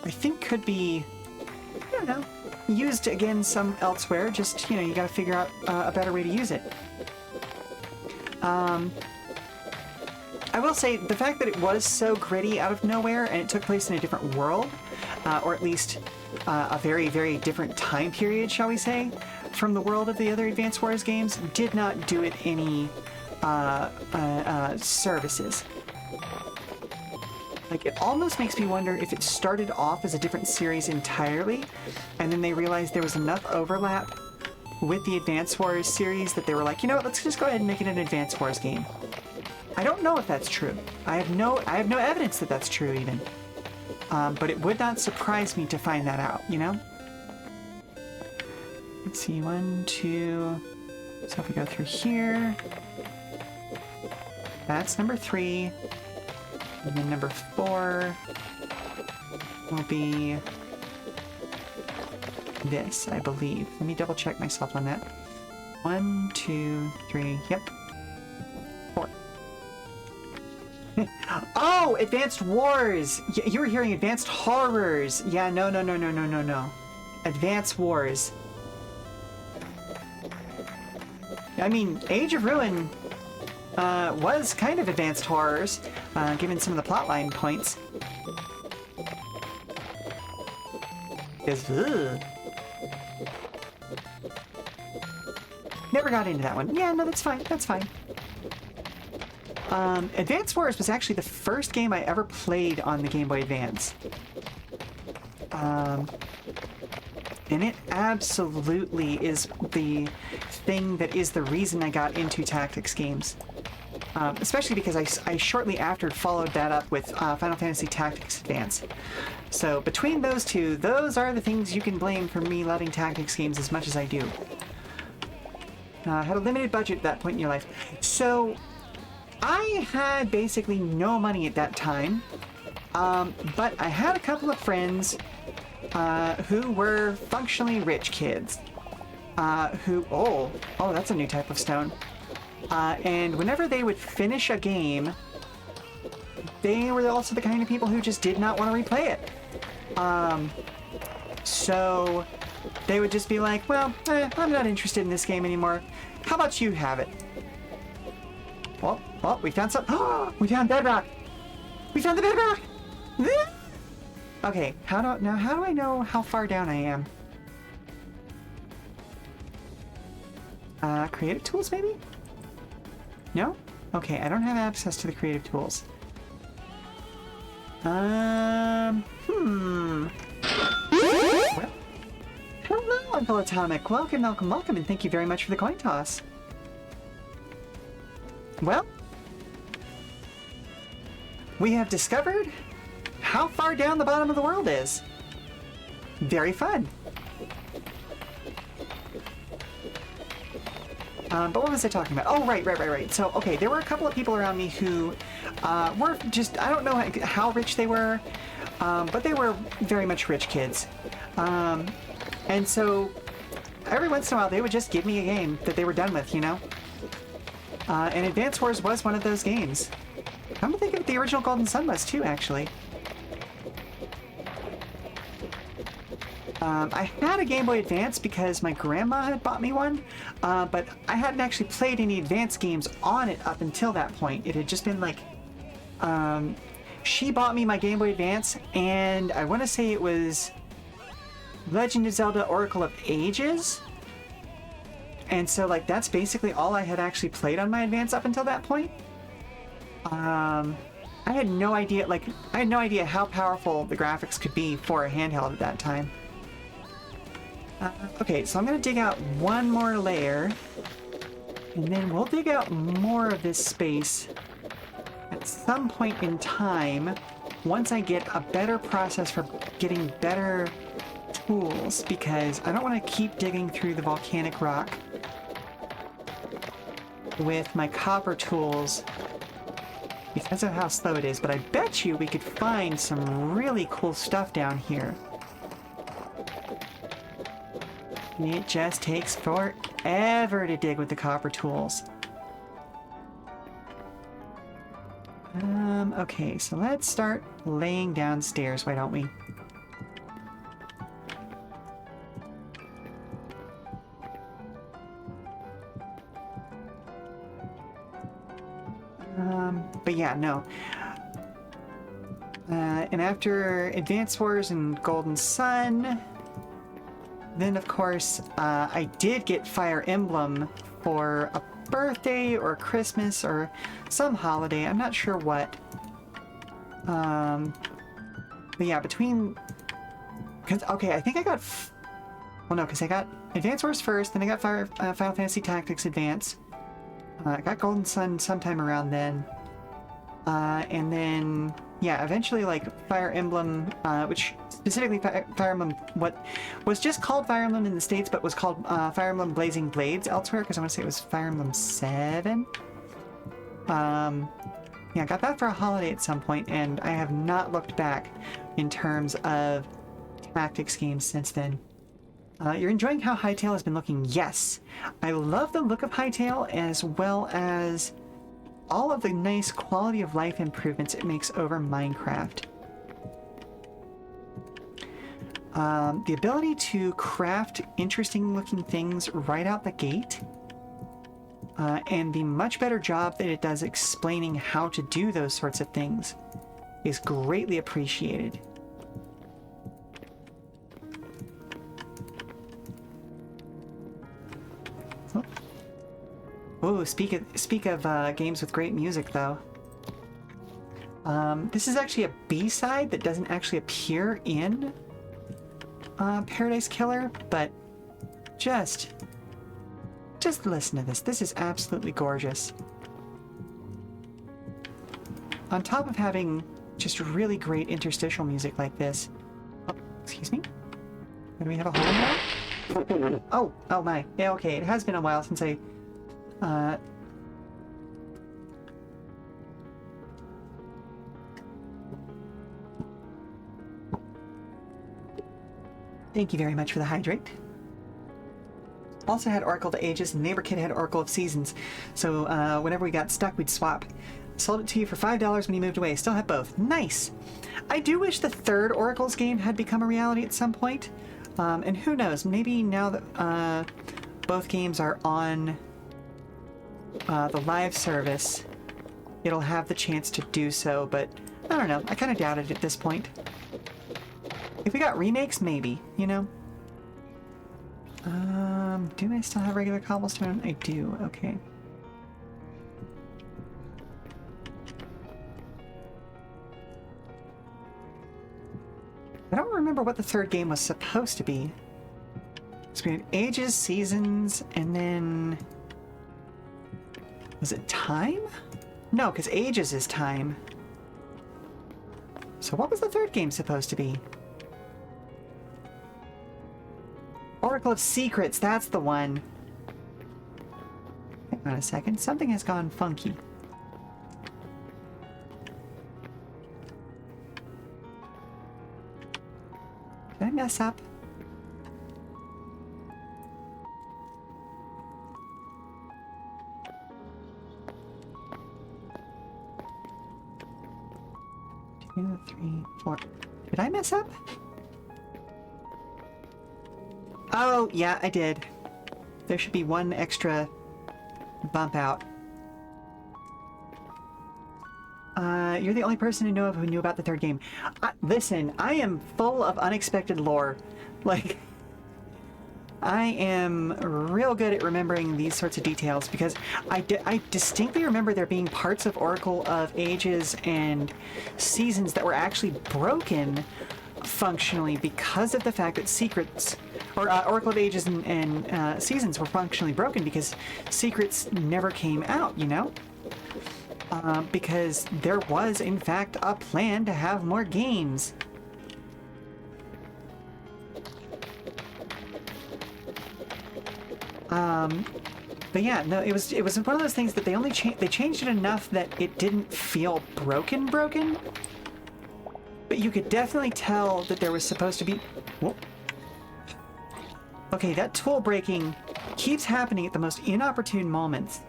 I think could be, I don't know, used again some elsewhere. Just, you know, you gotta figure out a better way to use it. I will say, the fact that it was so gritty out of nowhere and it took place in a different world, or at least a very, very different time period, shall we say, from the world of the other Advance Wars games, did not do it any services. Like, it almost makes me wonder if it started off as a different series entirely, and then they realized there was enough overlap with the Advance Wars series that they were like, you know what, let's just go ahead and make it an Advance Wars game. I don't know if that's true. I have no evidence that that's true even. But it would not surprise me to find that out, you know? Let's see, 1, 2. So if we go through here, that's number 3. And then number 4 will be this, I believe. Let me double check myself on that. 1, 2, 3, yep. 4. Oh, Advanced Wars! You were hearing Advanced Horrors! Yeah, no. Advanced Wars. I mean, Age of Ruin was kind of Advanced Horrors, given some of the plotline points. Never got into that one. Yeah, no, that's fine. That's fine. Advance Wars was actually the first game I ever played on the Game Boy Advance. And it absolutely is the thing that is the reason I got into tactics games. Especially because I shortly after followed that up with Final Fantasy Tactics Advance. So between those two, those are the things you can blame for me loving tactics games as much as I do. Had a limited budget at that point in your life. So I had basically no money at that time, but I had a couple of friends who were functionally rich kids. Oh, that's a new type of stone. And whenever they would finish a game, they were also the kind of people who just did not want to replay it. So they would just be like, well, I'm not interested in this game anymore. How about you have it? Well, we found some. Oh, we found bedrock. We found the bedrock. Okay, how do I know how far down I am? Creative tools, maybe? No? Okay, I don't have access to the creative tools. Well, hello, Uncle Atomic. Welcome, and thank you very much for the coin toss. Well, we have discovered how far down the bottom of the world is. Very fun. But what was I talking about? Oh, right. So, okay, there were a couple of people around me who were just, I don't know how rich they were, but they were very much rich kids. And so, every once in a while, they would just give me a game that they were done with, you know? And Advance Wars was one of those games. I'm thinking the original Golden Sun was too, actually. I had a Game Boy Advance because my grandma had bought me one, but I hadn't actually played any Advance games on it up until that point. It had just been like, she bought me my Game Boy Advance, and I want to say it was Legend of Zelda Oracle of Ages. And so, like, that's basically all I had actually played on my Advance up until that point. I had no idea, how powerful the graphics could be for a handheld at that time. Okay, so I'm going to dig out one more layer, and then we'll dig out more of this space at some point in time once I get a better process for getting better tools, because I don't want to keep digging through the volcanic rock with my copper tools because of how slow it is, but I bet you we could find some really cool stuff down here. It just takes forever to dig with the copper tools. Okay, so let's start laying down stairs, why don't we? But yeah, no. And after Advance Wars and Golden Sun, then of course, I did get Fire Emblem for a birthday or Christmas or some holiday. I'm not sure what. But yeah, okay, I think I got... Well, no, because I got Advance Wars first, then I got Final Fantasy Tactics Advance. I got Golden Sun sometime around then. And then, yeah, eventually, like, Fire Emblem, which specifically Fire Emblem, what was just called Fire Emblem in the States, but was called Fire Emblem Blazing Blades elsewhere, because I want to say it was Fire Emblem 7. Yeah, I got that for a holiday at some point, and I have not looked back in terms of tactics games since then. You're enjoying how Hytale has been looking? Yes! I love the look of Hytale, as well as all of the nice quality of life improvements it makes over Minecraft. The ability to craft interesting looking things right out the gate, and the much better job that it does explaining how to do those sorts of things is greatly appreciated. Oh, speak of games with great music, though. This is actually a B-side that doesn't actually appear in Paradise Killer, but just listen to this. This is absolutely gorgeous. on top of having just really great interstitial music like this. Oh, excuse me? Do we have a hole in there? Oh my. Yeah, okay. It has been a while since I... Thank you very much for the hydrate. Also had Oracle of Ages, and Neighbor Kid had Oracle of Seasons. So whenever we got stuck, we'd swap. Sold it to you for $5 when he moved away. Still have both. Nice! I do wish the third Oracle's game had become a reality at some point. And who knows, maybe now that both games are on the live service, it'll have the chance to do so, but I don't know. I kind of doubt it at this point. If we got remakes, maybe, you know? Do I still have regular cobblestone? I do, okay. I don't remember what the third game was supposed to be. So we had Ages, Seasons, and then... Was it Time? No, because Ages is Time. So what was the third game supposed to be? Oracle of Secrets, that's the one. Hang on a second, something has gone funky. Did I mess up? Two, three, four. Did I mess up? Oh, yeah, I did. There should be one extra bump out. You're the only person I know of who knew about the third game. Listen, I am full of unexpected lore. Like, I am real good at remembering these sorts of details because I distinctly remember there being parts of Oracle of Ages and Seasons that were actually broken functionally because of the fact that Secrets, or Oracle of Ages and Seasons were functionally broken because Secrets never came out, you know? Because there was, in fact, a plan to have more games. But yeah, no, it was one of those things that they changed it enough that it didn't feel broken. But you could definitely tell that there was supposed to be... Whoa. Okay, that tool breaking keeps happening at the most inopportune moments.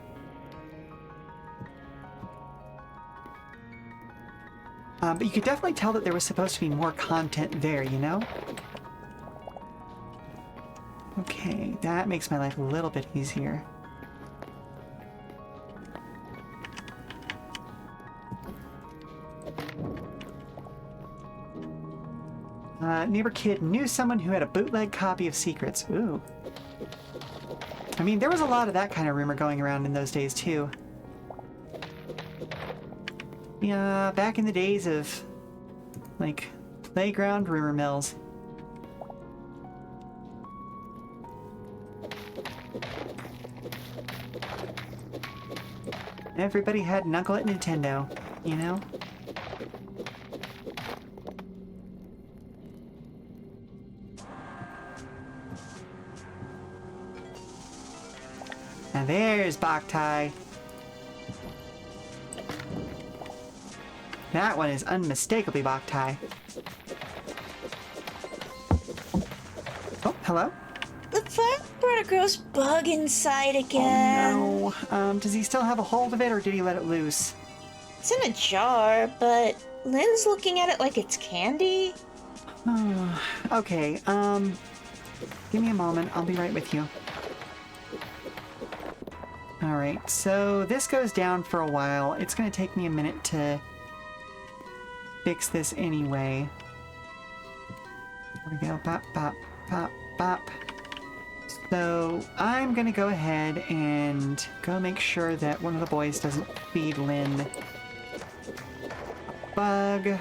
But you could definitely tell that there was supposed to be more content there, you know? Okay, that makes my life a little bit easier. Neighbor Kid knew someone who had a bootleg copy of Secrets. Ooh. I mean, there was a lot of that kind of rumor going around in those days, too. Yeah, back in the days of, like, playground rumor mills. Everybody had an uncle at Nintendo, you know? Now there's Boktai. That one is unmistakably Boktai. Oh, hello? The fire brought a gross bug inside again. Oh no. Does he still have a hold of it or did he let it loose? It's in a jar, but Lynn's looking at it like it's candy. Oh, okay, give me a moment. I'll be right with you. Alright, so this goes down for a while. It's gonna take me a minute to fix this anyway. There we go. Bop, bop, bop, bop. So I'm gonna go ahead and go make sure that one of the boys doesn't feed Lynn a bug.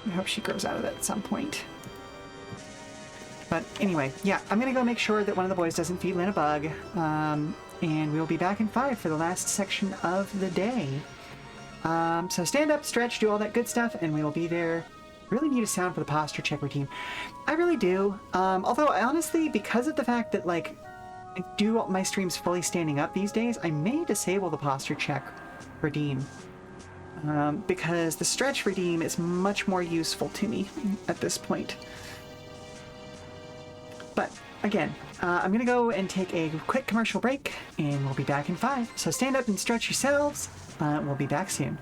I hope she grows out of that at some point. But anyway, yeah, I'm gonna go make sure that one of the boys doesn't feed Lynn a bug. and we'll be back in 5 for the last section of the day. So stand up, stretch, do all that good stuff, and we will be there. Really need a sound for the posture check routine. I really do. Although, honestly, because of the fact that, like, I do my streams fully standing up these days, I may disable the posture check redeem. Because the stretch redeem is much more useful to me at this point. But, again, I'm going to go and take a quick commercial break, and we'll be back in 5. So stand up and stretch yourselves. We'll be back soon.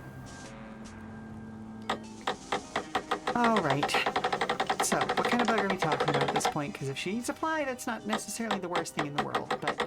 Alright. So, what kind of bug are we talking about at this point? Because if she needs a fly, that's not necessarily the worst thing in the world, but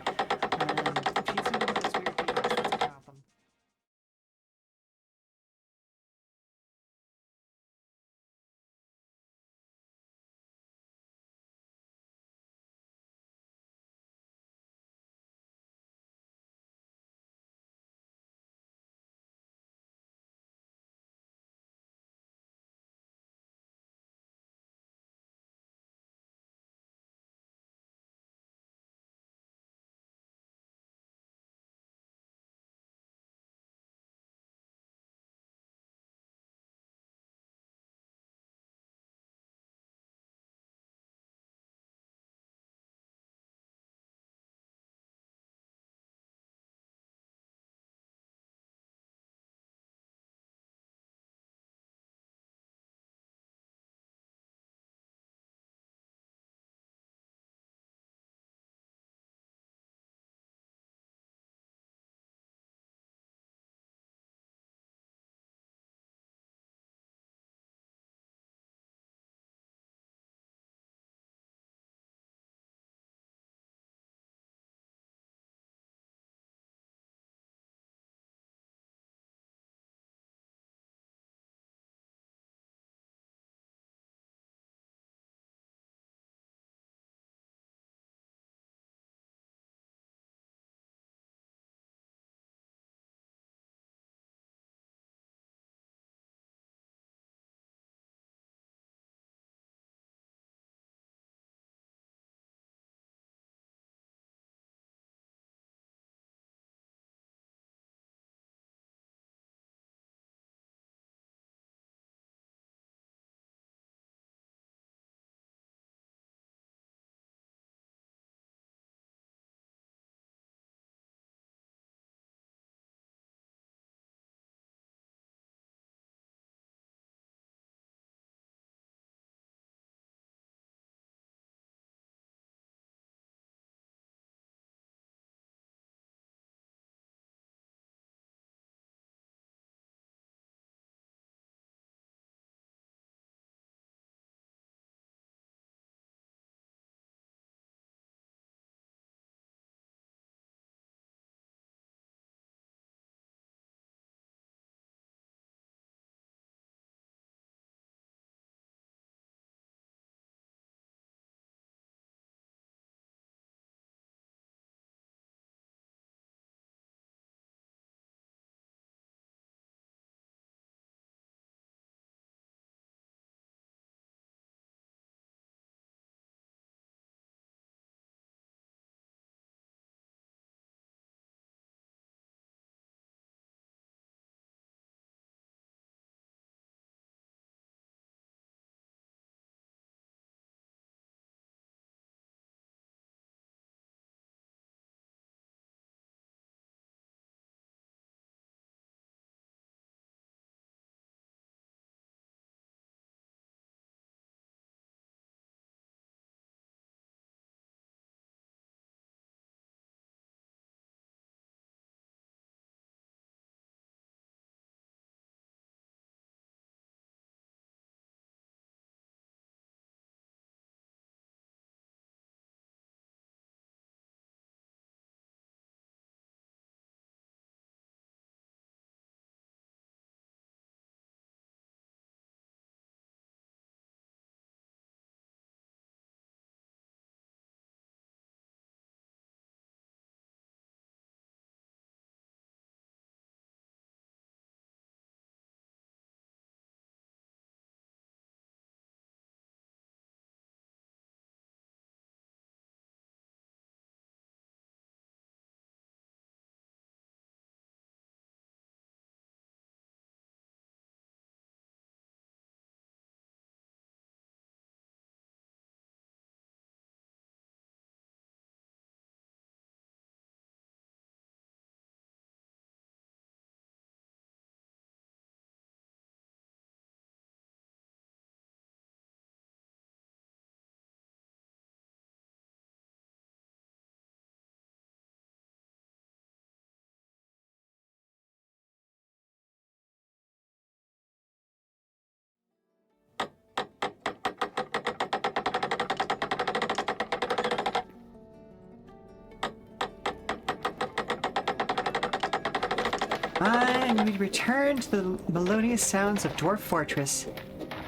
And we return to the melodious sounds of Dwarf Fortress.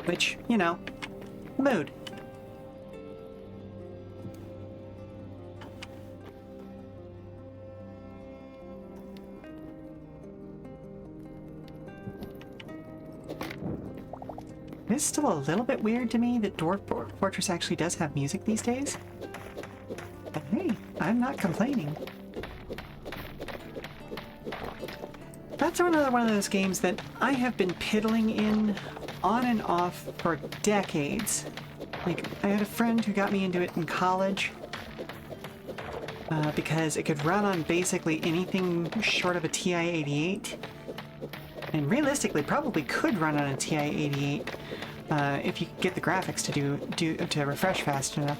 Which, you know, mood. It is still a little bit weird to me that Dwarf Fortress actually does have music these days. But hey, I'm not complaining. That's another one of those games that I have been piddling in on and off for decades. Like, I had a friend who got me into it in college because it could run on basically anything short of a TI-88. And realistically, probably could run on a TI-88 if you could get the graphics to refresh fast enough.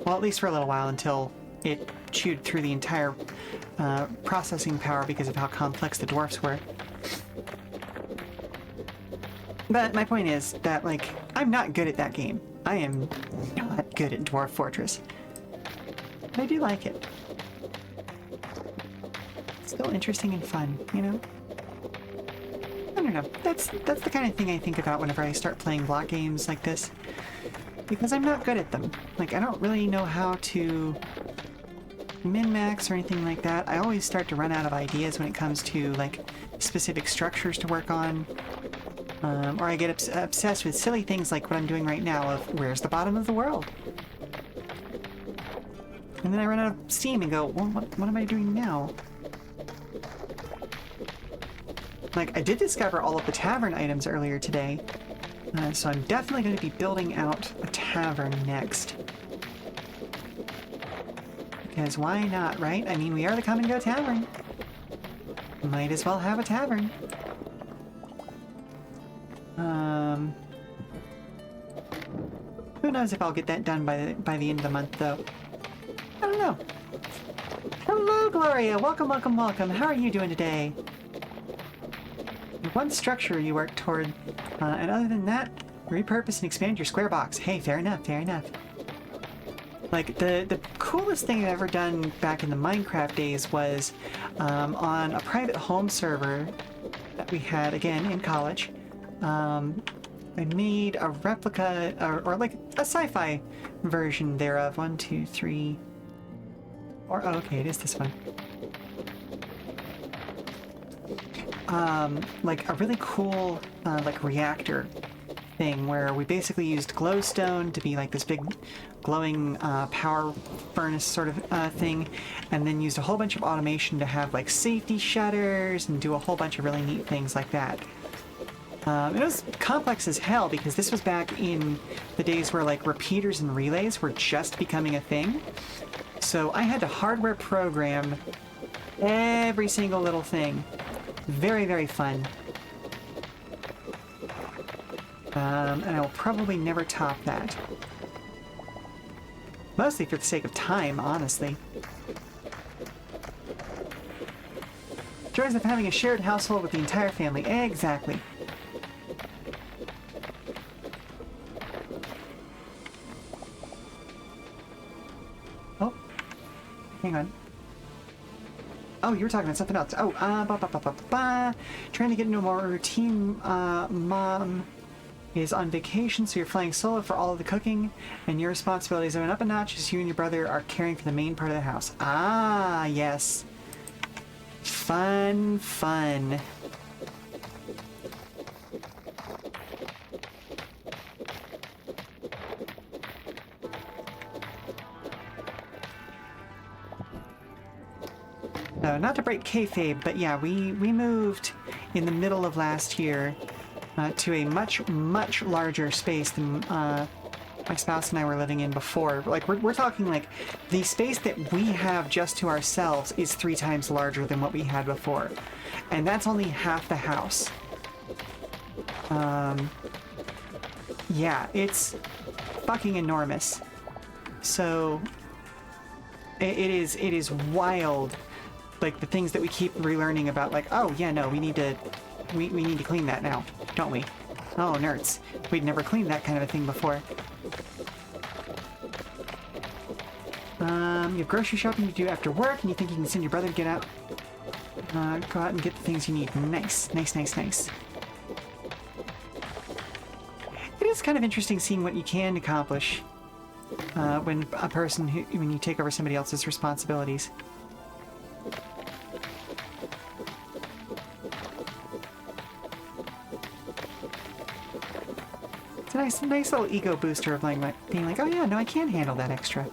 Well, at least for a little while until it chewed through the entire processing power because of how complex the dwarfs were. But my point is that, like, I'm not good at that game. I am not good at Dwarf Fortress. But I do like it. It's still interesting and fun, you know? I don't know. That's the kind of thing I think about whenever I start playing block games like this. Because I'm not good at them. Like, I don't really know how to min-max or anything like that. I always start to run out of ideas when it comes to, like, specific structures to work on. Or I get obsessed with silly things like what I'm doing right now of where's the bottom of the world? And then I run out of steam and go, well, what am I doing now? Like, I did discover all of the tavern items earlier today, so I'm definitely going to be building out a tavern next. Because why not, right? I mean, we are the Come and Go Tavern. Might as well have a tavern. Who knows if I'll get that done by the end of the month, though. I don't know. Hello, Gloria. Welcome, welcome, welcome. How are you doing today? One structure you work toward, and other than that, repurpose and expand your square box. Hey, fair enough, fair enough. Like, the coolest thing I've ever done back in the Minecraft days was on a private home server that we had, again, in college. I made a replica, or like a sci-fi version thereof. 1, 2, 3, or oh, okay, it is this one. Like a really cool, like reactor thing where we basically used glowstone to be like this big glowing power furnace sort of thing, and then used a whole bunch of automation to have like safety shutters and do a whole bunch of really neat things like that. It was complex as hell because this was back in the days where like repeaters and relays were just becoming a thing. So I had to hardware program every single little thing. Very, very fun. And I will probably never top that. Mostly for the sake of time, honestly. Joys of having a shared household with the entire family. Exactly. Oh. Hang on. Oh, you were talking about something else. Oh, trying to get into a more routine. Mom is on vacation, so you're flying solo for all of the cooking, and your responsibilities went up a notch as you and your brother are caring for the main part of the house. Ah, yes. Fun, fun. Not to break kayfabe, but yeah, we moved in the middle of last year to a much, much larger space than my spouse and I were living in before. Like, we're talking like the space that we have just to ourselves is 3 times larger than what we had before. And that's only half the house. Yeah, it's fucking enormous. So it is wild. Like the things that we keep relearning about, like, oh yeah, no, we need to clean that now, don't we? Oh, nerds, we'd never cleaned that kind of a thing before. You have grocery shopping to do after work, and you think you can send your brother to get out Go out and get the things you need. Nice, nice, nice, nice. It is kind of interesting seeing what you can accomplish when you take over somebody else's responsibilities. It's a nice little ego booster of like being like, oh yeah, no, I can handle that extra.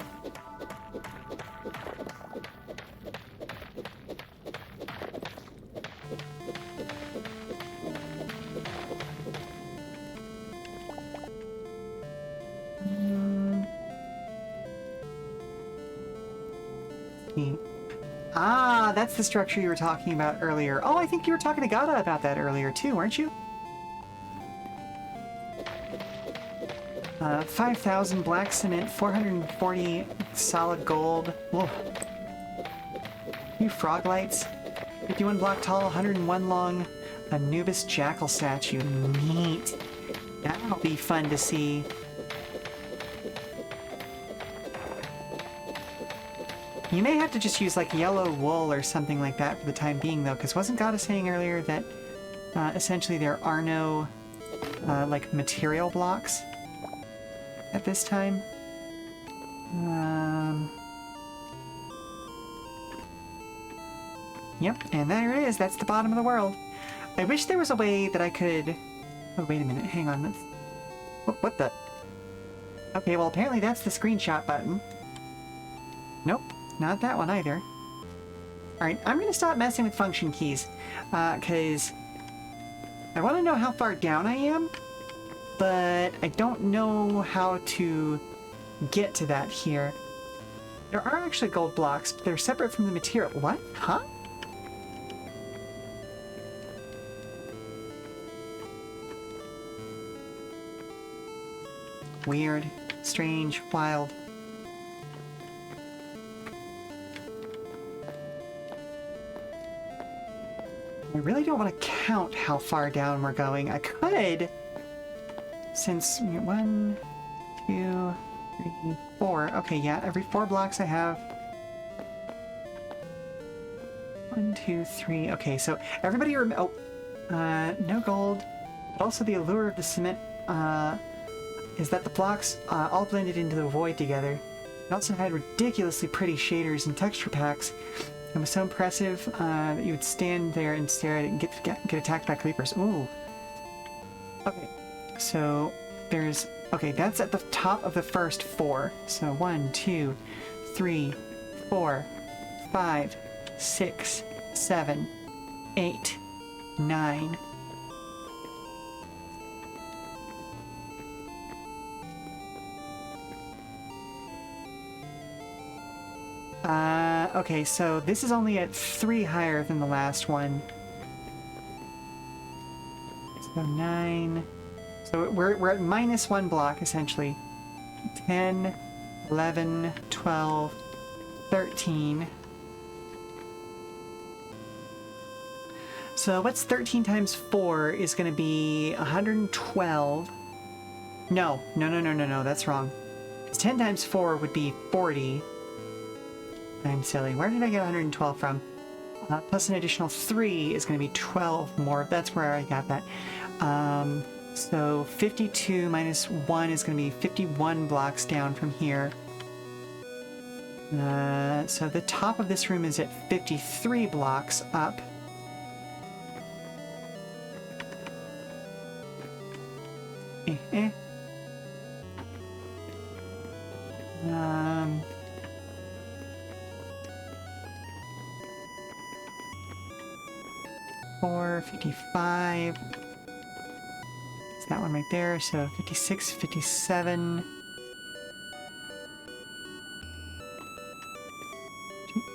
Ah, that's the structure you were talking about earlier. Oh, I think you were talking to Gata about that earlier too, weren't you? 5,000 black cement, 440 solid gold. Whoa. New frog lights. 51 block tall, 101 long. Anubis jackal statue. Neat. That'll be fun to see. You may have to just use like yellow wool or something like that for the time being though, because wasn't Gata saying earlier that essentially there are no like material blocks at this time? Yep, and there it is. That's the bottom of the world. I wish there was a way that I could... Oh, wait a minute. Hang on. Let's... What the... Okay, well, apparently that's the screenshot button. Nope, not that one either. Alright, I'm going to stop messing with function keys, because I want to know how far down I am, but I don't know how to get to that here. There are actually gold blocks, but they're separate from the material. What? Huh? Weird, strange, wild. I really don't want to count how far down we're going. I could, since 1, 2, 3, 4. Okay, yeah, every 4 blocks I have 1, 2, 3. Okay, so everybody no gold. But also the allure of the cement is that the blocks all blended into the void together. It also had ridiculously pretty shaders and texture packs. It was so impressive that you would stand there and stare at it and get attacked by creepers. Ooh. Okay, so there's... Okay, that's at the top of the first 4. So 1, 2, 3, 4, 5, 6, 7, 8, 9. Okay, so this is only at 3 higher than the last one. So 9. So we're at -1 block, essentially. 10, 11, 12, 13. So what's 13 times 4 is going to be 112. No, that's wrong. 10 times 4 would be 40. I'm silly. Where did I get 112 from? Plus an additional 3 is going to be 12 more. That's where I got that. So 52 minus 1 is going to be 51 blocks down from here. So the top of this room is at 53 blocks up. Four, 55. It's that one right there. So 56, 57.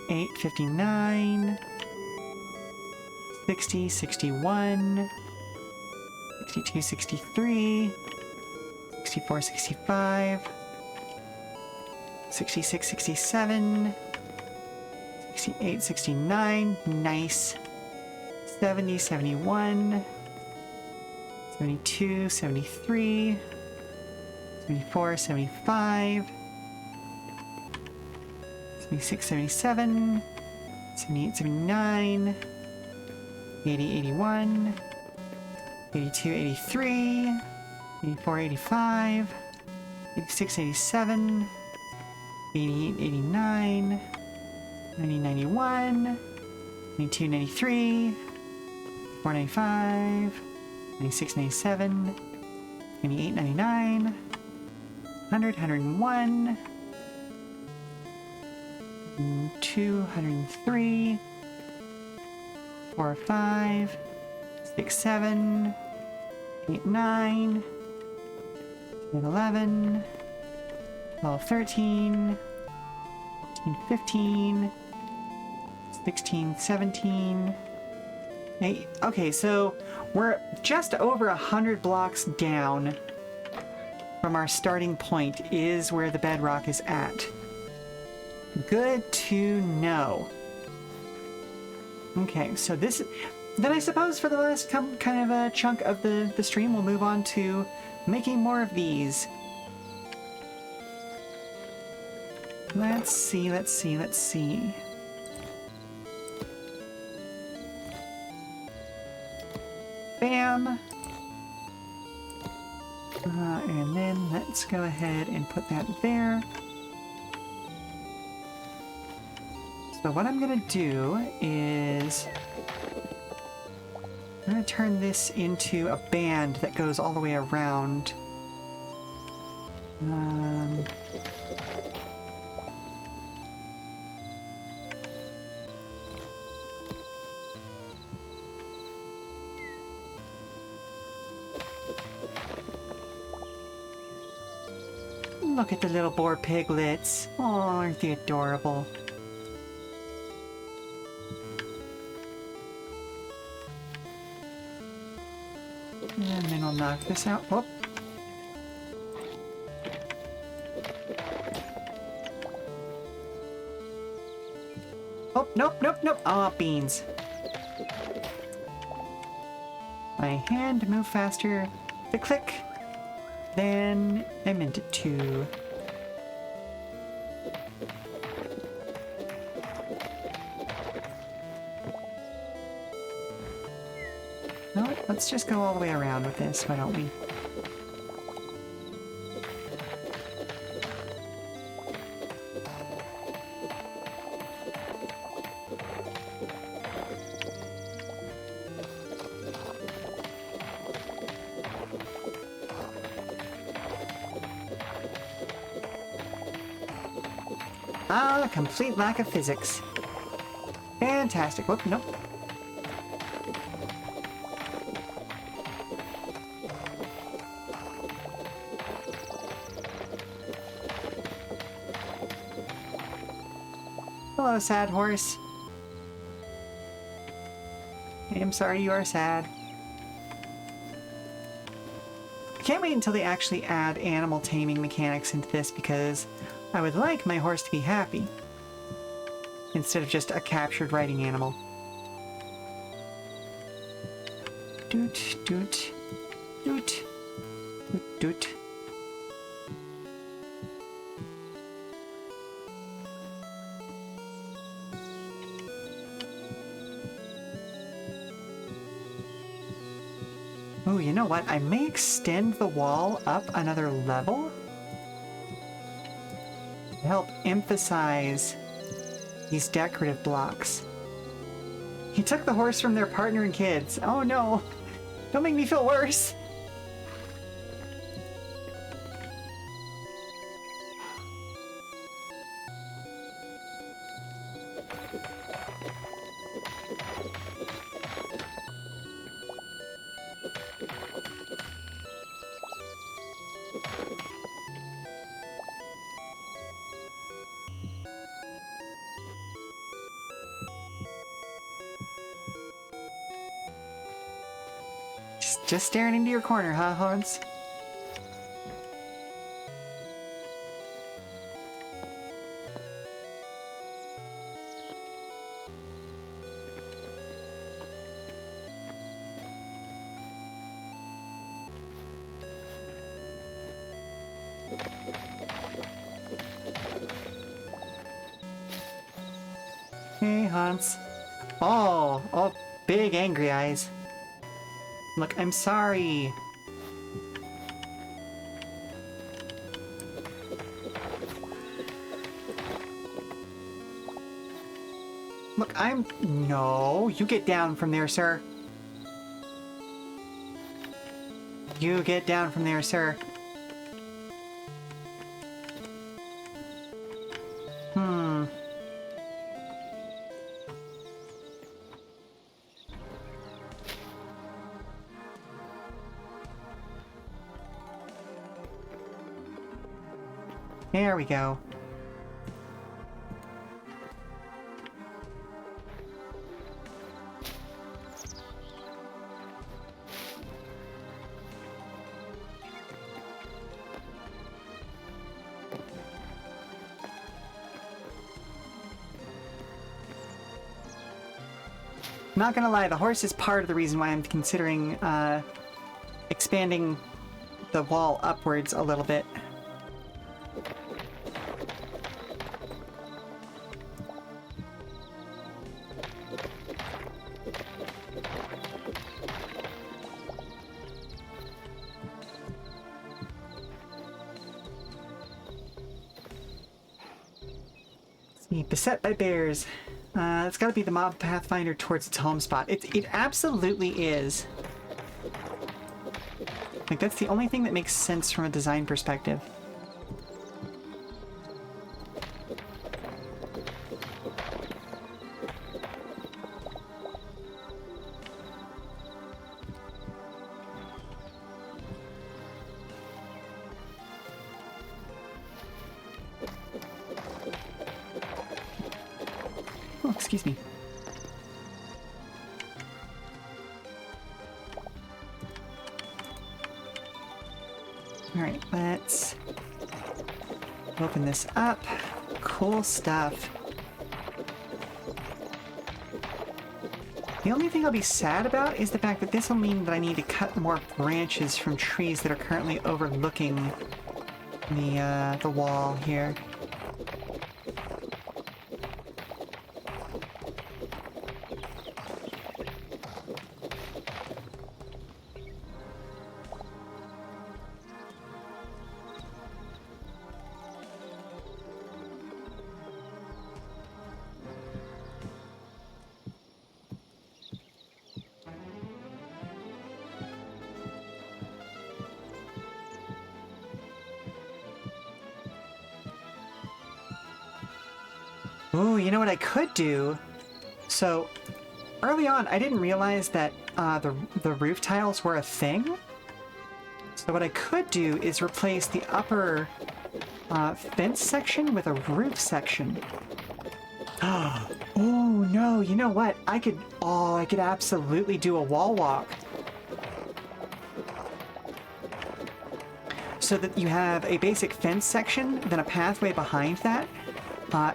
8, 59. 60, 61. 62, 63. 64, 65. 66, 67. 68, 69. Nice. 70, 71, 72, 73, 74, 75, 76, 77, 78, 79, 80, 81, 82, 83, 84, 85, 86, 87, 88, 89, 90, 91, 92, 93, 4, 95, 96, 97, 98, 99, 100, 101, 203, 4, 5, 6, 7, 8, 9, 10, 11, 12, 13, 14, 15, 16, 17, 8. Okay, so we're just over 100 blocks down from our starting point is where the bedrock is at. Good to know. Okay, so this... Then I suppose for the last kind of a chunk of the stream, we'll move on to making more of these. Let's see, let's see, let's see. Bam! And then let's go ahead and put that there. So what I'm gonna do is... I'm gonna turn this into a band that goes all the way around. Look at the little boar piglets. Oh, aren't they adorable? And then I'll knock this out. Whoop. Oh, nope, nope, nope. Oh, beans. My hand moved faster to click than I meant it to. No, let's just go all the way around with this, why don't we? Ah, complete lack of physics. Fantastic. Whoop, nope. Hello, sad horse. I'm sorry you are sad. I can't wait until they actually add animal taming mechanics into this because I would like my horse to be happy instead of just a captured riding animal. Doot, doot, doot, doot, doot. Oh, you know what? I may extend the wall up another level to help emphasize these decorative blocks. He took the horse from their partner and kids. Oh no! Don't make me feel worse! Just staring into your corner, huh, Hans? Hey, Hans. Oh, big angry eyes. Look, I'm sorry. Look, No, you get down from there, sir. You get down from there, sir. There we go. Not gonna lie, the horse is part of the reason why I'm considering expanding the wall upwards a little bit. See, beset by bears. It's gotta be the mob pathfinder towards its home spot. It absolutely is. Like, that's the only thing that makes sense from a design perspective. Oh, excuse me. Alright, let's open this up. Cool stuff. The only thing I'll be sad about is the fact that this will mean that I need to cut more branches from trees that are currently overlooking the wall here. Ooh, you know what I could do? So, early on, I didn't realize that the roof tiles were a thing. So what I could do is replace the upper fence section with a roof section. Oh no, you know what? I could absolutely do a wall walk. So that you have a basic fence section, then a pathway behind that,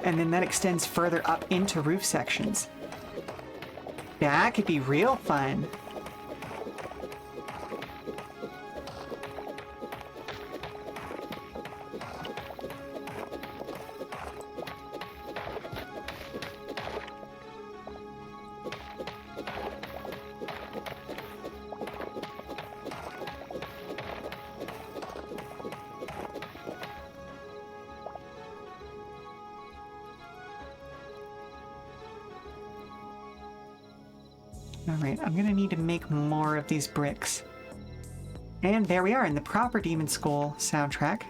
and then that extends further up into roof sections. That could be real fun. Alright, I'm gonna need to make more of these bricks. And there we are in the proper Demon School soundtrack.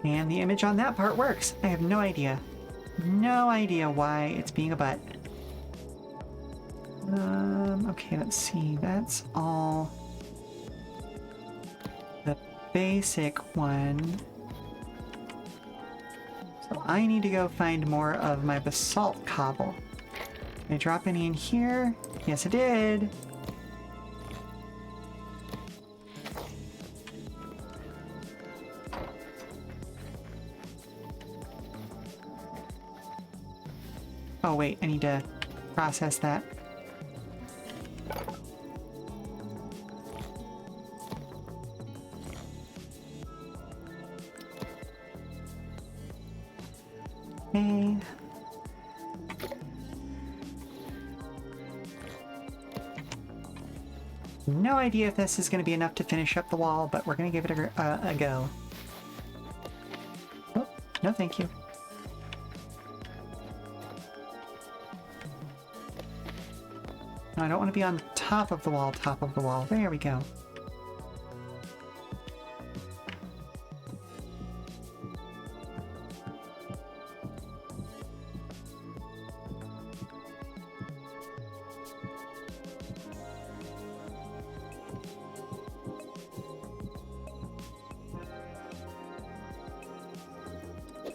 And the image on that part works. I have no idea. No idea why it's being a butt. Okay, let's see. That's all the basic one. So I need to go find more of my basalt cobble. Did I drop any in here? Yes, I did. Oh wait, I need to process that. Okay. No idea if this is going to be enough to finish up the wall, but we're going to give it a go. Oh, no thank you. No, I don't want to be on top of the wall, top of the wall. There we go.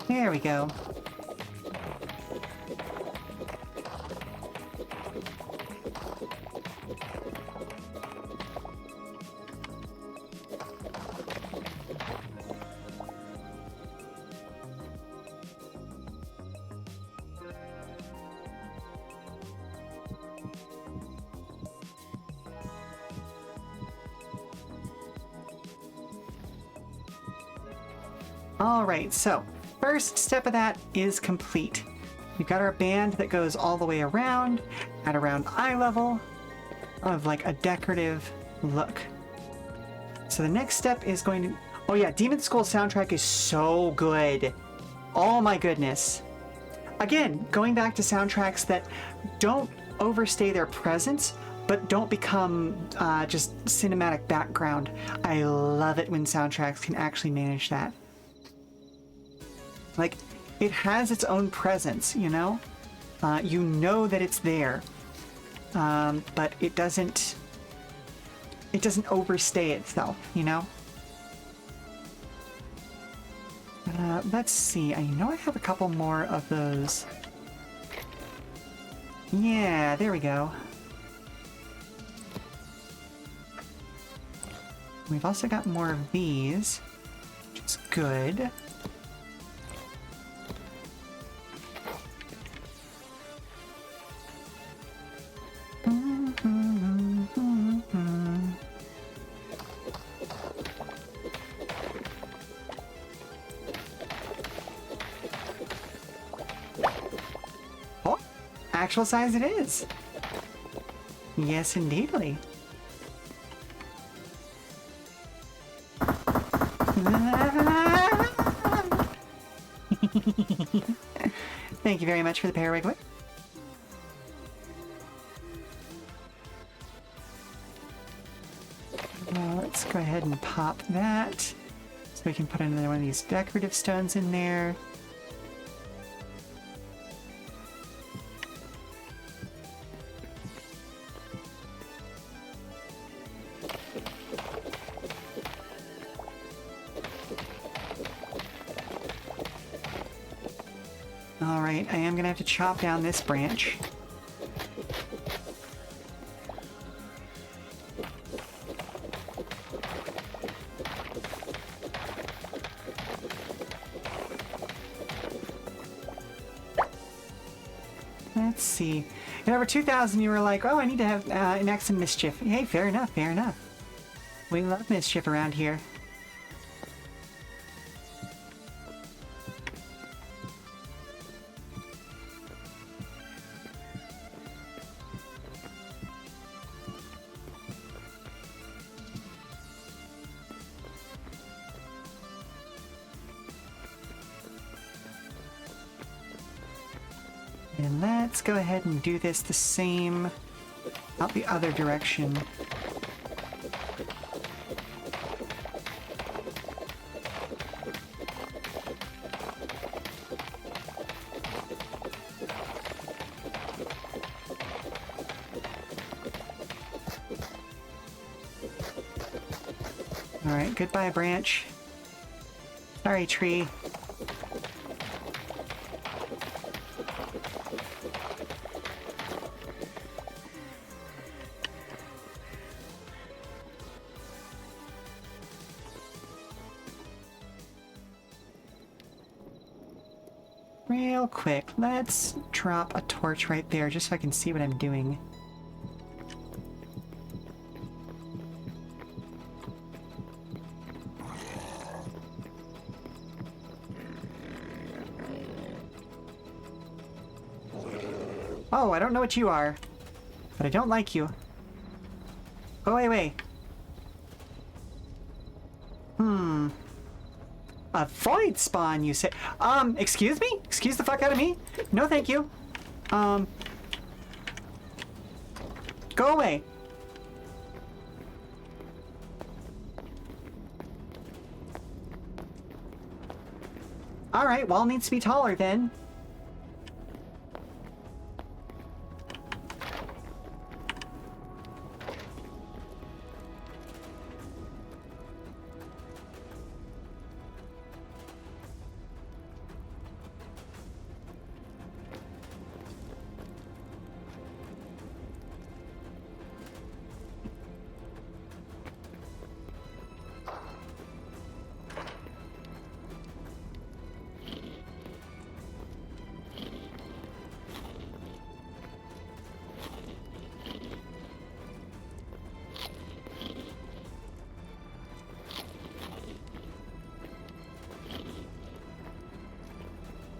There we go. All right, so first step of that is complete. We've got our band that goes all the way around at around eye level of like a decorative look. So the next step is going to... Oh yeah, Demon Skull soundtrack is so good. Oh my goodness. Again, going back to soundtracks that don't overstay their presence, but don't become just cinematic background. I love it when soundtracks can actually manage that. Like, it has its own presence, you know? You know that it's there, but it doesn't overstay itself, you know? Let's see. I know I have a couple more of those. Yeah, there we go. We've also got more of these, which is good. Oh, actual size it is. Yes, indeedly. Thank you very much for the Parawiglet. Let's go ahead and pop that. So we can put another one of these decorative stones in there. Alright, I am going to have to chop down this branch. Let's see. At over 2,000, you were like, oh, I need to have enact some mischief. Hey, fair enough, fair enough. We love mischief around here. And let's go ahead and do this the same out the other direction. Alright, goodbye branch. Sorry, tree. Real quick, let's drop a torch right there just so I can see what I'm doing. Whoa, I don't know what you are, but I don't like you. Go away. A void spawn, you say? Excuse me? Excuse the fuck out of me? No, thank you. Go away. Alright, wall needs to be taller then.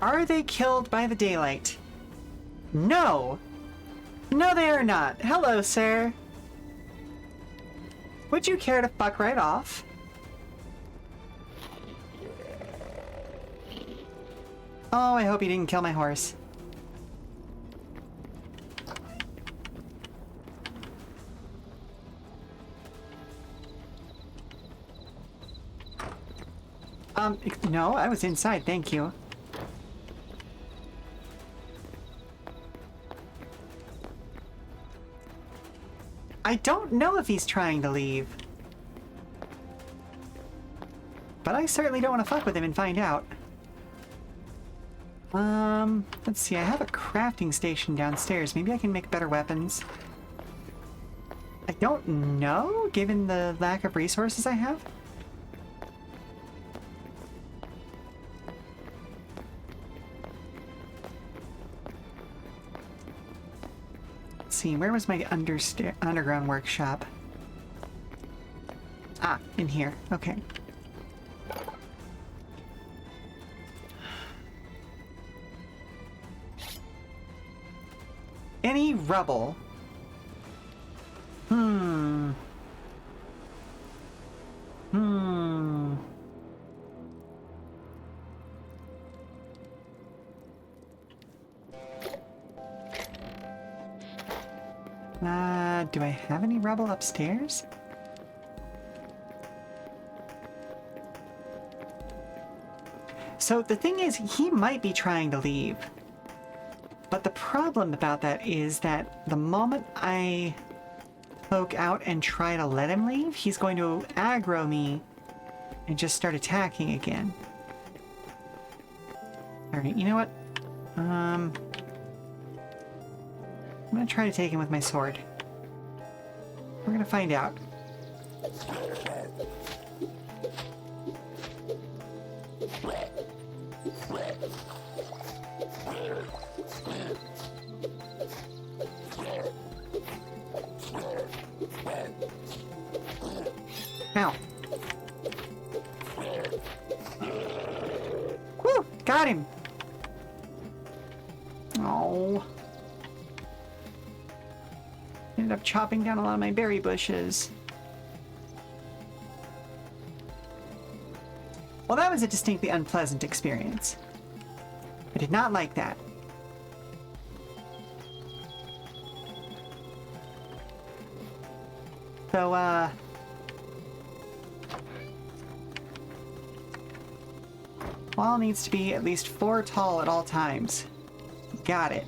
Are they killed by the daylight? No! No, they are not. Hello, sir. Would you care to fuck right off? Oh, I hope you didn't kill my horse. No, I was inside, thank you. I don't know if he's trying to leave. But I certainly don't want to fuck with him and find out. Let's see, I have a crafting station downstairs. Maybe I can make better weapons. I don't know, given the lack of resources I have. Let's see, where was my underground workshop? Ah, in here. Okay. Any rubble? Do I have any rubble upstairs? So the thing is, he might be trying to leave. But the problem about that is that the moment I poke out and try to let him leave, he's going to aggro me and just start attacking again. Alright, you know what? I'm gonna try to take him with my sword. We're gonna find out. Ow. Woo! Got him! Oh. Ended up chopping down a lot of my berry bushes. Well, that was a distinctly unpleasant experience. I did not like that. So, wall needs to be at least 4 tall at all times. Got it.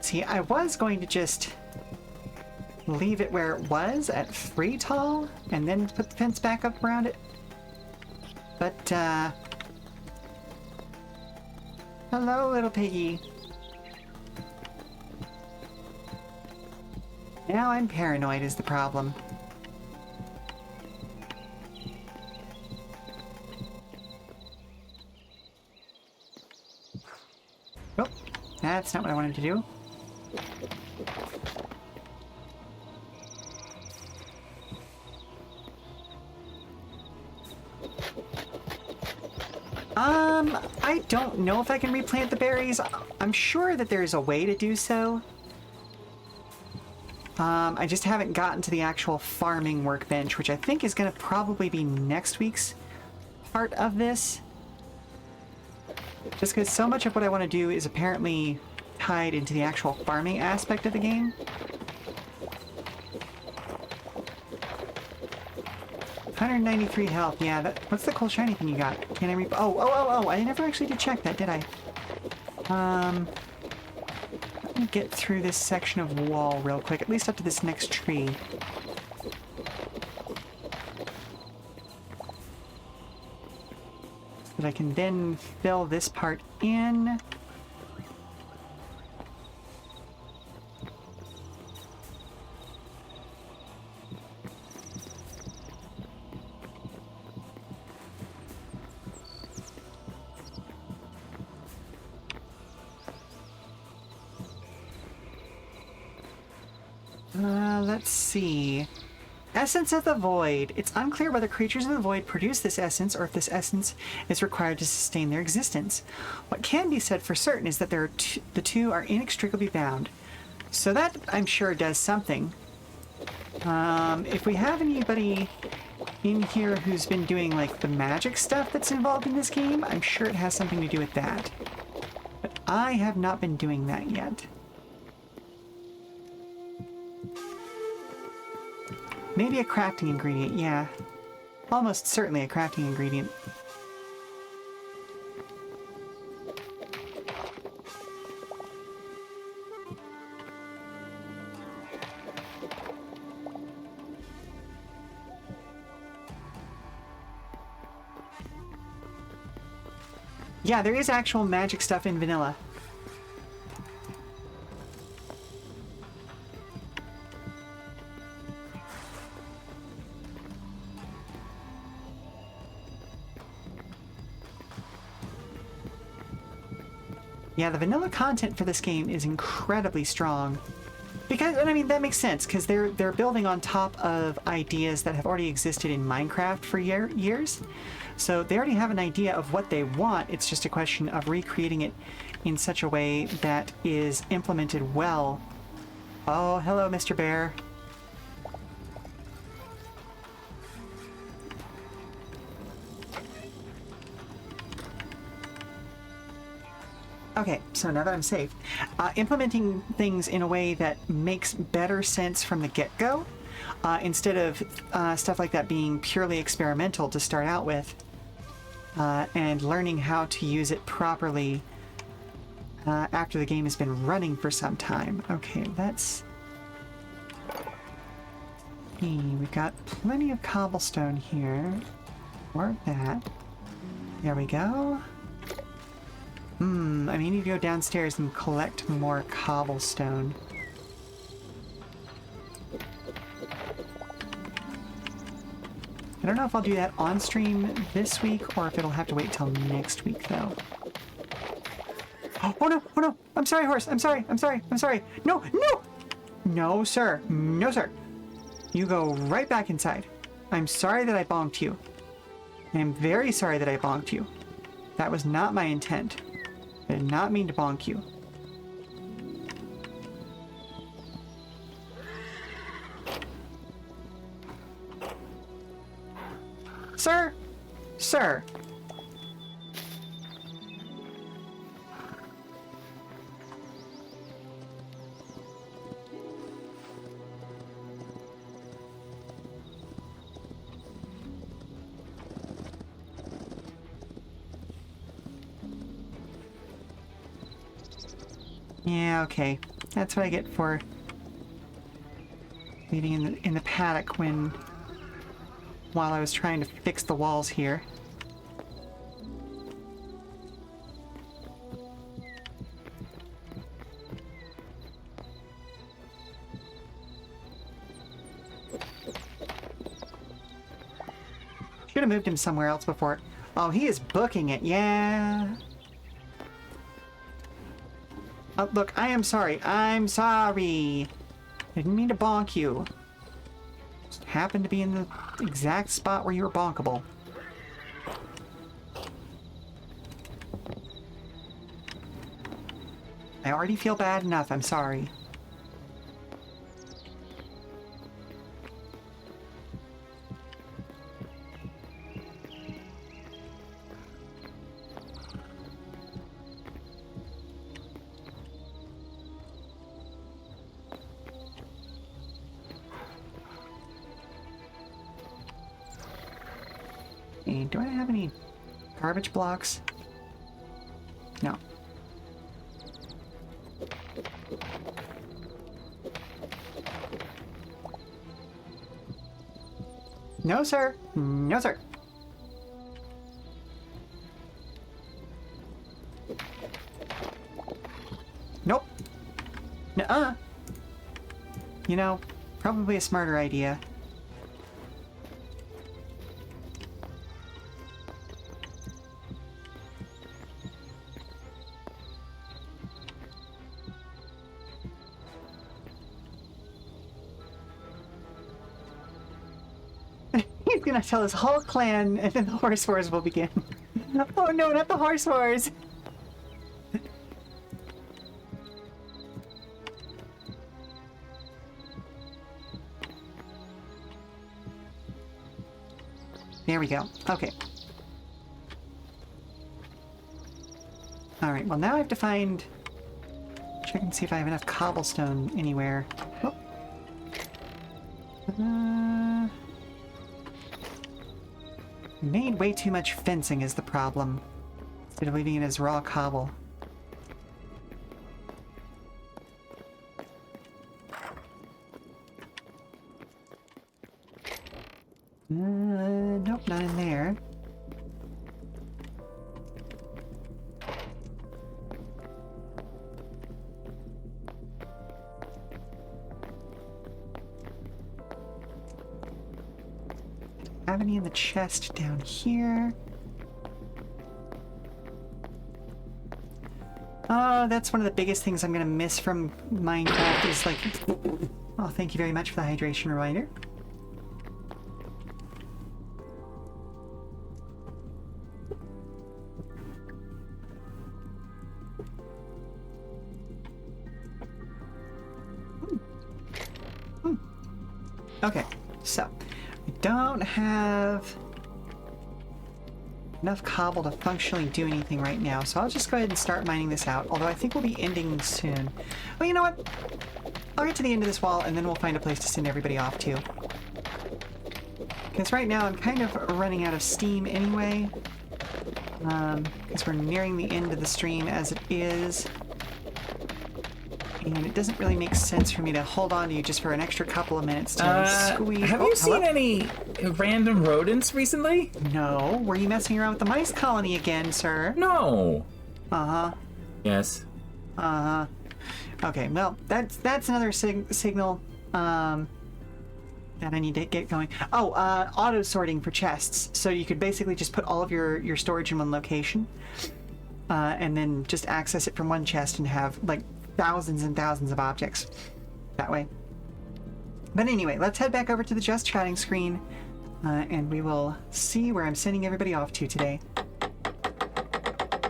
See, I was going to just leave it where it was at 3 tall and then put the fence back up around it. But, hello, little piggy. Now I'm paranoid is the problem. Oh, that's not what I wanted to do. I don't know if I can replant the berries. I'm sure that there's a way to do so. I just haven't gotten to the actual farming workbench, which I think is going to probably be next week's part of this. Just because so much of what I want to do is apparently tied into the actual farming aspect of the game. $193 health. Yeah, what's the cool shiny thing you got? Can I Oh, I never actually did check that, did I? Let me get through this section of wall real quick, at least up to this next tree. So that I can then fill this part in. Let's see. Essence of the Void. It's unclear whether creatures of the Void produce this essence or if this essence is required to sustain their existence. What can be said for certain is that the two are inextricably bound. So that, I'm sure, does something. If we have anybody in here who's been doing, like, the magic stuff that's involved in this game, I'm sure it has something to do with that. But I have not been doing that yet. Maybe a crafting ingredient, yeah. Almost certainly a crafting ingredient. Yeah, there is actual magic stuff in vanilla. Yeah, the vanilla content for this game is incredibly strong. Because, and I mean, that makes sense, because they're building on top of ideas that have already existed in Minecraft for years. So they already have an idea of what they want. It's just a question of recreating it in such a way that is implemented well. Oh, hello, Mr. Bear. Okay, so now that I'm safe, implementing things in a way that makes better sense from the get-go, instead of stuff like that being purely experimental to start out with, and learning how to use it properly after the game has been running for some time. Okay, let's see. We've got plenty of cobblestone here. Or that. There we go. I may need to go downstairs and collect more cobblestone. I don't know if I'll do that on stream this week or if it'll have to wait till next week, though. Oh no, oh no! I'm sorry, horse! I'm sorry! No, no! No, sir! No, sir! You go right back inside. I'm sorry that I bonked you. I am very sorry that I bonked you. That was not my intent. I did not mean to bonk you. Sir! Sir! Yeah, okay. That's what I get for leaving in the paddock while I was trying to fix the walls here. Should have moved him somewhere else before. Oh, he is booking it, yeah. Look, I am sorry. I'm sorry. I didn't mean to bonk you. Just happened to be in the exact spot where you were bonkable. I already feel bad enough. I'm sorry. And do I have any garbage blocks? No. No, sir. No, sir. Nope. Nuh-uh. You know, probably a smarter idea. He's gonna tell his whole clan, and then the horse wars will begin. Oh no, not the horse wars! There we go. Okay. Alright, well now I have to find... Check and see if I have enough cobblestone anywhere. Oh. Made way too much fencing is the problem, instead of leaving it as raw cobble. Nope, not in there. Have any in the chest down here? Oh, that's one of the biggest things I'm gonna miss from Minecraft is like... Oh, thank you very much for the hydration reminder. Okay, so I don't have enough cobble to functionally do anything right now, so I'll just go ahead and start mining this out, although I think we'll be ending soon. Well, you know what? I'll get to the end of this wall and then we'll find a place to send everybody off to. Because right now I'm kind of running out of steam anyway, because we're nearing the end of the stream as it is. And it doesn't really make sense for me to hold on to you just for an extra couple of minutes to squeeze. Have you seen any random rodents recently? No. Were you messing around with the mice colony again, sir? No. Uh-huh. Yes. Uh-huh. Okay, well, that's another signal that I need to get going. Oh, auto sorting for chests. So you could basically just put all of your storage in one location, and then just access it from one chest and have like thousands and thousands of objects that way. But anyway, let's head back over to the just chatting screen, and we will see where I'm sending everybody off to today.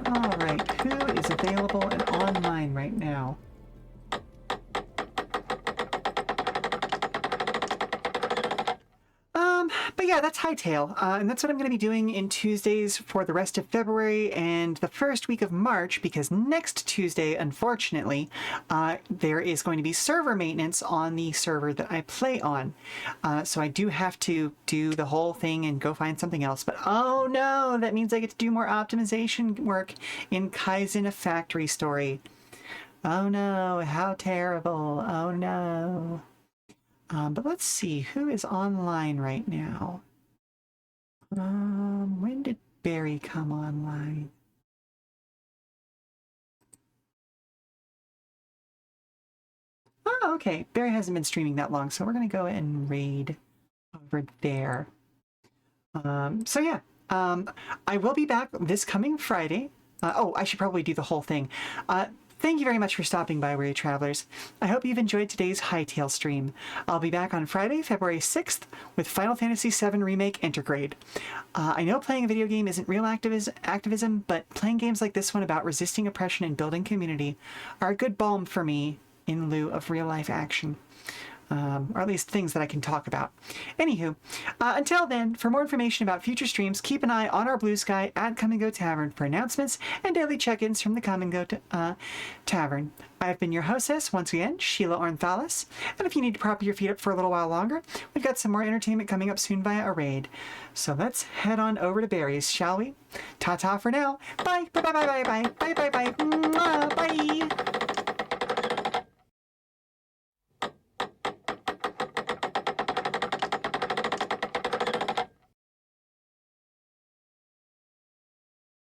All right, who is available and online right now? But yeah, that's Hytale, and that's what I'm going to be doing in Tuesdays for the rest of February and the first week of March, because next Tuesday, unfortunately, there is going to be server maintenance on the server that I play on. So I do have to do the whole thing and go find something else. But oh no, that means I get to do more optimization work in Kaizen, a factory story. Oh no, how terrible. Oh no. But let's see, who is online right now? When did Barry come online? Oh, okay. Barry hasn't been streaming that long, so we're going to go and raid over there. So yeah, I will be back this coming Friday. Oh, I should probably do the whole thing. Thank you very much for stopping by, weary travelers. I hope you've enjoyed today's Hytale stream. I'll be back on Friday, February 6th with Final Fantasy VII Remake Intergrade. I know playing a video game isn't real activism, but playing games like this one about resisting oppression and building community are a good balm for me in lieu of real-life action. Or at least things that I can talk about. Anywho, until then, for more information about future streams, keep an eye on our Blue Sky at Come and Go Tavern for announcements and daily check-ins from the Come and Go Tavern. I've been your hostess, once again, Sheela Ornthalis, and if you need to prop your feet up for a little while longer, we've got some more entertainment coming up soon via a raid. So let's head on over to Barry's, shall we? Ta-ta for now. Bye, bye, bye, bye, bye, bye, bye, bye, bye, bye.